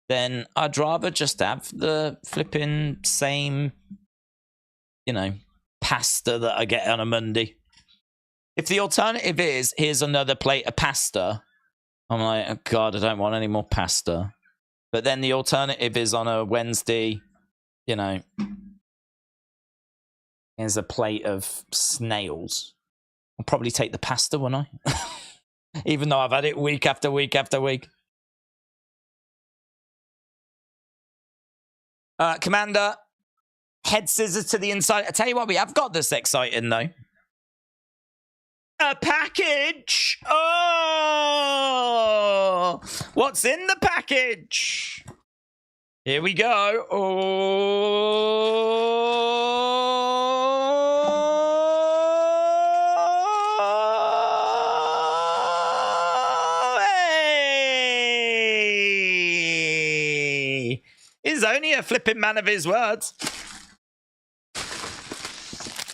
then I'd rather just have the flipping same, pasta that I get on a Monday. If the alternative is, here's another plate of pasta, I'm like, oh God, I don't want any more pasta. But then the alternative is on a Wednesday, here's a plate of snails. I'll probably take the pasta, won't I? Even though I've had it week after week after week. Komander, head scissors to the inside. I tell you what, we have got this exciting, though. A package! Oh! What's in the package? Here we go. Oh! only a flipping man of his words.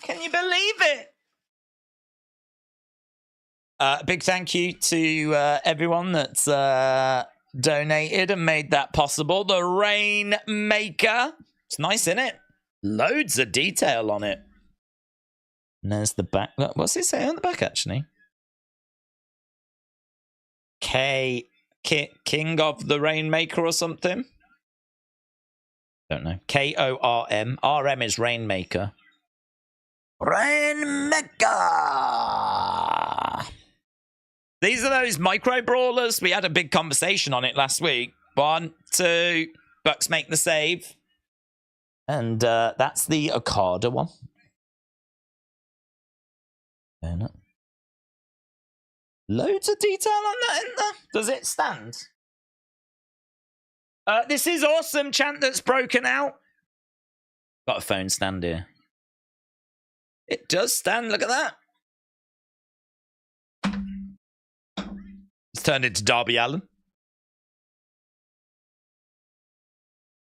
Can you believe it? Big thank you to everyone that's donated and made that possible. The Rainmaker. It's nice, isn't it? Loads of detail on it. And there's the back. Look, what's it say on the back, actually? King of the Rainmaker or something? Don't know. K-O-R-M. R-M is Rainmaker. Rainmaker! These are those micro brawlers. We had a big conversation on it last week. 1, 2, Bucks make the save. And that's the Okada one. Loads of detail on that in there. Does it stand? This is awesome chant that's broken out. Got a phone stand here. It does stand. Look at that. It's turned into Darby Allin.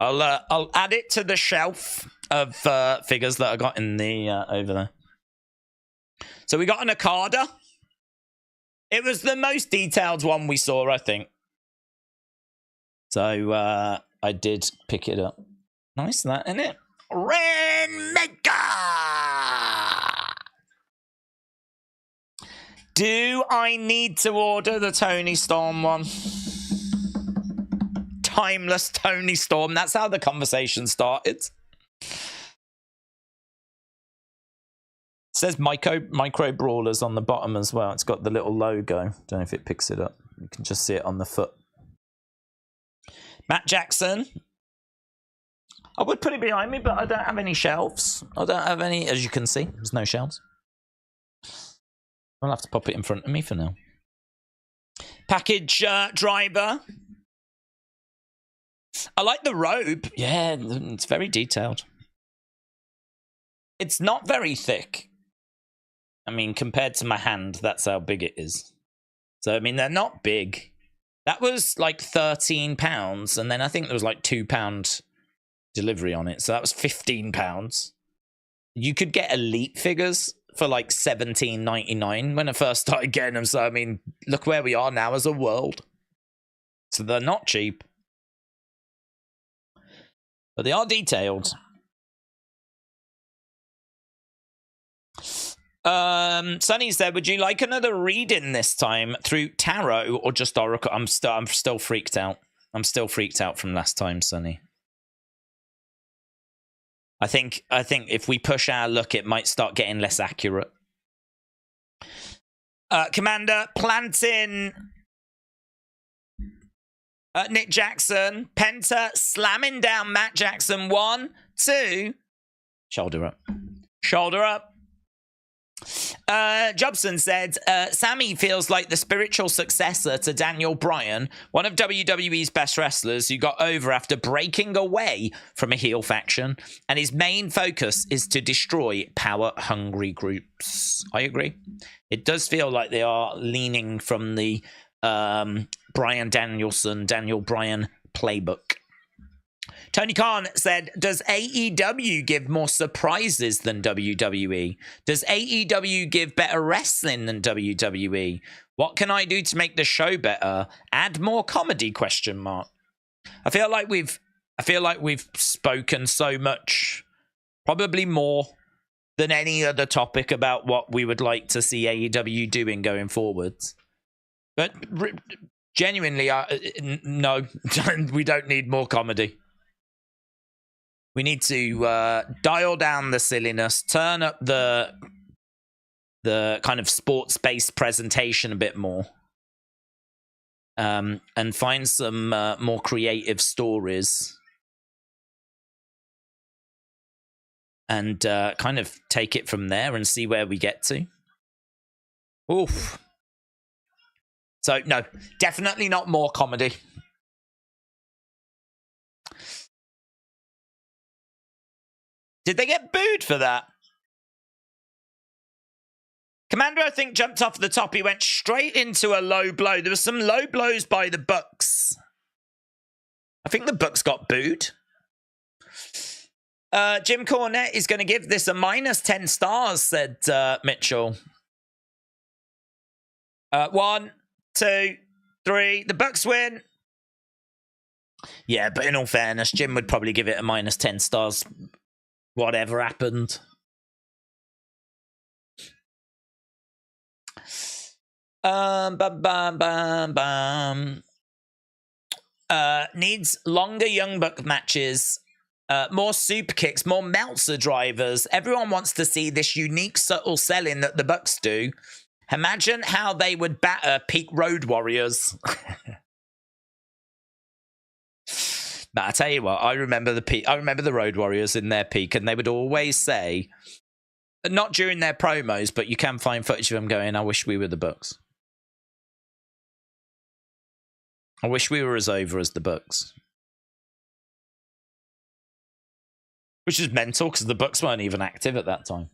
I'll add it to the shelf of figures that I got in the over there. So we got an Okada. It was the most detailed one we saw, I think. So I did pick it up. Nice, that, isn't it? Rainmaker! Do I need to order the Tony Storm one? Timeless Tony Storm. That's how the conversation started. It says micro brawlers on the bottom as well. It's got the little logo. Don't know if it picks it up. You can just see it on the foot. Matt Jackson. I would put it behind me, but I don't have any shelves. I don't have any, as you can see. There's no shelves. I'll have to pop it in front of me for now. Package driver. I like the robe. Yeah, it's very detailed. It's not very thick. I mean, compared to my hand, that's how big it is. So, I mean, they're not big. That was like £13, and then I think there was like £2 delivery on it. So that was £15. You could get Elite figures for like $17.99 when I first started getting them. So, I mean, look where we are now as a world. So they're not cheap. But they are detailed. Sonny said, would you like another reading this time through tarot or just oracle? I'm still freaked out. I'm still freaked out from last time, Sonny. I think if we push our luck, it might start getting less accurate. Komander planting Nick Jackson. Penta slamming down Matt Jackson. 1, 2. Shoulder up. Shoulder up. Jobson said, Sammy feels like the spiritual successor to Daniel Bryan, one of WWE's best wrestlers who got over after breaking away from a heel faction, and his main focus is to destroy power-hungry groups. I agree. It does feel like they are leaning from the Bryan Danielson, Daniel Bryan playbook. Tony Khan said, does AEW give more surprises than WWE? Does AEW give better wrestling than WWE? What can I do to make the show better? Add more comedy, ? I feel like we've spoken so much, probably more than any other topic about what we would like to see AEW doing going forwards. But genuinely, no, we don't need more comedy. We need to dial down the silliness, turn up the kind of sports-based presentation a bit more, and find some more creative stories, and kind of take it from there and see where we get to. Oof. So, no, definitely not more comedy. Did they get booed for that? Komander, I think, jumped off the top. He went straight into a low blow. There were some low blows by the Bucks. I think the Bucks got booed. Jim Cornette is going to give this a minus 10 stars, said Mitchell. 1, 2, 3. The Bucks win. Yeah, but in all fairness, Jim would probably give it a minus 10 stars. Whatever happened. Needs longer Young Buck matches. More super kicks, more Meltzer drivers. Everyone wants to see this unique, subtle selling that the Bucks do. Imagine how they would batter peak Road Warriors. But I tell you what, I remember the Road Warriors in their peak, and they would always say, not during their promos, but you can find footage of them going, I wish we were the Bucks. I wish we were as over as the Bucks. Which is mental, because the Bucks weren't even active at that time.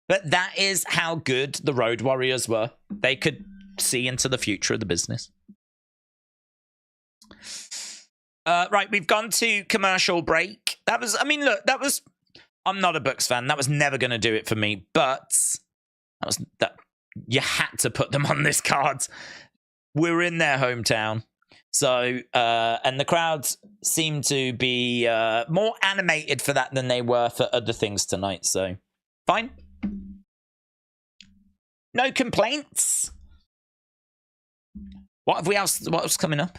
But that is how good the Road Warriors were. They could see into the future of the business. Right, we've gone to commercial break. I'm not a Bucks fan. That was never going to do it for me. But you had to put them on this card. We're in their hometown. So, and the crowds seem to be more animated for that than they were for other things tonight. So, fine. No complaints. What else coming up?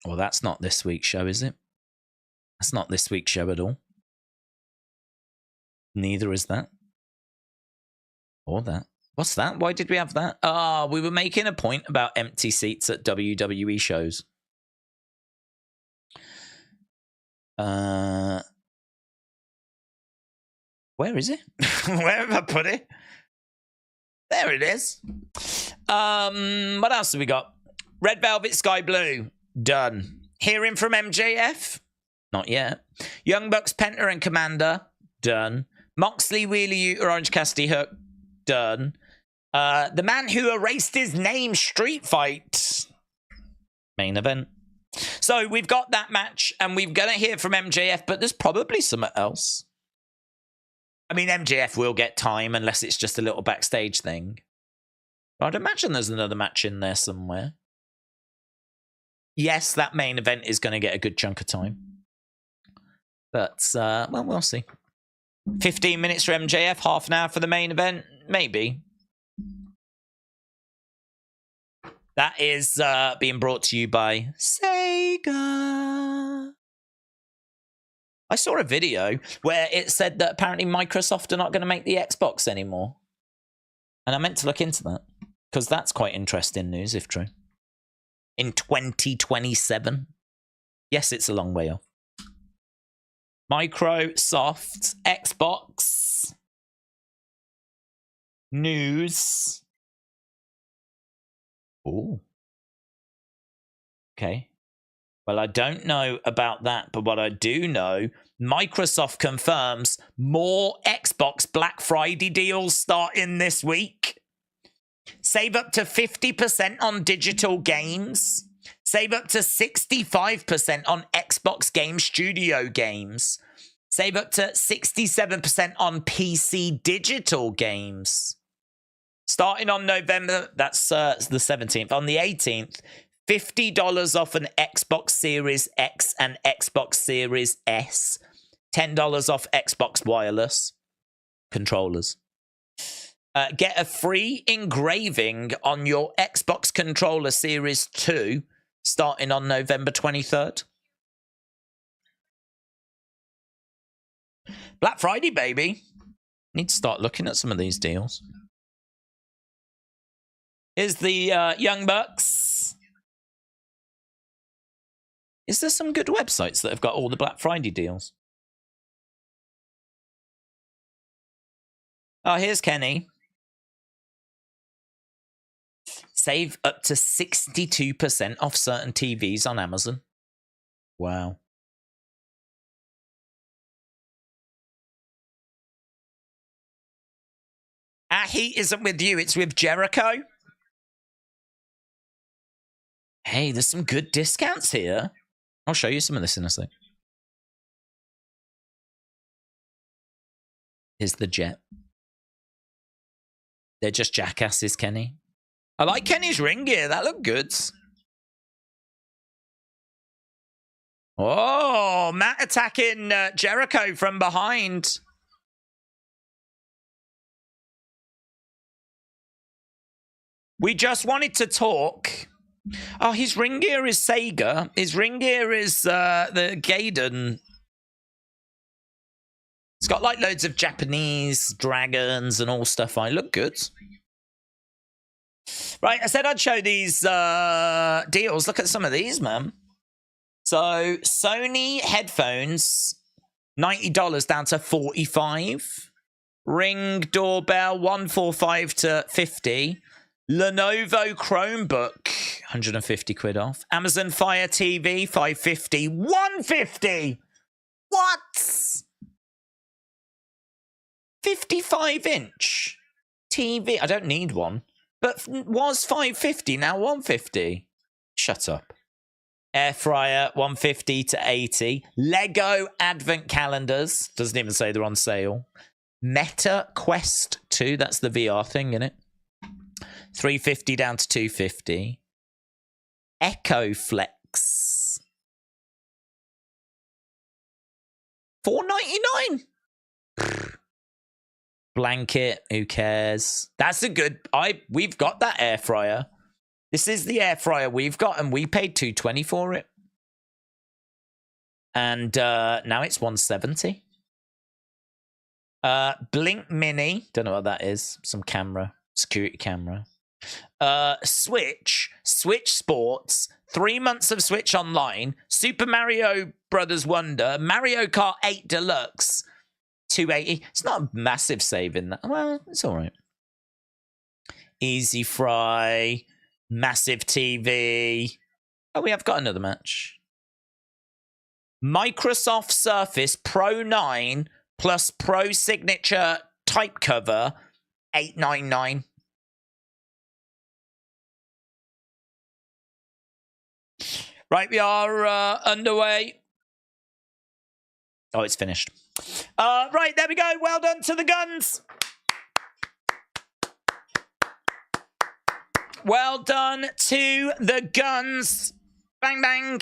Well, that's not this week's show, is it? That's not this week's show at all. Neither is that. Or that. What's that? Why did we have that? We were making a point about empty seats at WWE shows. Where is it? Where have I put it? There it is. What else have we got? Red Velvet, Sky Blue. Done. Hearing from MJF? Not yet. Young Bucks, Penta and Komander? Done. Moxley, Wheeler Yuta, Orange Cassidy, Hook? Done. The man who erased his name, Street Fight. Main event. So we've got that match, and we're going to hear from MJF, but there's probably something else. I mean, MJF will get time unless it's just a little backstage thing. But I'd imagine there's another match in there somewhere. Yes, that main event is going to get a good chunk of time. But, well, we'll see. 15 minutes for MJF, half an hour for the main event. Maybe. That is being brought to you by Sega. I saw a video where it said that apparently Microsoft are not going to make the Xbox anymore. And I meant to look into that. Because that's quite interesting news, if true. In 2027. Yes, it's a long way off. Microsoft, Xbox, news. Oh. Okay. Well, I don't know about that, but what I do know, Microsoft confirms more Xbox Black Friday deals starting this week. Save up to 50% on digital games. Save up to 65% on Xbox Game Studio games. Save up to 67% on PC digital games. Starting on November, that's the 17th. On the 18th, $50 off an Xbox Series X and Xbox Series S. $10 off Xbox Wireless controllers. Get a free engraving on your Xbox Controller Series 2 starting on November 23rd. Black Friday, baby. Need to start looking at some of these deals. Here's the Young Bucks. Is there some good websites that have got all the Black Friday deals? Oh, here's Kenny. Save up to 62% off certain TVs on Amazon. Wow. Our heat isn't with you, it's with Jericho. Hey, there's some good discounts here. I'll show you some of this in a sec. Here's the jet. They're just jackasses, Kenny. I like Kenny's ring gear. That looked good. Oh, Matt attacking Jericho from behind. We just wanted to talk. Oh, his ring gear is Sega. His ring gear is the Gaiden. It's got like loads of Japanese dragons and all stuff. I look good. Right, I said I'd show these deals. Look at some of these, man. So Sony headphones, $90 down to $45. Ring doorbell, $145 to $50. Lenovo Chromebook, 150 quid off. Amazon Fire TV, $550. $150. What? 55-inch TV. I don't need one, but was $550, now $150. Shut up. Air fryer, $150 to $80. Lego advent calendars. Doesn't even say they're on sale. Meta Quest 2. That's the VR thing, isn't it? $350 down to $250. Echo Flex. $4.99. Blanket, who cares? That's a good. We've got that air fryer. This is the air fryer we've got, and we paid $220 for it. And now it's $170. Blink Mini. Don't know what that is. Some camera. Security camera. Switch Sports. 3 months of Switch Online. Super Mario Brothers Wonder. Mario Kart 8 Deluxe. $280. It's not a massive saving. That. Well, it's all right. Easy Fry. Massive TV. Oh, we have got another match. Microsoft Surface Pro 9 plus Pro Signature type cover, $899. Right, we are underway. Oh, it's finished. Right, there we go. Well done to the guns. Well done to the guns. Bang, bang.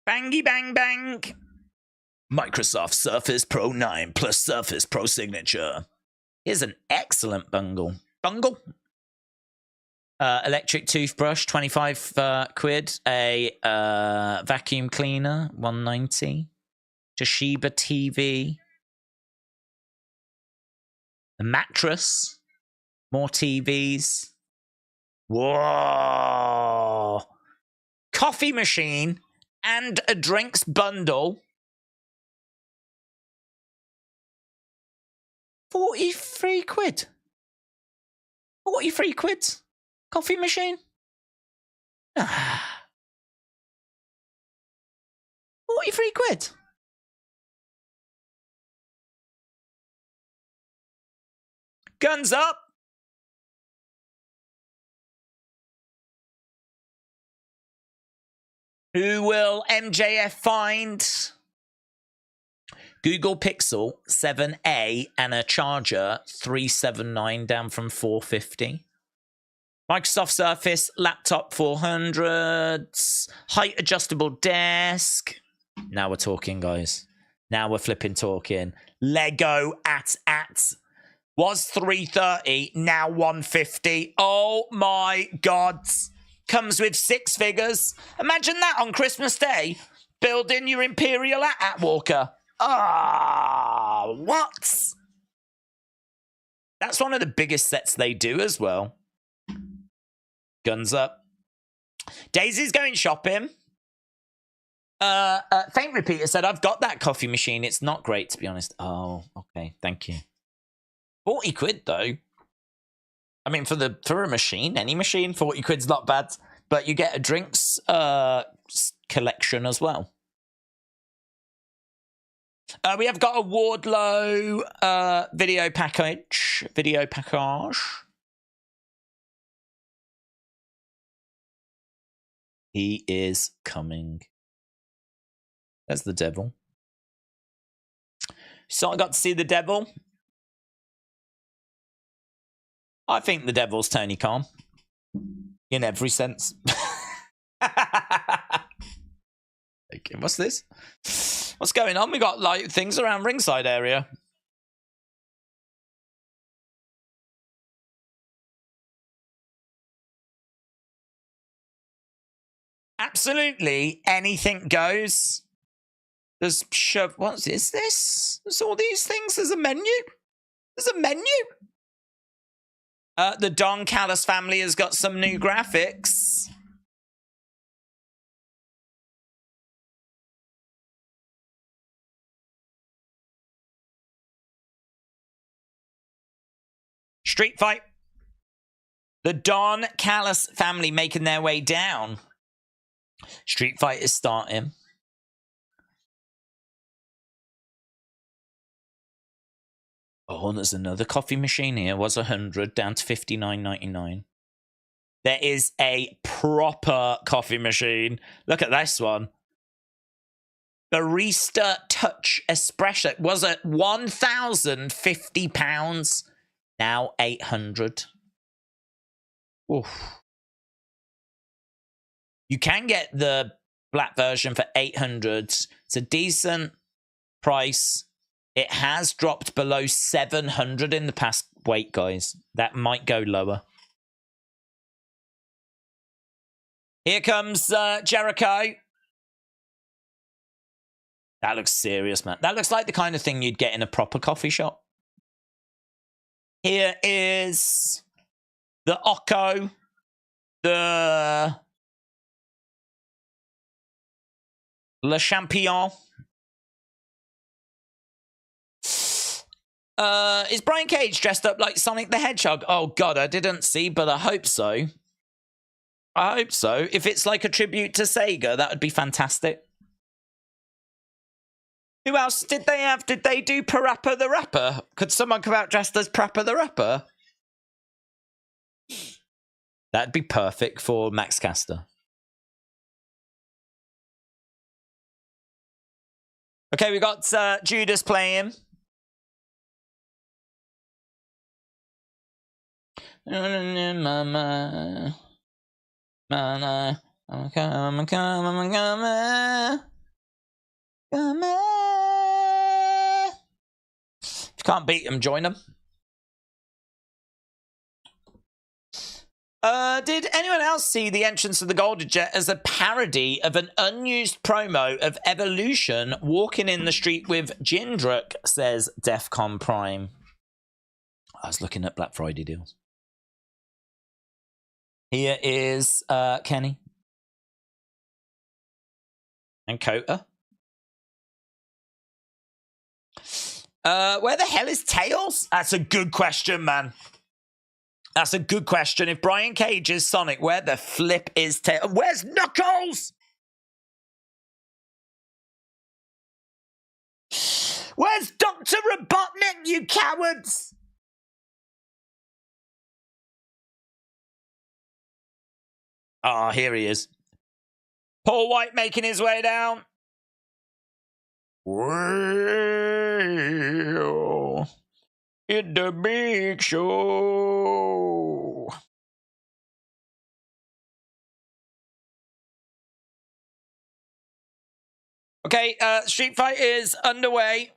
Bangy, bang, bang. Microsoft Surface Pro 9 plus Surface Pro Signature. Here's an excellent bungle. Electric toothbrush, 25 quid. A vacuum cleaner, 190. Toshiba TV. A mattress. More TVs. Whoa. Coffee machine and a drinks bundle. 43 quid. 43 quid. Coffee machine. 43 quid. Guns up. Who will MJF find? Google Pixel 7a and a charger, $379 down from $450. Microsoft Surface laptop 400s. Height adjustable desk. Now we're talking, guys. Now we're flipping talking. Lego at was $330, now $150. Oh my God. Comes with 6 figures. Imagine that on Christmas Day. Building your Imperial at Walker. Ah, what? That's one of the biggest sets they do as well. Guns up. Daisy's going shopping. Faint Repeater said, I've got that coffee machine. It's not great, to be honest. Oh, okay. Thank you. 40 quid, though. I mean, for a machine, any machine, 40 quid's not bad. But you get a drinks collection as well. We have got a Wardlow video package. He is coming. There's the devil. So I got to see the devil. I think the devil's Tony Khan. In every sense. Okay, what's this? What's going on? We got like things around ringside area. Absolutely anything goes. There's what is this? There's all these things. There's a menu. There's a menu. The Don Callis family has got some new graphics. Street fight. The Don Callis family making their way down. Street fight is starting. Oh, there's another coffee machine here. Was 100 down to $59.99. There is a proper coffee machine. Look at this one. Barista Touch Espresso was at £1,050. Now 800. Oof. You can get the black version for 800. It's a decent price. It has dropped below 700 in the past week, guys. That might go lower. Here comes Jericho. That looks serious, man. That looks like the kind of thing you'd get in a proper coffee shop. Here is the Occo, the Le Champion. Is Brian Cage dressed up like Sonic the Hedgehog? Oh, God, I didn't see, but I hope so. I hope so. If it's like a tribute to Sega, that would be fantastic. Who else did they have? Did they do Parappa the Rapper? Could someone come out dressed as Parappa the Rapper? That'd be perfect for Max Caster. Okay, we got Judas playing. Mama. Mama. I'm coming. Come on. If you can't beat them, join them. Did anyone else see the entrance of the Golden Jet as a parody of an unused promo of Evolution walking in the street with Jindrak, says Defcon Prime. I was looking at Black Friday deals. Here is Kenny. And Kota. Where the hell is Tails? That's a good question, man. That's a good question. If Brian Cage is Sonic, where the flip is Tails? Where's Knuckles? Where's Dr. Robotnik, you cowards? Oh, here he is. Paul White making his way down. Well, it's the big show. Okay, Street Fight is underway.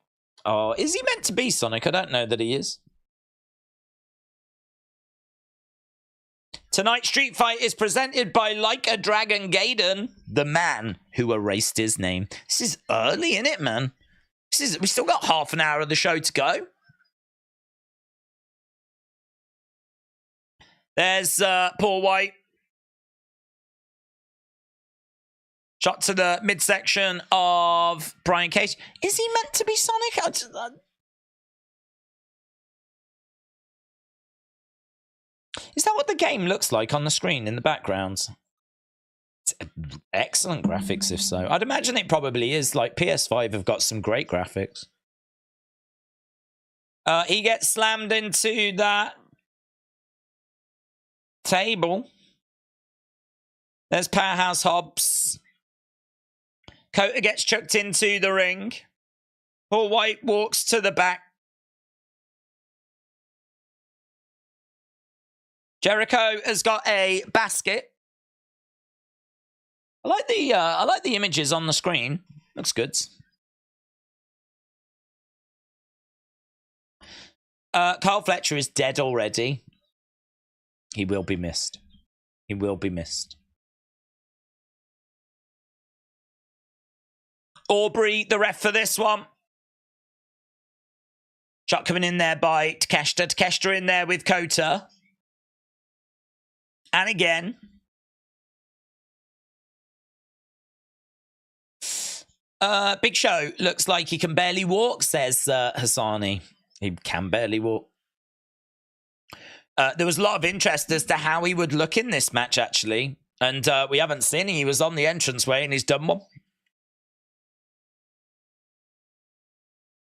Oh, is he meant to be Sonic? I don't know that he is. Tonight's Street Fight is presented by Like a Dragon Gaiden, the man who erased his name. This is early, isn't it, man? We still got half an hour of the show to go. There's Paul White. Shot to the midsection of Brian Cage. Is he meant to be Sonic? Is that what the game looks like on the screen in the background? It's excellent graphics, if so. I'd imagine it probably is. Like, PS5 have got some great graphics. He gets slammed into that table. There's Powerhouse Hobbs. Kota gets chucked into the ring. Paul White walks to the back. Jericho has got a basket. I like the images on the screen. Looks good. Carl Fletcher is dead already. He will be missed. He will be missed. Aubrey, the ref for this one. Shot coming in there by Takeshita. Takeshita in there with Kota. And again. Big Show looks like he can barely walk, says Hassani. He can barely walk. There was a lot of interest as to how he would look in this match, actually. And we haven't seen him. He was on the entranceway and he's done one.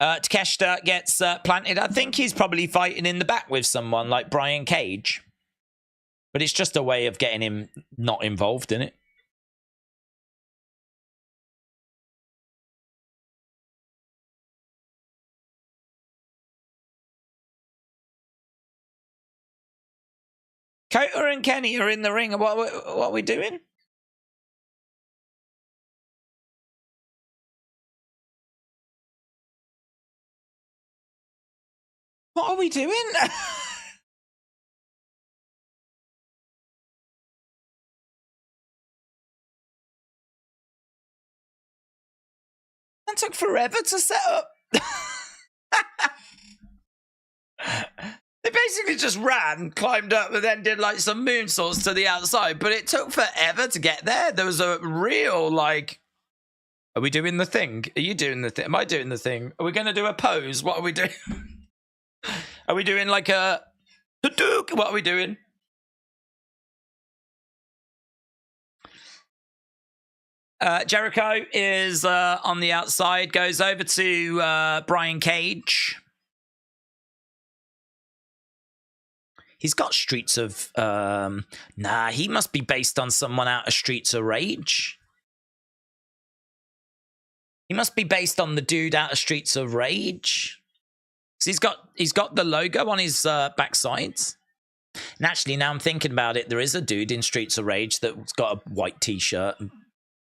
Takeshita gets planted. I think he's probably fighting in the back with someone like Brian Cage. But it's just a way of getting him not involved in it. Kota and Kenny are in the ring. What are we doing? What are we doing? That took forever to set up. They basically just ran, climbed up, and then did like some moonsaults to the outside. But it took forever to get there. There was a real like, are we doing the thing? Are you doing the thing? Am I doing the thing? Are we going to do a pose? What are we doing? Are we doing like a Hadouken? What are we doing? Jericho is on the outside, goes over to Brian Cage. He's got Streets of... nah, he must be based on someone out of Streets of Rage. He must be based on the dude out of Streets of Rage. So he's got the logo on his backside. And actually, now I'm thinking about it, there is a dude in Streets of Rage that's got a white t-shirt and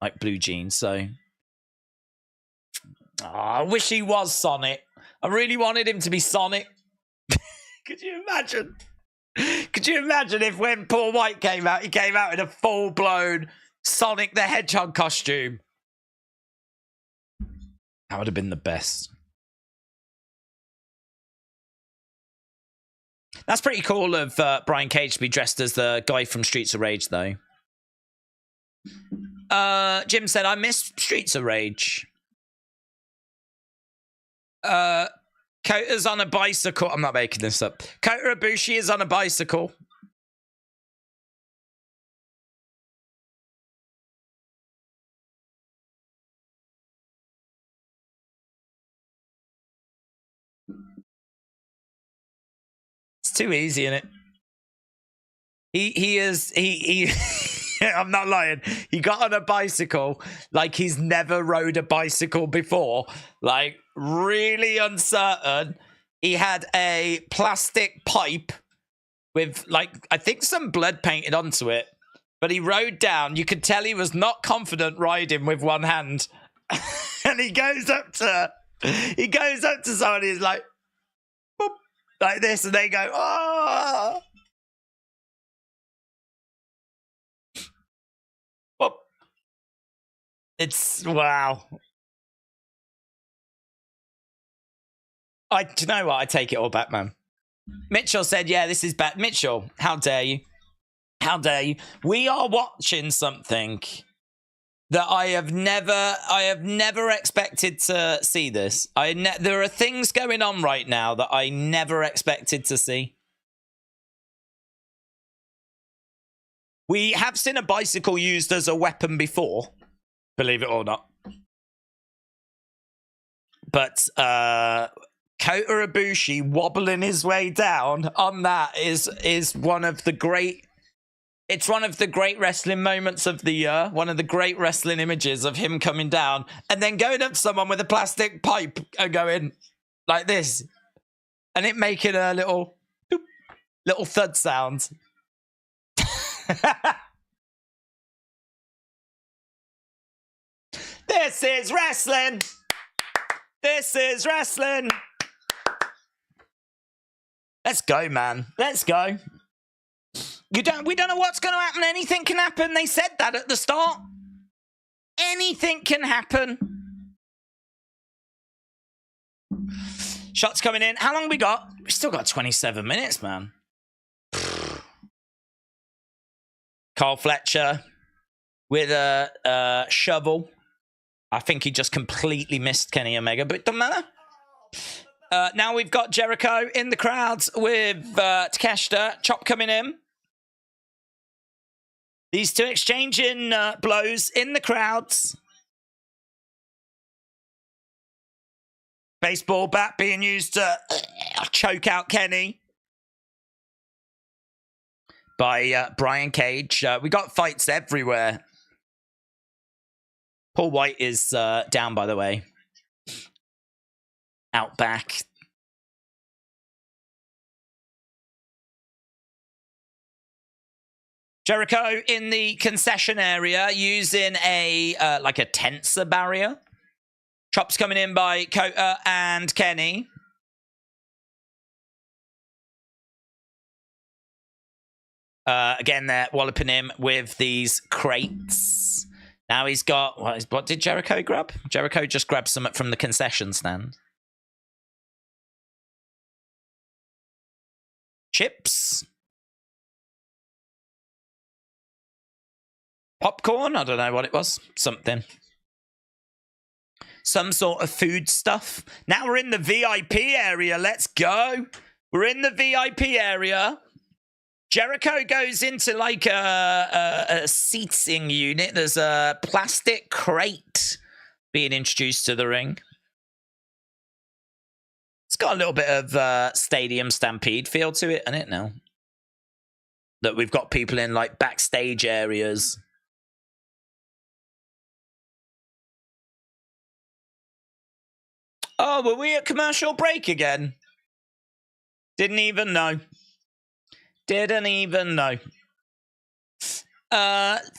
like blue jeans, so... Oh, I wish he was Sonic. I really wanted him to be Sonic. Could you imagine? Could you imagine if when Paul White came out, he came out in a full-blown Sonic the Hedgehog costume? That would have been the best. That's pretty cool of Brian Cage to be dressed as the guy from Streets of Rage, though. Jim said, I miss Streets of Rage. Kota's on a bicycle. I'm not making this up. Kota Ibushi is on a bicycle. It's too easy, isn't it? He I'm not lying. He got on a bicycle like he's never rode a bicycle before. Like, really uncertain. He had a plastic pipe with, like, I think some blood painted onto it. But he rode down. You could tell he was not confident riding with one hand. And he goes up to someone. He's like, boop, like this, and they go, oh. It's, wow. Do you know what? I take it all back, man. Mitchell said, yeah, this is bad. Mitchell, how dare you? How dare you? We are watching something that I have never expected to see this. There are things going on right now that I never expected to see. We have seen a bicycle used as a weapon before. Believe it or not. But Kota Ibushi wobbling his way down on that is one of the great It's one of the great wrestling moments of the year. One of the great wrestling images of him coming down and then going up to someone with a plastic pipe and going like this. And it making a little thud sound. This is wrestling. This is wrestling. Let's go, man. Let's go. We don't know what's going to happen. Anything can happen. They said that at the start. Anything can happen. Shots coming in. How long have we got? We've still got 27 minutes, man. Carl Fletcher with a shovel. I think he just completely missed Kenny Omega, but it doesn't matter. Now we've got Jericho in the crowds with Takeshita. Chop coming in. These two exchanging blows in the crowds. Baseball bat being used to choke out Kenny by Brian Cage. We got fights everywhere. Paul White is down, by the way. Out back. Jericho in the concession area using a like a tensor barrier. Chops coming in by Kota and Kenny. Again, they're walloping him with these crates. Now he's got... What did Jericho grab? Jericho just grabbed something from the concession stand. Chips. Popcorn? I don't know what it was. Something. Some sort of food stuff. Now we're in the VIP area. Let's go. We're in the VIP area. Jericho goes into like a seating unit. There's a plastic crate being introduced to the ring. It's got a little bit of Stadium Stampede feel to it, isn't it now? That we've got people in like backstage areas. Oh, were we at commercial break again? Didn't even know. Didn't even know.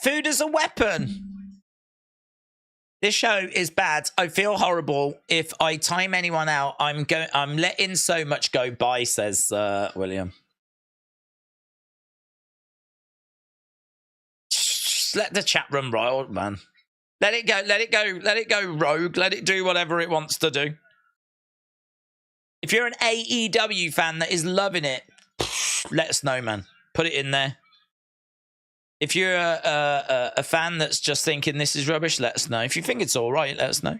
Food as a weapon. This show is bad. I feel horrible. If I time anyone out, I'm letting so much go by, says William. Just let the chat run wild, man. Let it go, let it go, let it go rogue. Let it do whatever it wants to do. If you're an AEW fan that is loving it, let us know, man. Put it in there. If you're a fan that's just thinking this is rubbish, let us know. If you think it's all right, let us know.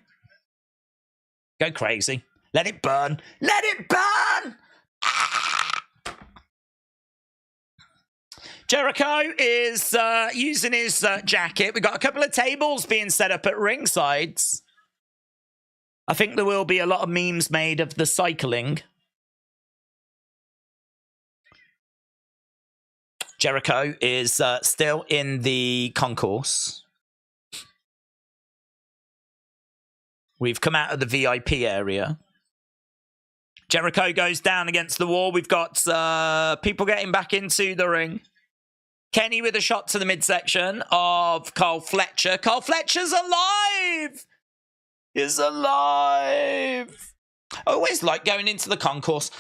Go crazy. Let it burn. Let it burn! Ah! Jericho is using his jacket. We've got a couple of tables being set up at ringsides. I think there will be a lot of memes made of the cycling. Jericho is still in the concourse. We've come out of the VIP area. Jericho goes down against the wall. We've got people getting back into the ring. Kenny with a shot to the midsection of Carl Fletcher. Carl Fletcher's alive! He's alive! I always like going into the concourse.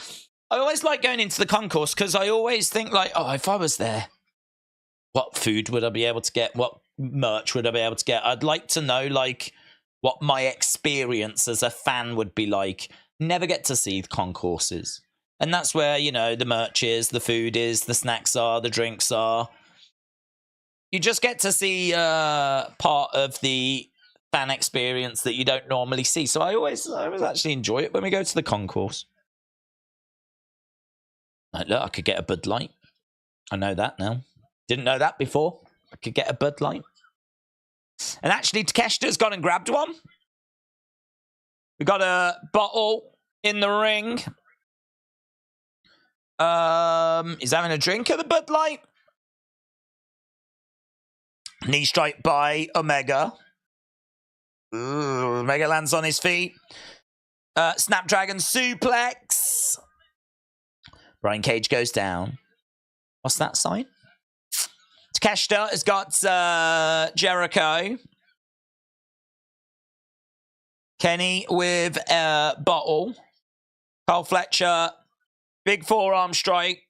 Because I always think like, oh, if I was there, what food would I be able to get? What merch would I be able to get? I'd like to know like what my experience as a fan would be like. Never get to see the concourses. And that's where, you know, the merch is, the food is, the snacks are, the drinks are. You just get to see part of the fan experience that you don't normally see. So I always actually enjoy it when we go to the concourse. Like, look, I could get a Bud Light. I know that now. Didn't know that before. I could get a Bud Light. And actually, Takeshita's gone and grabbed one. We got a bottle in the ring. He's having a drink of the Bud Light. Knee strike by Omega. Ooh, Omega lands on his feet. Snapdragon suplex. Brian Cage goes down. What's that sign? Takeshita has got Jericho. Kenny with a bottle. Carl Fletcher, big forearm strike.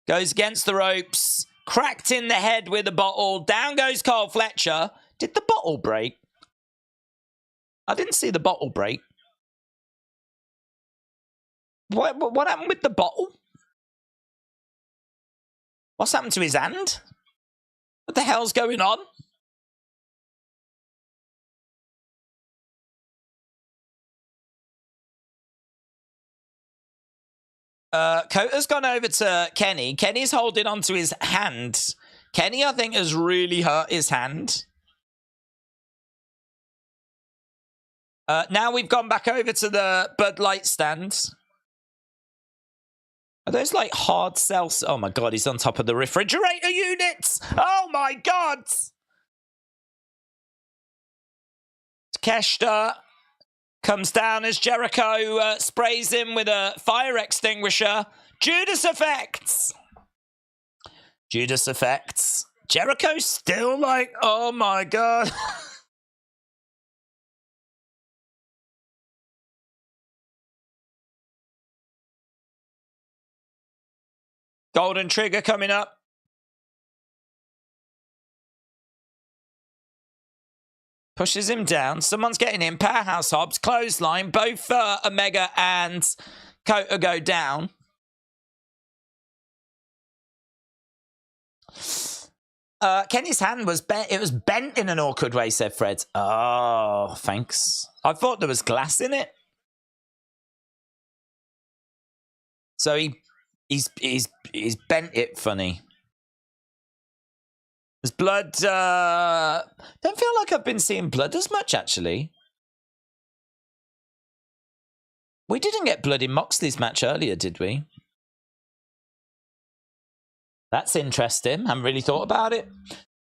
Goes against the ropes. Cracked in the head with a bottle. Down goes Carl Fletcher. Did the bottle break? I didn't see the bottle break. What happened with the bottle? What's happened to his hand? What the hell's going on? Kota's gone over to Kenny. Kenny's holding onto his hand. Kenny, I think, has really hurt his hand. Now we've gone back over to the Bud Light stand. Are those like hard cells? Oh my god, he's on top of the refrigerator units! Oh my god! Takeshita comes down as Jericho sprays him with a fire extinguisher. Judas effects! Judas effects. Jericho's still like, oh my god. Golden Trigger coming up. Pushes him down. Someone's getting in. Powerhouse Hobbs. Clothesline. Both Omega and Kota go down. Kenny's hand was bent. It was bent in an awkward way, said Fred. Oh, thanks. I thought there was glass in it. So he's bent it funny. There's blood. Don't feel like I've been seeing blood as much, actually. We didn't get blood in Moxley's match earlier, did we? That's interesting. Haven't really thought about it.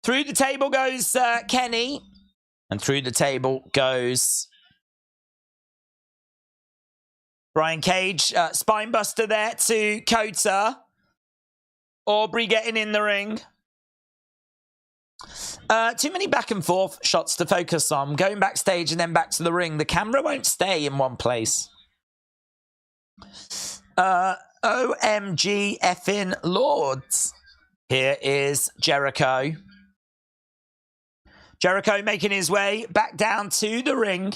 Through the table goes Kenny. And through the table goes Brian Cage. Spinebuster there to Kota. Aubrey getting in the ring. Too many back and forth shots to focus on. Going backstage and then back to the ring. The camera won't stay in one place. OMG effing Lords. Here is Jericho. Jericho making his way back down to the ring.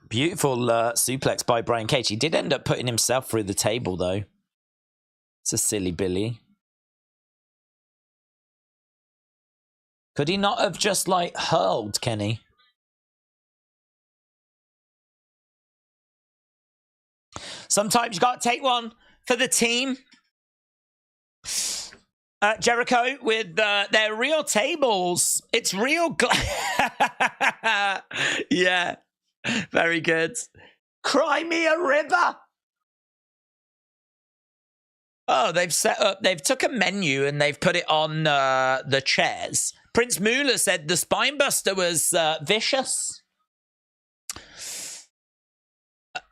Beautiful suplex by Brian Cage. He did end up putting himself through the table, though. It's a silly Billy. Could he not have just, like, hurled Kenny? Sometimes you got to take one for the team. Jericho with their real tables. It's real. Yeah. Very good. Cry me a river. Oh, they've set up, they've took a menu and they've put it on the chairs. Prince Moolah said the Spinebuster was vicious.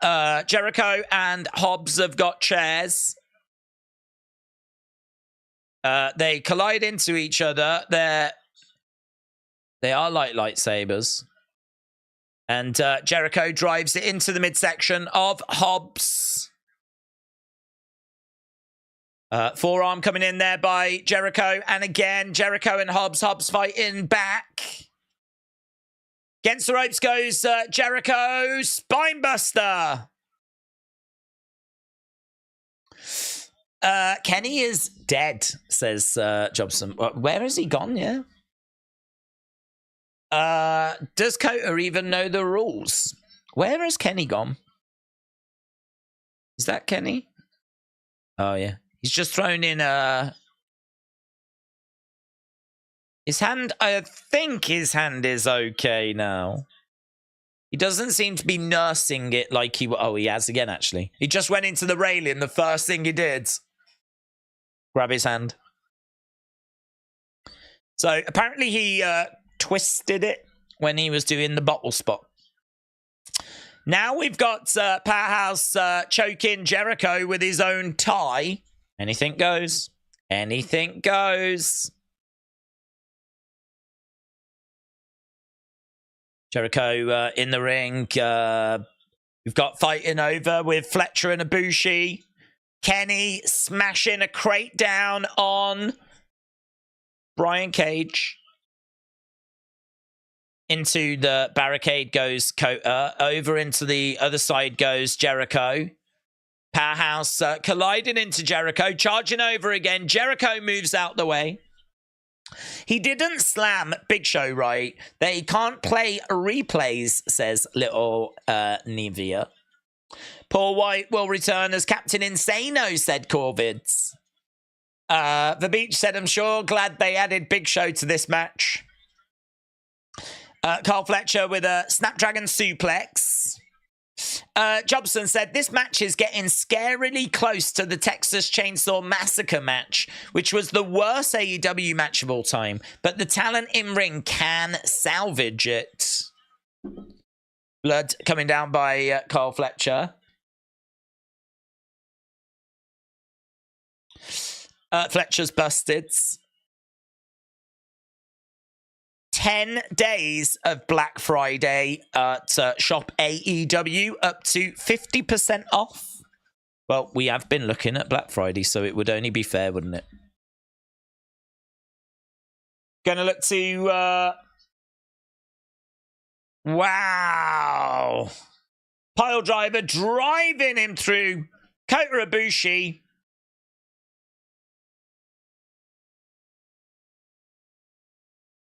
Jericho and Hobbs have got chairs. They collide into each other. They are like lightsabers. And Jericho drives it into the midsection of Hobbs. Forearm coming in there by Jericho. And again, Jericho and Hobbs. Hobbs fighting back. Against the ropes goes Jericho. Spinebuster. Kenny is dead, says Jobson. Where has he gone, yeah? Does Kota even know the rules? Where has Kenny gone? Is that Kenny? Oh, yeah. He's just thrown in his hand. I think his hand is okay now. He doesn't seem to be nursing it like he... Oh, he has again, actually. He just went into the railing, the first thing he did. grab his hand. So apparently he twisted it when he was doing the bottle spot. Now we've got Powerhouse choking Jericho with his own tie. Anything goes. Anything goes. Jericho in the ring. We've got fighting over with Fletcher and Ibushi. Kenny smashing a crate down on Brian Cage. Into the barricade goes Kota. Over into the other side goes Jericho. Powerhouse colliding into Jericho. Charging over again. Jericho moves out the way. He didn't slam Big Show right. They can't play replays, says little Nevia. Paul White will return as Captain Insano, said Corvids. The Beach said, I'm sure glad they added Big Show to this match. Carl Fletcher with a Snapdragon suplex. Jobson said, this match is getting scarily close to the Texas Chainsaw Massacre match, which was the worst AEW match of all time, but the talent in ring can salvage it. Blood coming down by Carl Fletcher. Fletcher's busted. 10 days of Black Friday at Shop AEW, up to 50% off. Well, we have been looking at Black Friday, so it would only be fair, wouldn't it? Gonna look to... Wow! Pile driver driving him through. Kota Ibushi.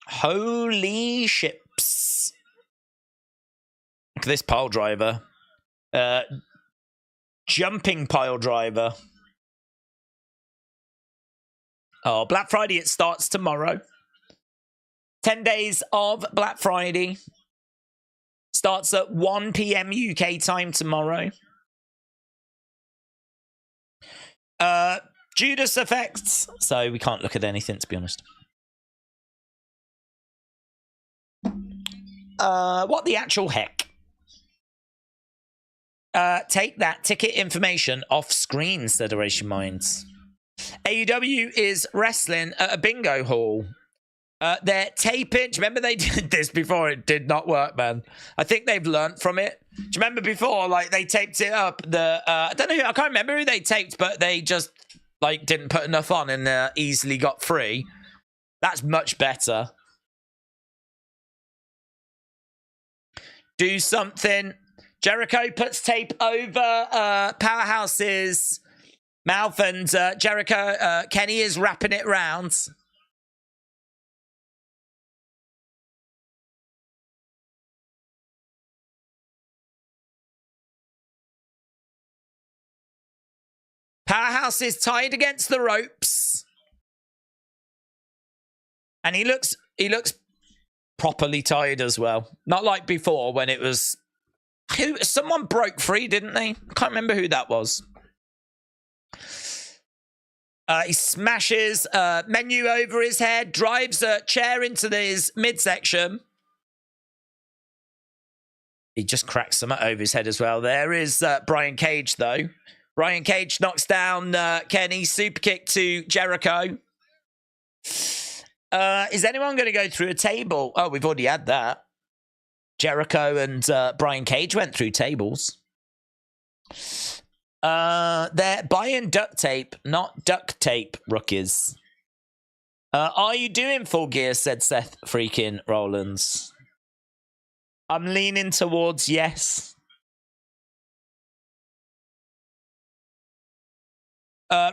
Holy ships. Look at this pile driver. Jumping pile driver. Oh, Black Friday, it starts tomorrow. 10 days of Black Friday. Starts at 1 p.m. UK time tomorrow. Judas effects. So we can't look at anything, to be honest. What the actual heck? Take that ticket information off screen, said Oration Minds. AEW is wrestling at a bingo hall. They're taping. Do you remember they did this before? It did not work, man. I think they've learnt from it. Do you remember before? Like, they taped it up. I don't know. I can't remember who they taped, but they just, like, didn't put enough on and easily got free. That's much better. Do something. Jericho puts tape over Powerhouse's mouth, and Jericho, Kenny is wrapping it round. Powerhouse is tied against the ropes. And he looks properly tied as well. Not like before when it was... Someone broke free, didn't they? I can't remember who that was. He smashes a menu over his head, drives a chair into his midsection. He just cracks something over his head as well. There is Brian Cage, though. Brian Cage knocks down Kenny. Super kick to Jericho. Is anyone going to go through a table? Oh, we've already had that. Jericho and Brian Cage went through tables. They're buying duct tape, not duct tape, rookies. Are you doing Full Gear, said Seth freaking Rollins. I'm leaning towards yes.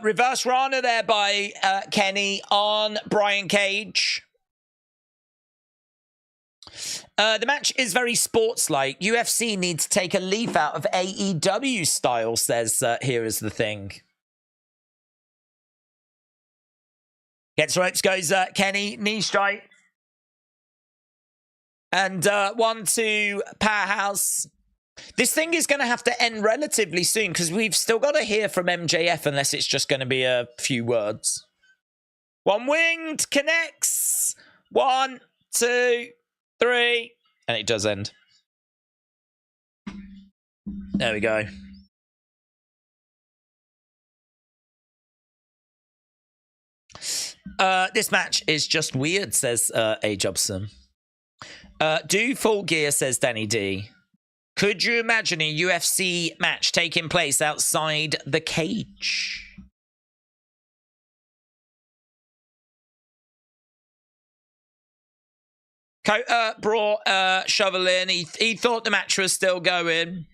Reverse Rana there by Kenny on Brian Cage. The match is very sports-like. UFC needs to take a leaf out of AEW style, says Here Is the Thing. Gets ropes, goes Kenny, knee strike. And 1-2 Powerhouse. This thing is going to have to end relatively soon because we've still got to hear from MJF unless it's just going to be a few words. One winged connects. 1, 2, 3. And it does end. There we go. This match is just weird, says A. Jobson. Do Full Gear, says Danny D. Could you imagine a UFC match taking place outside the cage? Kota brought Shovel in. He thought the match was still going.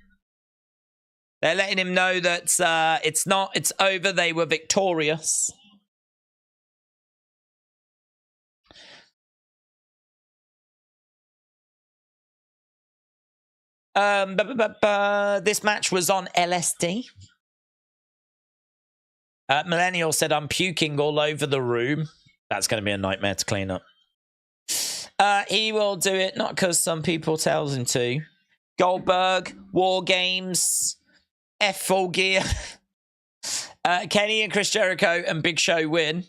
They're letting him know that it's over. They were victorious. This match was on LSD. Millennial said, I'm puking all over the room. That's going to be a nightmare to clean up. He will do it, not because some people tell him to. Goldberg, War Games, F Full Gear. Kenny and Chris Jericho and Big Show win.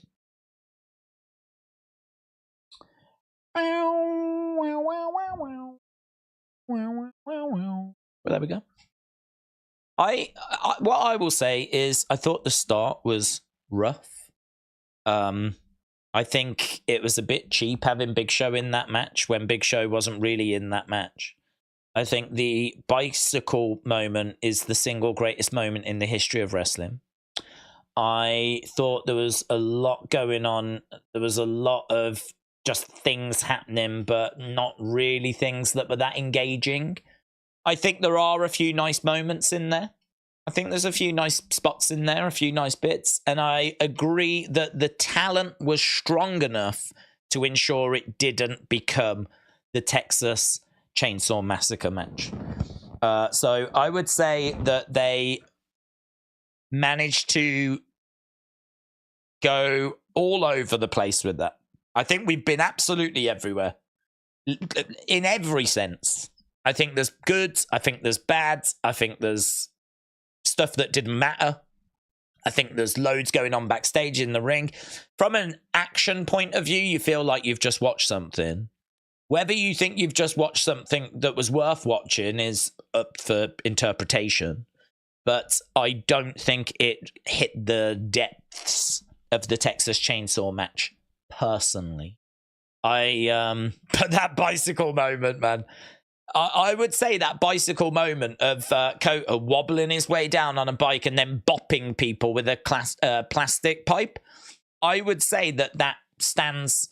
Well, there we go. What I will say is I thought the start was rough. I think it was a bit cheap having Big Show in that match when Big Show wasn't really in that match. I think the bicycle moment is the single greatest moment in the history of wrestling. I thought there was a lot going on. There was a lot of just things happening, but not really things that were that engaging. I think there are a few nice moments in there. I think there's a few nice spots in there, a few nice bits. And I agree that the talent was strong enough to ensure it didn't become the Texas Chainsaw Massacre match. So I would say that they managed to go all over the place with that. I think we've been absolutely everywhere. In every sense. I think there's goods. I think there's bads. I think there's stuff that didn't matter. I think there's loads going on backstage in the ring. From an action point of view, you feel like you've just watched something. Whether you think you've just watched something that was worth watching is up for interpretation. But I don't think it hit the depths of the Texas Chainsaw match, personally. But that bicycle moment, man. I would say that bicycle moment of Kota wobbling his way down on a bike and then bopping people with a plastic pipe, I would say that stands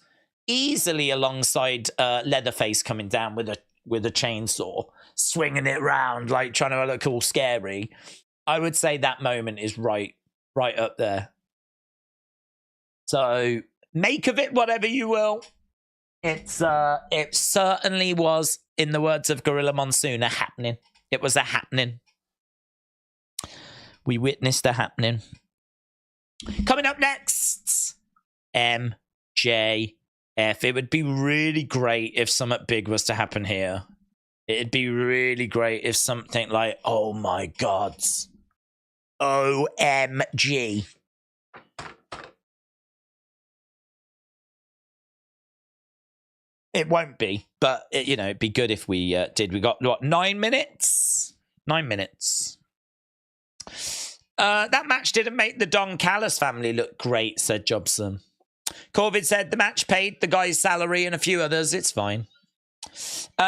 easily alongside Leatherface coming down with a chainsaw, swinging it round, like trying to look all scary. I would say that moment is right up there. So make of it whatever you will. It certainly was, in the words of Gorilla Monsoon, a happening. It was a happening. We witnessed a happening. Coming up next, MJF. It would be really great if something big was to happen here. It'd be really great if something like, oh my God, OMG. It won't be, but it'd be good if we did. We got, 9 minutes? 9 minutes. That match didn't make the Don Callis family look great, said Jobson. Corvid said the match paid the guy's salary and a few others. It's fine.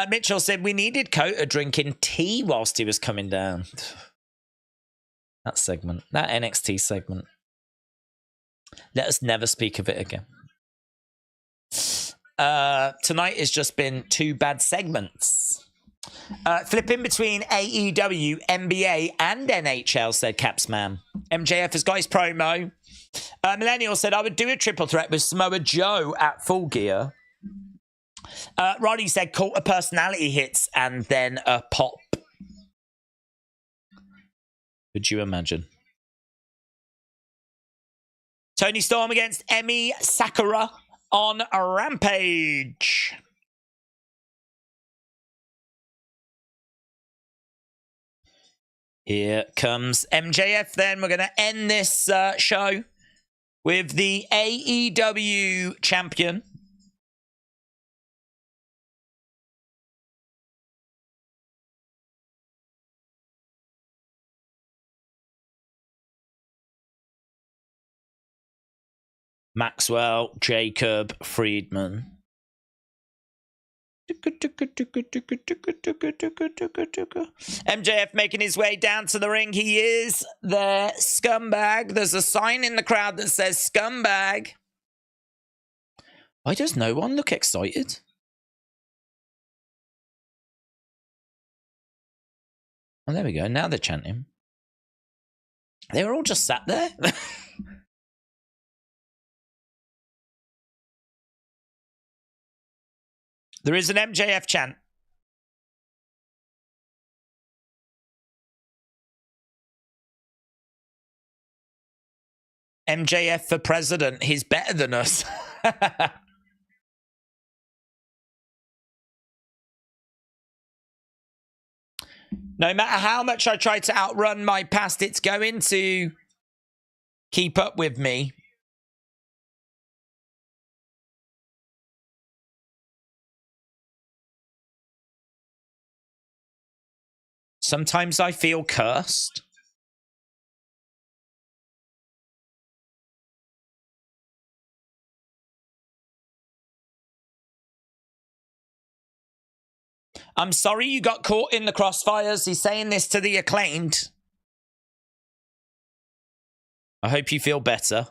Mitchell said we needed Kota drinking tea whilst he was coming down. That segment. That NXT segment. Let us never speak of it again. Tonight has just been 2 bad segments. Flipping between AEW, NBA, and NHL, said Capsman. MJF has got his promo. Millennial said, I would do a triple threat with Samoa Joe at Full Gear. Roddy said, caught a personality hits and then a pop. Could you imagine? Tony Storm against Emi Sakura on a Rampage. Here comes MJF then. We're going to end this show with the AEW champion. Maxwell Jacob Friedman. MJF making his way down to the ring. He is the scumbag. There's a sign in the crowd that says scumbag. Why does no one look excited? Oh, there we go. Now they're chanting. They were all just sat there. There is an MJF chant. MJF for president. He's better than us. No matter how much I try to outrun my past, it's going to keep up with me. Sometimes I feel cursed. I'm sorry you got caught in the crossfires. He's saying this to the Acclaimed. I hope you feel better.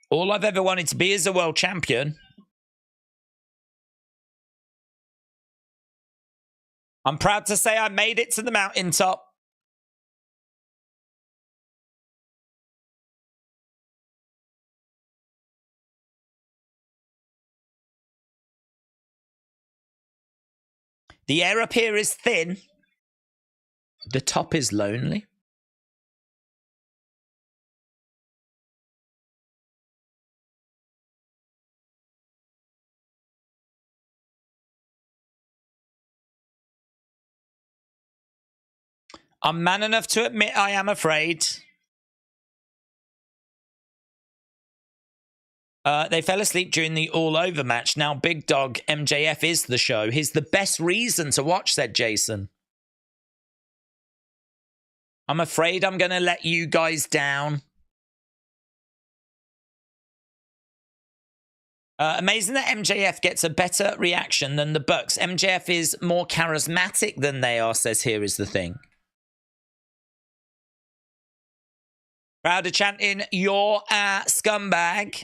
All I've ever wanted to be is a world champion. I'm proud to say I made it to the mountaintop. The air up here is thin. The top is lonely. I'm man enough to admit I am afraid. They fell asleep during the all-over match. Now Big Dog MJF is the show. He's the best reason to watch, said Jason. I'm afraid I'm going to let you guys down. Amazing that MJF gets a better reaction than the Bucks. MJF is more charismatic than they are, says Here Is the Thing. Crowd are chanting, you're a scumbag.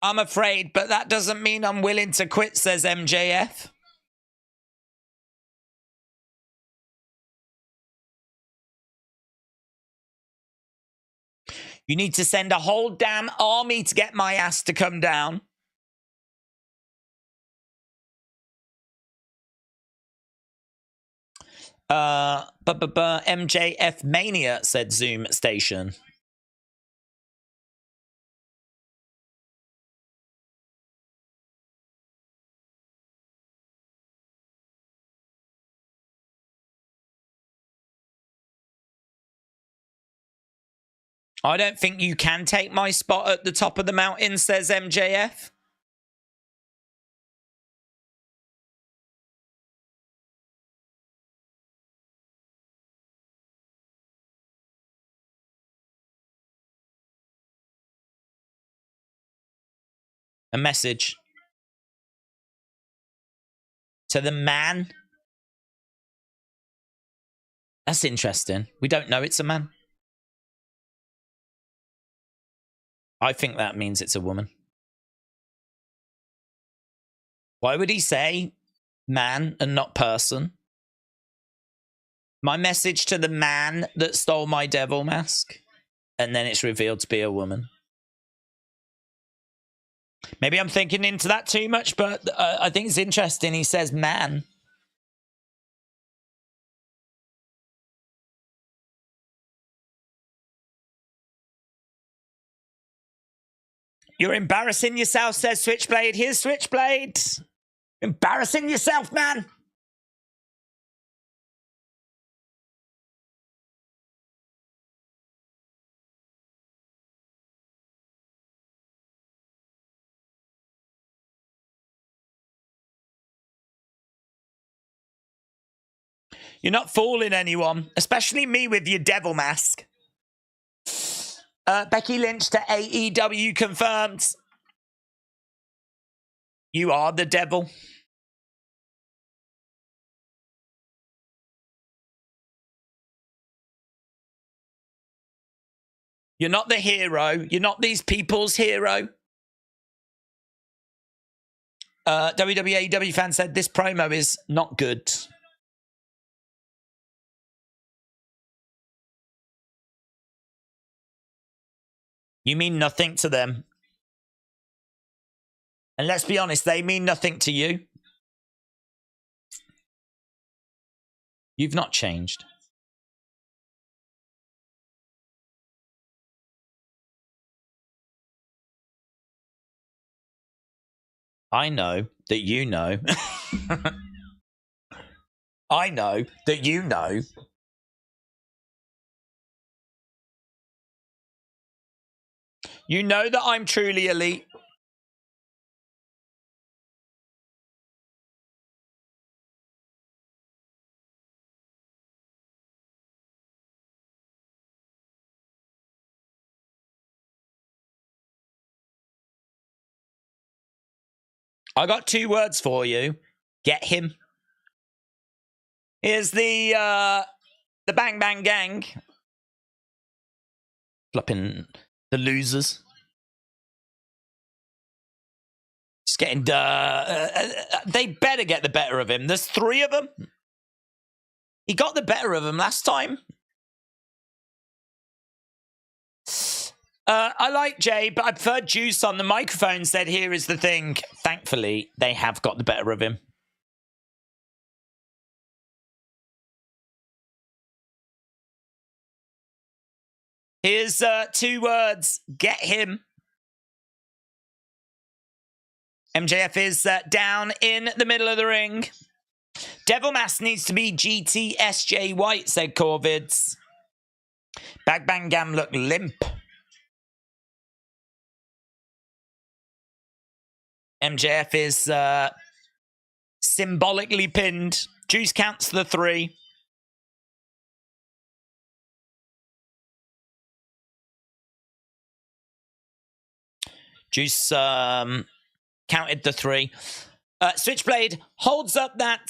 I'm afraid, but that doesn't mean I'm willing to quit, says MJF. You need to send a whole damn army to get my ass to come down. MJF Mania, said Zoom Station. I don't think you can take my spot at the top of the mountain, says MJF. A message to the man. That's interesting. We don't know it's a man. I think that means it's a woman. Why would he say man and not person? My message to the man that stole my devil mask. and then it's revealed to be a woman. Maybe I'm thinking into that too much, but I think it's interesting. He says man. You're embarrassing yourself, says Switchblade. Here's Switchblade. Embarrassing yourself, man. You're not fooling anyone, especially me with your devil mask. Becky Lynch to AEW confirmed. You are the devil. You're not the hero. You're not these people's hero. WWE AEW fan said this promo is not good. You mean nothing to them. And let's be honest, they mean nothing to you. You've not changed. I know that you know. I know that you know. You know that I'm truly elite. I got 2 words for you. Get him. Here's the Bang Bang Gang. Flipping the losers. Just getting... they better get the better of him. There's 3 of them. He got the better of him last time. I like Jay, but I prefer Juice on the microphone said, here is the thing. Thankfully, they have got the better of him. Here's 2 words. Get him. MJF is down in the middle of the ring. Devil Mask needs to be GTSJ White, said Corvids. Bang Bang Gam look limp. MJF is symbolically pinned. Juice counts the 3. Juice counted the 3. Switchblade holds up that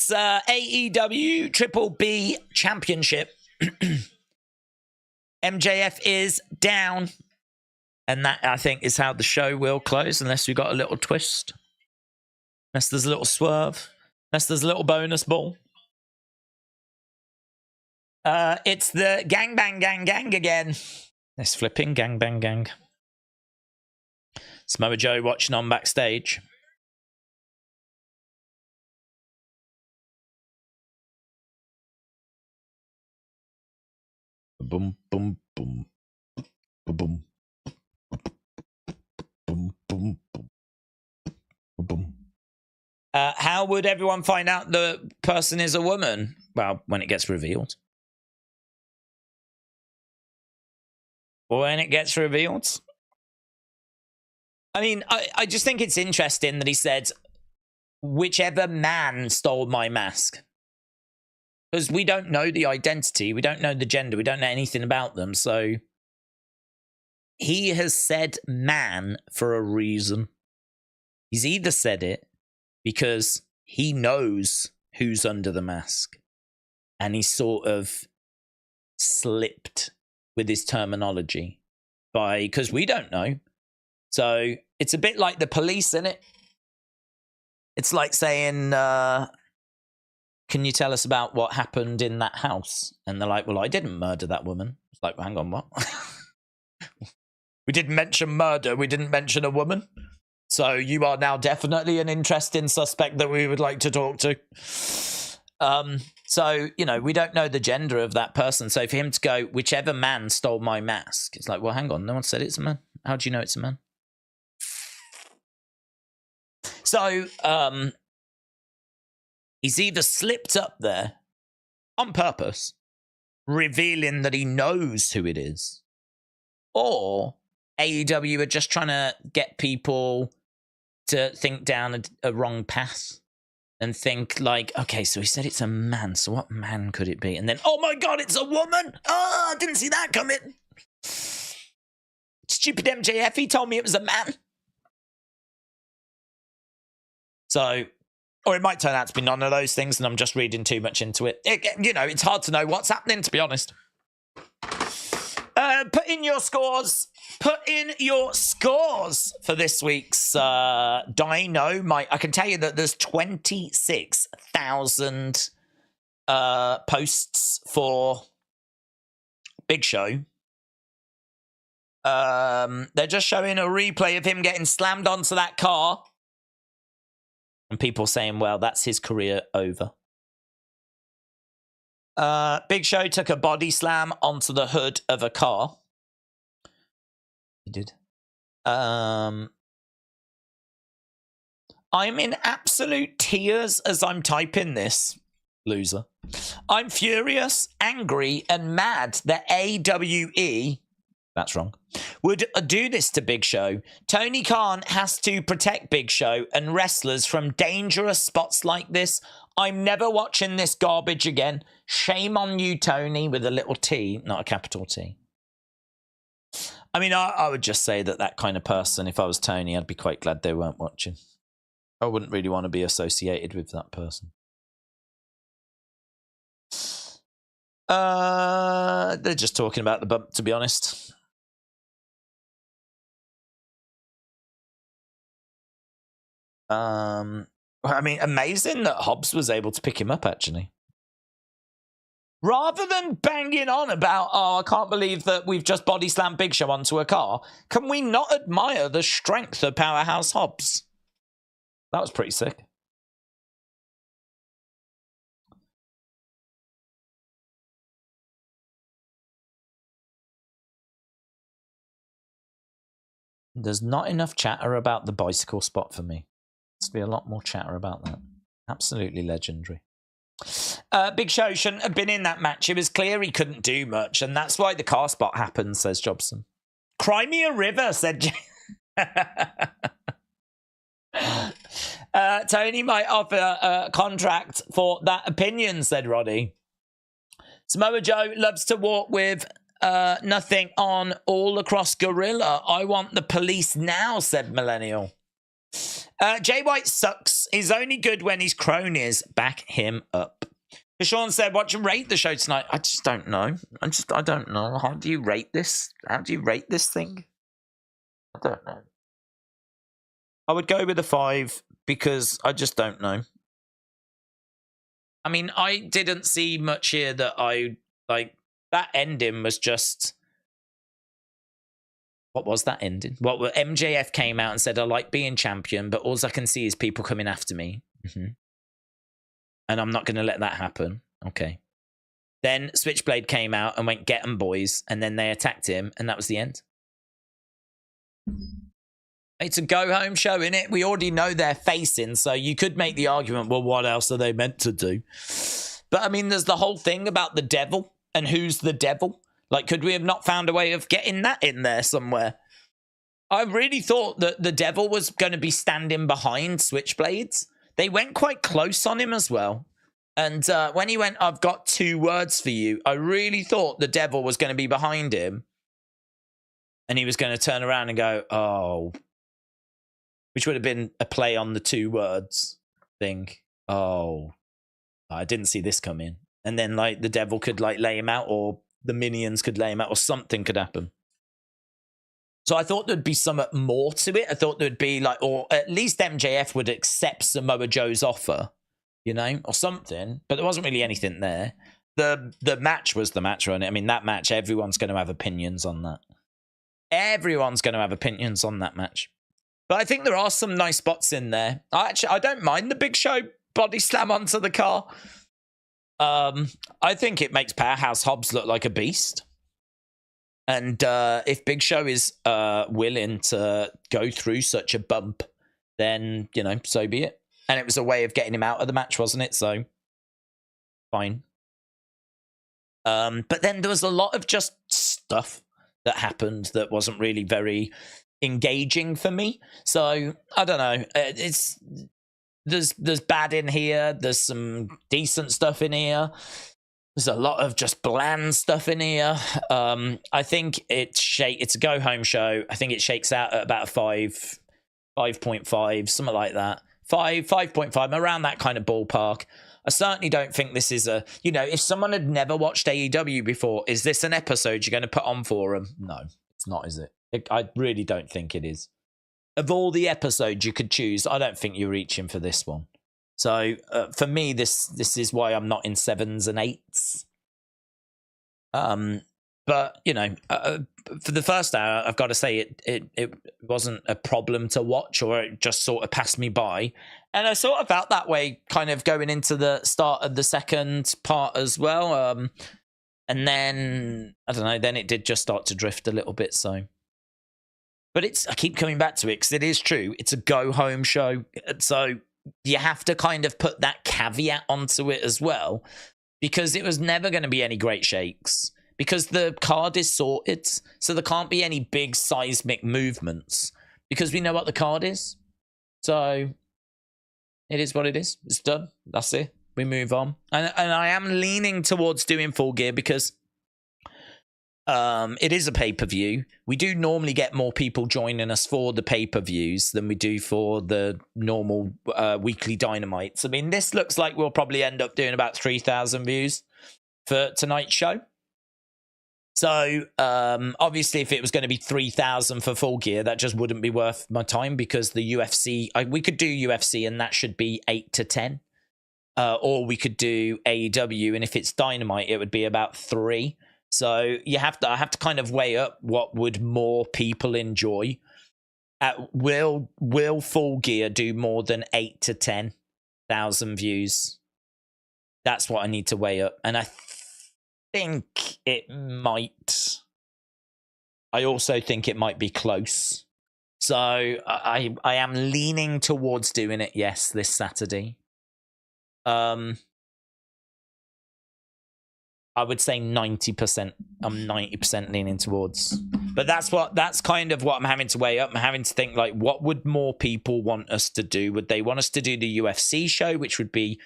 AEW Triple B Championship. MJF is down. And that, I think, is how the show will close, unless we got a little twist. Unless there's a little swerve. Unless there's a little bonus ball. It's the Gang Bang Gang Gang again. This flipping Gang Bang Gang. Samoa Joe watching on backstage. Boom, boom, boom. Boom, boom. Boom, boom, boom. Boom. How would everyone find out the person is a woman? Well, when it gets revealed. When it gets revealed. I mean, I just think it's interesting that he said, whichever man stole my mask. Because we don't know the identity, we don't know the gender, we don't know anything about them, so... He has said man for a reason. He's either said it because he knows who's under the mask. And he sort of slipped with his terminology. Because we don't know. So it's a bit like the police, isn't it? It's like saying, can you tell us about what happened in that house? And they're like, well, I didn't murder that woman. It's like, well, hang on, what? We didn't mention murder. We didn't mention a woman. So you are now definitely an interesting suspect that we would like to talk to. So, you know, we don't know the gender of that person. So for him to go, whichever man stole my mask, it's like, well, hang on. No one said it's a man. How do you know it's a man? So, he's either slipped up there on purpose, revealing that he knows who it is, or AEW are just trying to get people to think down a wrong path and think like, okay, so he said it's a man, so what man could it be? And then, oh my God, it's a woman! Oh, I didn't see that coming. Stupid MJF, he told me it was a man. So, or it might turn out to be none of those things and I'm just reading too much into it. You know, it's hard to know what's happening, to be honest. Put in your scores. Put in your scores for this week's Dynamite. I can tell you that there's 26,000 posts for Big Show. They're just showing a replay of him getting slammed onto that car. And people saying, well, that's his career over. Big Show took a body slam onto the hood of a car. He did. I'm in absolute tears as I'm typing this, loser. I'm furious, angry, and mad that AWE, that's wrong, would do this to Big Show. Tony Khan has to protect Big Show and wrestlers from dangerous spots like this. I'm never watching this garbage again. Shame on you, Tony, with a little T, not a capital T. I mean, I would just say that kind of person, if I was Tony, I'd be quite glad they weren't watching. I wouldn't really want to be associated with that person. They're just talking about the bump, to be honest. I mean, amazing that Hobbs was able to pick him up, actually. Rather than banging on about, oh, I can't believe that we've just body slammed Big Show onto a car, can we not admire the strength of Powerhouse Hobbs? That was pretty sick. There's not enough chatter about the bicycle spot for me. There's to be a lot more chatter about that. Absolutely legendary. Big Show shouldn't have been in that match. It was clear he couldn't do much, and that's why the car spot happened, says Jobson. Cry me a river, said Tony might offer a contract for that opinion, said Roddy. Samoa Joe loves to walk with nothing on all across Gorilla. I want the police now, said Millennial. Jay White sucks. He's only good when his cronies back him up. Sean said, what do you rate the show tonight? I just don't know. I don't know. How do you rate this? How do you rate this thing? I don't know. I would go with a 5 because I just don't know. I mean, I didn't see much here that I like. That ending was just... What was that ending? What MJF came out and said, I like being champion, but all I can see is people coming after me. Mm-hmm. And I'm not going to let that happen. Okay. Then Switchblade came out and went, get 'em, boys. And then they attacked him, and that was the end. It's a go-home show, innit? We already know they're facing, so you could make the argument, well, what else are they meant to do? But, I mean, there's the whole thing about the devil and who's the devil. Like, could we have not found a way of getting that in there somewhere? I really thought that the devil was going to be standing behind Switchblades. They went quite close on him as well. And when he went, I've got 2 words for you, I really thought the devil was going to be behind him. And he was going to turn around and go, oh. Which would have been a play on the 2 words thing. Oh. I didn't see this come in. And then, like, the devil could, like, lay him out, or the minions could lay him out, or something could happen. So I thought there'd be something more to it. I thought there'd be like, or at least MJF would accept Samoa Joe's offer, you know, or something. But there wasn't really anything there. The match was the match, wasn't it? I mean, that match, everyone's going to have opinions on that. Everyone's going to have opinions on that match. But I think there are some nice spots in there. I don't mind the Big Show body slam onto the car. I think it makes Powerhouse Hobbs look like a beast. And if Big Show is willing to go through such a bump, then, you know, so be it. And it was a way of getting him out of the match, wasn't it? So, fine. But then there was a lot of just stuff that happened that wasn't really very engaging for me. So, I don't know. There's bad in here. There's some decent stuff in here. There's a lot of just bland stuff in here. I think it's a go-home show. I think it shakes out at about a 5.5, something like that. 5.5, around that kind of ballpark. I certainly don't think this is a, you know, if someone had never watched AEW before, is this an episode you're going to put on for them? No, it's not, is it? I really don't think it is. Of all the episodes you could choose, I don't think you're reaching for this one. So for me, this is why I'm not in 7s and 8s. But you know, for the first hour, I've got to say it wasn't a problem to watch, or it just sort of passed me by. And I sort of felt that way, kind of going into the start of the second part as well. And then I don't know, then it did just start to drift a little bit. So. But I keep coming back to it because it is true. It's a go-home show. So you have to kind of put that caveat onto it as well, because it was never going to be any great shakes, because the card is sorted. So there can't be any big seismic movements because we know what the card is. So it is what it is. It's done. That's it. We move on. And I am leaning towards doing Full Gear because it is a pay-per-view. We do normally get more people joining us for the pay-per-views than we do for the normal weekly Dynamites. I mean, this looks like we'll probably end up doing about 3,000 views for tonight's show. So, obviously, if it was going to be 3,000 for Full Gear, that just wouldn't be worth my time, because the UFC, we could do UFC and that should be 8 to 10. Or we could do AEW, and if it's Dynamite, it would be about 3. So I have to kind of weigh up what would more people enjoy. Will Full Gear do more than 8 to 10,000 views? That's what I need to weigh up, and I think it might. I also think it might be close. So I am leaning towards doing it. Yes, this Saturday. I would say 90%. I'm 90% leaning towards. But that's kind of what I'm having to weigh up. I'm having to think, like, what would more people want us to do? Would they want us to do the UFC show, which would be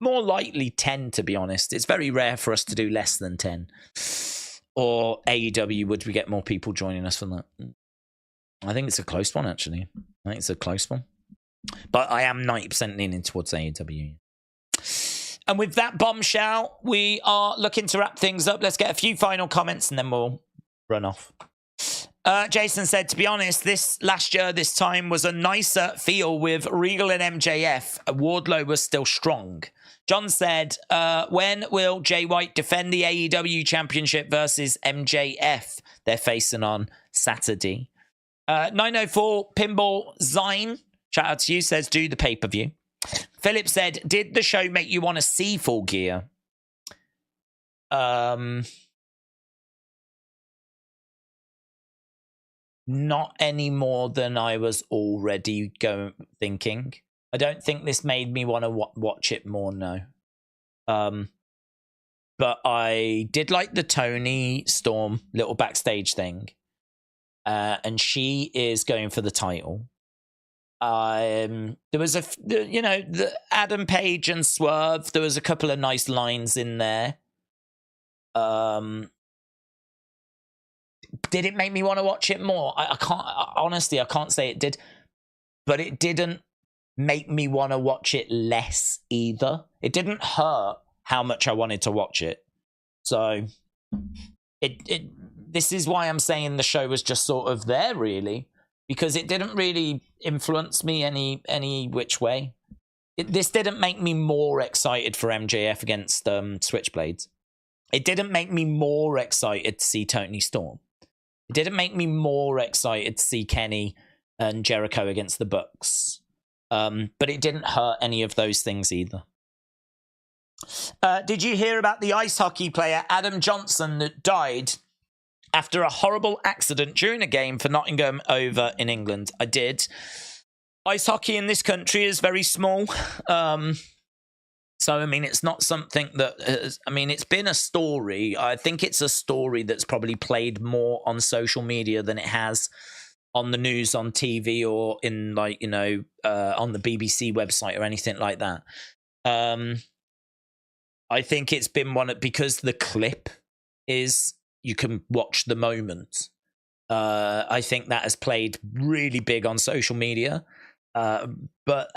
more likely 10, to be honest. It's very rare for us to do less than 10. Or AEW, would we get more people joining us for that? I think it's a close one, actually. I think it's a close one. But I am 90% leaning towards AEW. And with that bombshell, we are looking to wrap things up. Let's get a few final comments and then we'll run off. Jason said, to be honest, this last year, this time was a nicer feel with Regal and MJF. Wardlow was still strong. John said, when will Jay White defend the AEW championship versus MJF? They're facing on Saturday. 904 Pinball Zine, shout out to you, says, do the pay-per-view. Philip said, did the show make you want to see Full Gear? Not any more than I was already thinking. I don't think this made me want to watch it more, no. But I did like the Toni Storm little backstage thing. And she is going for the title. There was the Adam Page and Swerve. There was a couple of nice lines in there. Did it make me want to watch it more? I can't, honestly, I can't say it did, but it didn't make me want to watch it less either. It didn't hurt how much I wanted to watch it. So this is why I'm saying the show was just sort of there, really. Because it didn't really influence me any which way. This didn't make me more excited for MJF against Switchblades. It didn't make me more excited to see Toni Storm. It didn't make me more excited to see Kenny and Jericho against the Bucks. But it didn't hurt any of those things either. Did you hear about the ice hockey player Adam Johnson that died after a horrible accident during a game for Nottingham over in England? I did. Ice hockey in this country is very small. So, I mean, it's not something that has, I mean, it's been a story. I think it's a story that's probably played more on social media than it has on the news, on TV, or in, like, you know, on the BBC website or anything like that. I think it's been because the clip is, you can watch the moment. I think that has played really big on social media. But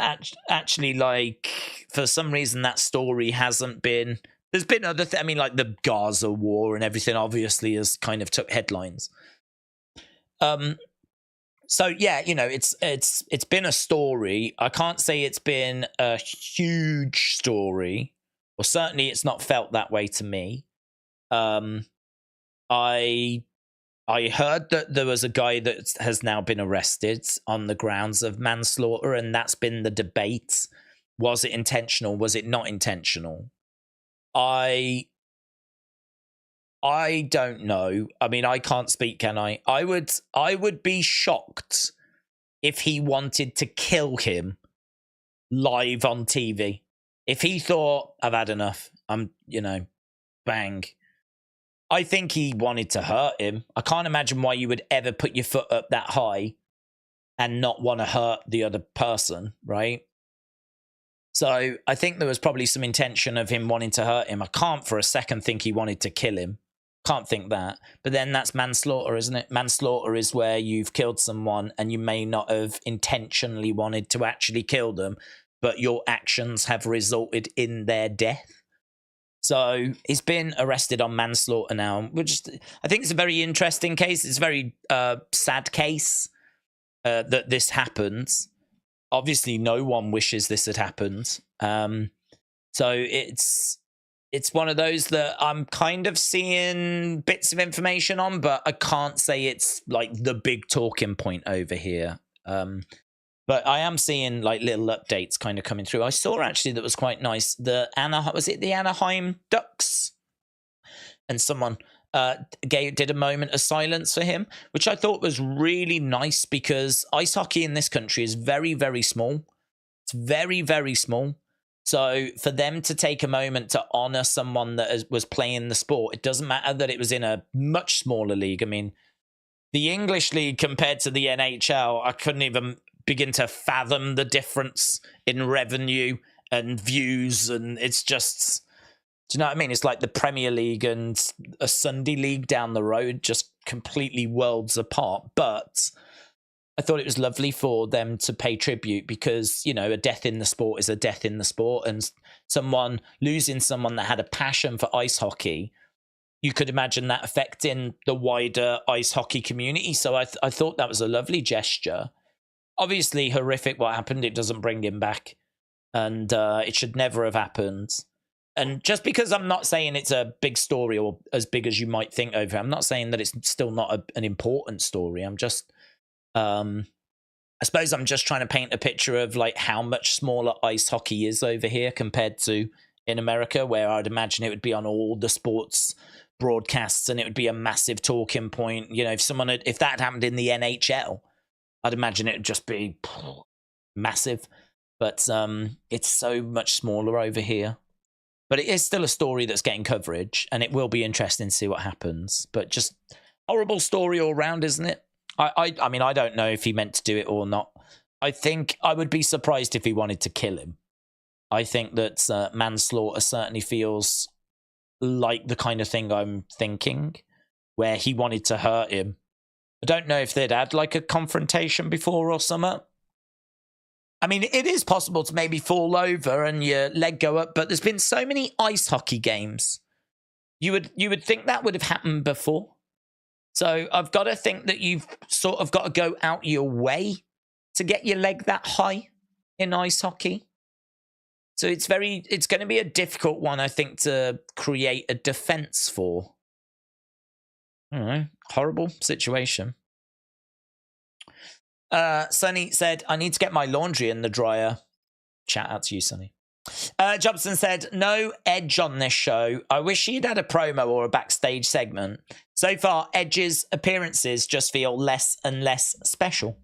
actually, like, for some reason, that story hasn't been. There's been other I mean, like the Gaza war and everything. Obviously, has kind of took headlines. So yeah, you know, it's been a story. I can't say it's been a huge story, or certainly it's not felt that way to me. I heard that there was a guy that has now been arrested on the grounds of manslaughter, and that's been the debate. Was it intentional? Was it not intentional? I don't know. I mean, I can't speak, can I? I would be shocked if he wanted to kill him live on TV. If he thought, I've had enough, I'm, you know, bang. I think he wanted to hurt him. I can't imagine why you would ever put your foot up that high and not want to hurt the other person, right? So I think there was probably some intention of him wanting to hurt him. I can't for a second think he wanted to kill him. Can't think that. But then that's manslaughter, isn't it? Manslaughter is where you've killed someone and you may not have intentionally wanted to actually kill them, but your actions have resulted in their death. So he's been arrested on manslaughter now, which I think is a very interesting case. It's a very sad case that this happens. Obviously, no one wishes this had happened. So it's one of those that I'm kind of seeing bits of information on, but I can't say it's like the big talking point over here. But I am seeing like little updates kind of coming through. I saw actually that was quite nice. The Anaheim Ducks? And someone did a moment of silence for him, which I thought was really nice because ice hockey in this country is very, very small. It's very, very small. So for them to take a moment to honor someone that was playing the sport, it doesn't matter that it was in a much smaller league. I mean, the English league compared to the NHL, I couldn't even begin to fathom the difference in revenue and views, and it's just, do you know what I mean? It's like the Premier League and a Sunday league down the road, just completely worlds apart. But I thought it was lovely for them to pay tribute because, you know, a death in the sport is a death in the sport, and someone losing someone that had a passion for ice hockey, you could imagine that affecting the wider ice hockey community. So I thought that was a lovely gesture. Obviously horrific what happened. It doesn't bring him back, and it should never have happened. And just because I'm not saying it's a big story or as big as you might think over, I'm not saying that it's still not an important story. I'm just, I suppose I'm just trying to paint a picture of like how much smaller ice hockey is over here compared to in America, where I'd imagine it would be on all the sports broadcasts and it would be a massive talking point. You know, if that had happened in the NHL, I'd imagine it would just be massive. But it's so much smaller over here. But it is still a story that's getting coverage, and it will be interesting to see what happens. But just horrible story all round, isn't it? I mean, I don't know if he meant to do it or not. I think I would be surprised if he wanted to kill him. I think that manslaughter certainly feels like the kind of thing I'm thinking, where he wanted to hurt him. I don't know if they'd had like a confrontation before or something. I mean, it is possible to maybe fall over and your leg go up, but there's been so many ice hockey games. You would think that would have happened before. So I've got to think that you've sort of got to go out your way to get your leg that high in ice hockey. So it's going to be a difficult one, I think, to create a defense for. Horrible situation. Sonny said, I need to get my laundry in the dryer. Shout out to you, Sonny. Jobson said, no Edge on this show. I wish he'd had a promo or a backstage segment. So far, Edge's appearances just feel less and less special.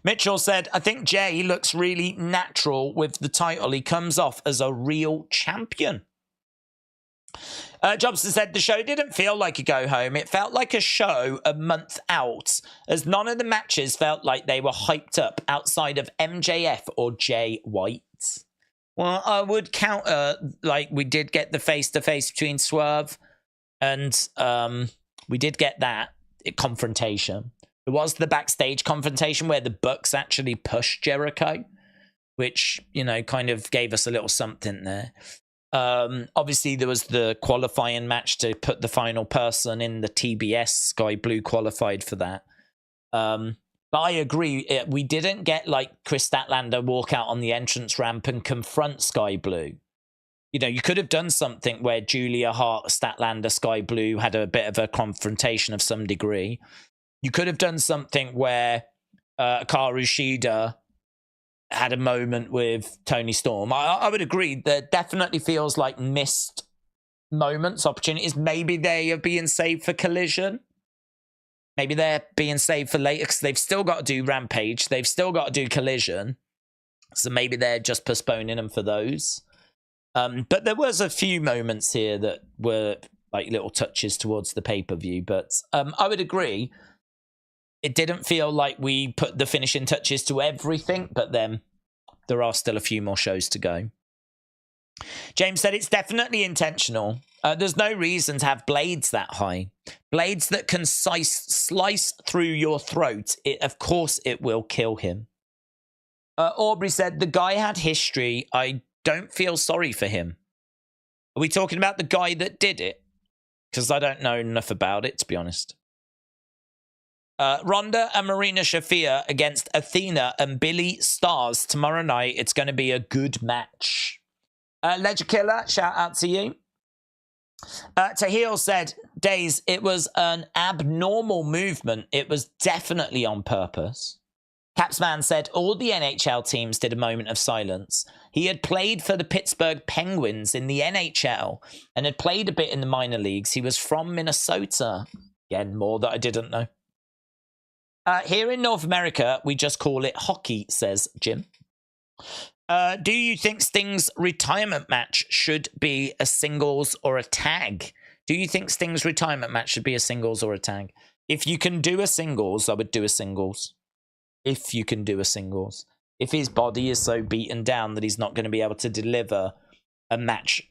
Mitchell said, I think Jay looks really natural with the title. He comes off as a real champion. Jobson said the show didn't feel like a go-home. It felt like a show a month out, as none of the matches felt like they were hyped up outside of MJF or Jay White. Well, I would counter, like, we did get the face-to-face between Swerve and we did get that confrontation. There was the backstage confrontation where the Bucks actually pushed Jericho, which, you know, kind of gave us a little something there. Obviously, there was the qualifying match to put the final person in the TBS. Skye Blue qualified for that. But I agree, we didn't get like Chris Statlander walk out on the entrance ramp and confront Skye Blue. You know, you could have done something where Julia Hart, Statlander, Skye Blue had a bit of a confrontation of some degree. You could have done something where Hikaru Shida had a moment with Tony Storm. I would agree. There definitely feels like missed moments, opportunities. Maybe they are being saved for Collision. Maybe they're being saved for later because they've still got to do Rampage. They've still got to do Collision. So maybe they're just postponing them for those. But there was a few moments here that were like little touches towards the pay-per-view. But I would agree. It didn't feel like we put the finishing touches to everything, but then there are still a few more shows to go. James said it's definitely intentional. There's no reason to have blades that high. Blades that can slice through your throat. Of course it will kill him. Aubrey said, the guy had history. I don't feel sorry for him. Are we talking about the guy that did it? Because I don't know enough about it, to be honest. Ronda and Marina Shafir against Athena and Billy Stars tomorrow night. It's going to be a good match. Ledger Killer, shout out to you. Tahil said, Days, it was an abnormal movement. It was definitely on purpose. Capsman said, all the NHL teams did a moment of silence. He had played for the Pittsburgh Penguins in the NHL and had played a bit in the minor leagues. He was from Minnesota. Again, more that I didn't know. Here in North America, we just call it hockey, says Jim. Do you think Sting's retirement match should be a singles or a tag? Do you think Sting's retirement match should be a singles or a tag? If you can do a singles, I would do a singles. If you can do a singles. If his body is so beaten down that he's not going to be able to deliver a match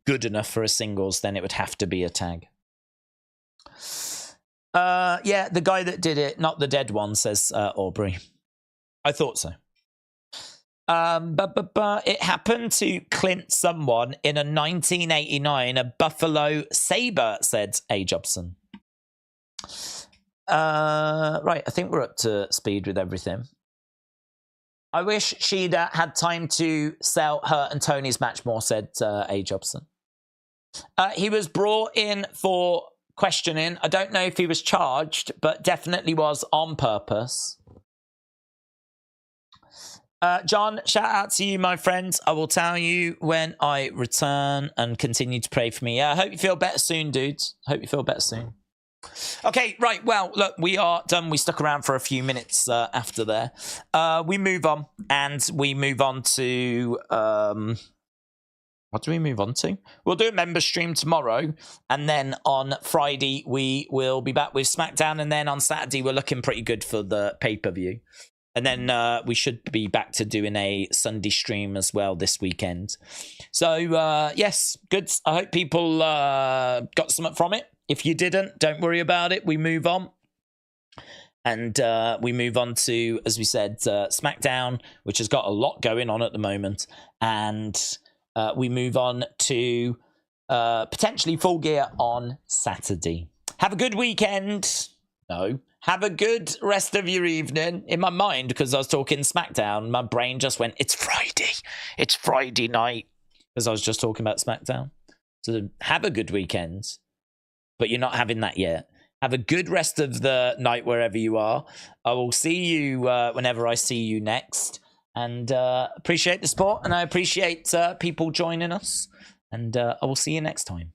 good enough for a singles, then it would have to be a tag. Yeah, the guy that did it, not the dead one, says Aubrey. I thought so. It happened to Clint someone in a 1989, a Buffalo Sabre, said A. Jobson. Right, I think we're up to speed with everything. I wish Shida had time to sell her and Tony's match more, said A. Jobson. He was brought in for questioning. I don't know if he was charged, but definitely was on purpose. John, shout out to you, my friends. I will tell you when I return and continue to pray for me. I hope you feel better soon, dudes. Hope you feel better soon. Okay, right. Well, look, we are done. We stuck around for a few minutes after there. We move on, and we move on to... what do we move on to? We'll do a member stream tomorrow, and then on Friday we will be back with SmackDown, and then on Saturday we're looking pretty good for the pay-per-view. And then we should be back to doing a Sunday stream as well this weekend. So, yes, good. I hope people got something from it. If you didn't, don't worry about it. We move on. And we move on to, as we said, SmackDown, which has got a lot going on at the moment. And we move on to potentially Full Gear on Saturday. Have a good weekend. No. Have a good rest of your evening. In my mind, because I was talking SmackDown, my brain just went, it's Friday. It's Friday night. Because I was just talking about SmackDown. So have a good weekend. But you're not having that yet. Have a good rest of the night wherever you are. I will see you whenever I see you next. And appreciate the support, and I appreciate people joining us. And I will see you next time.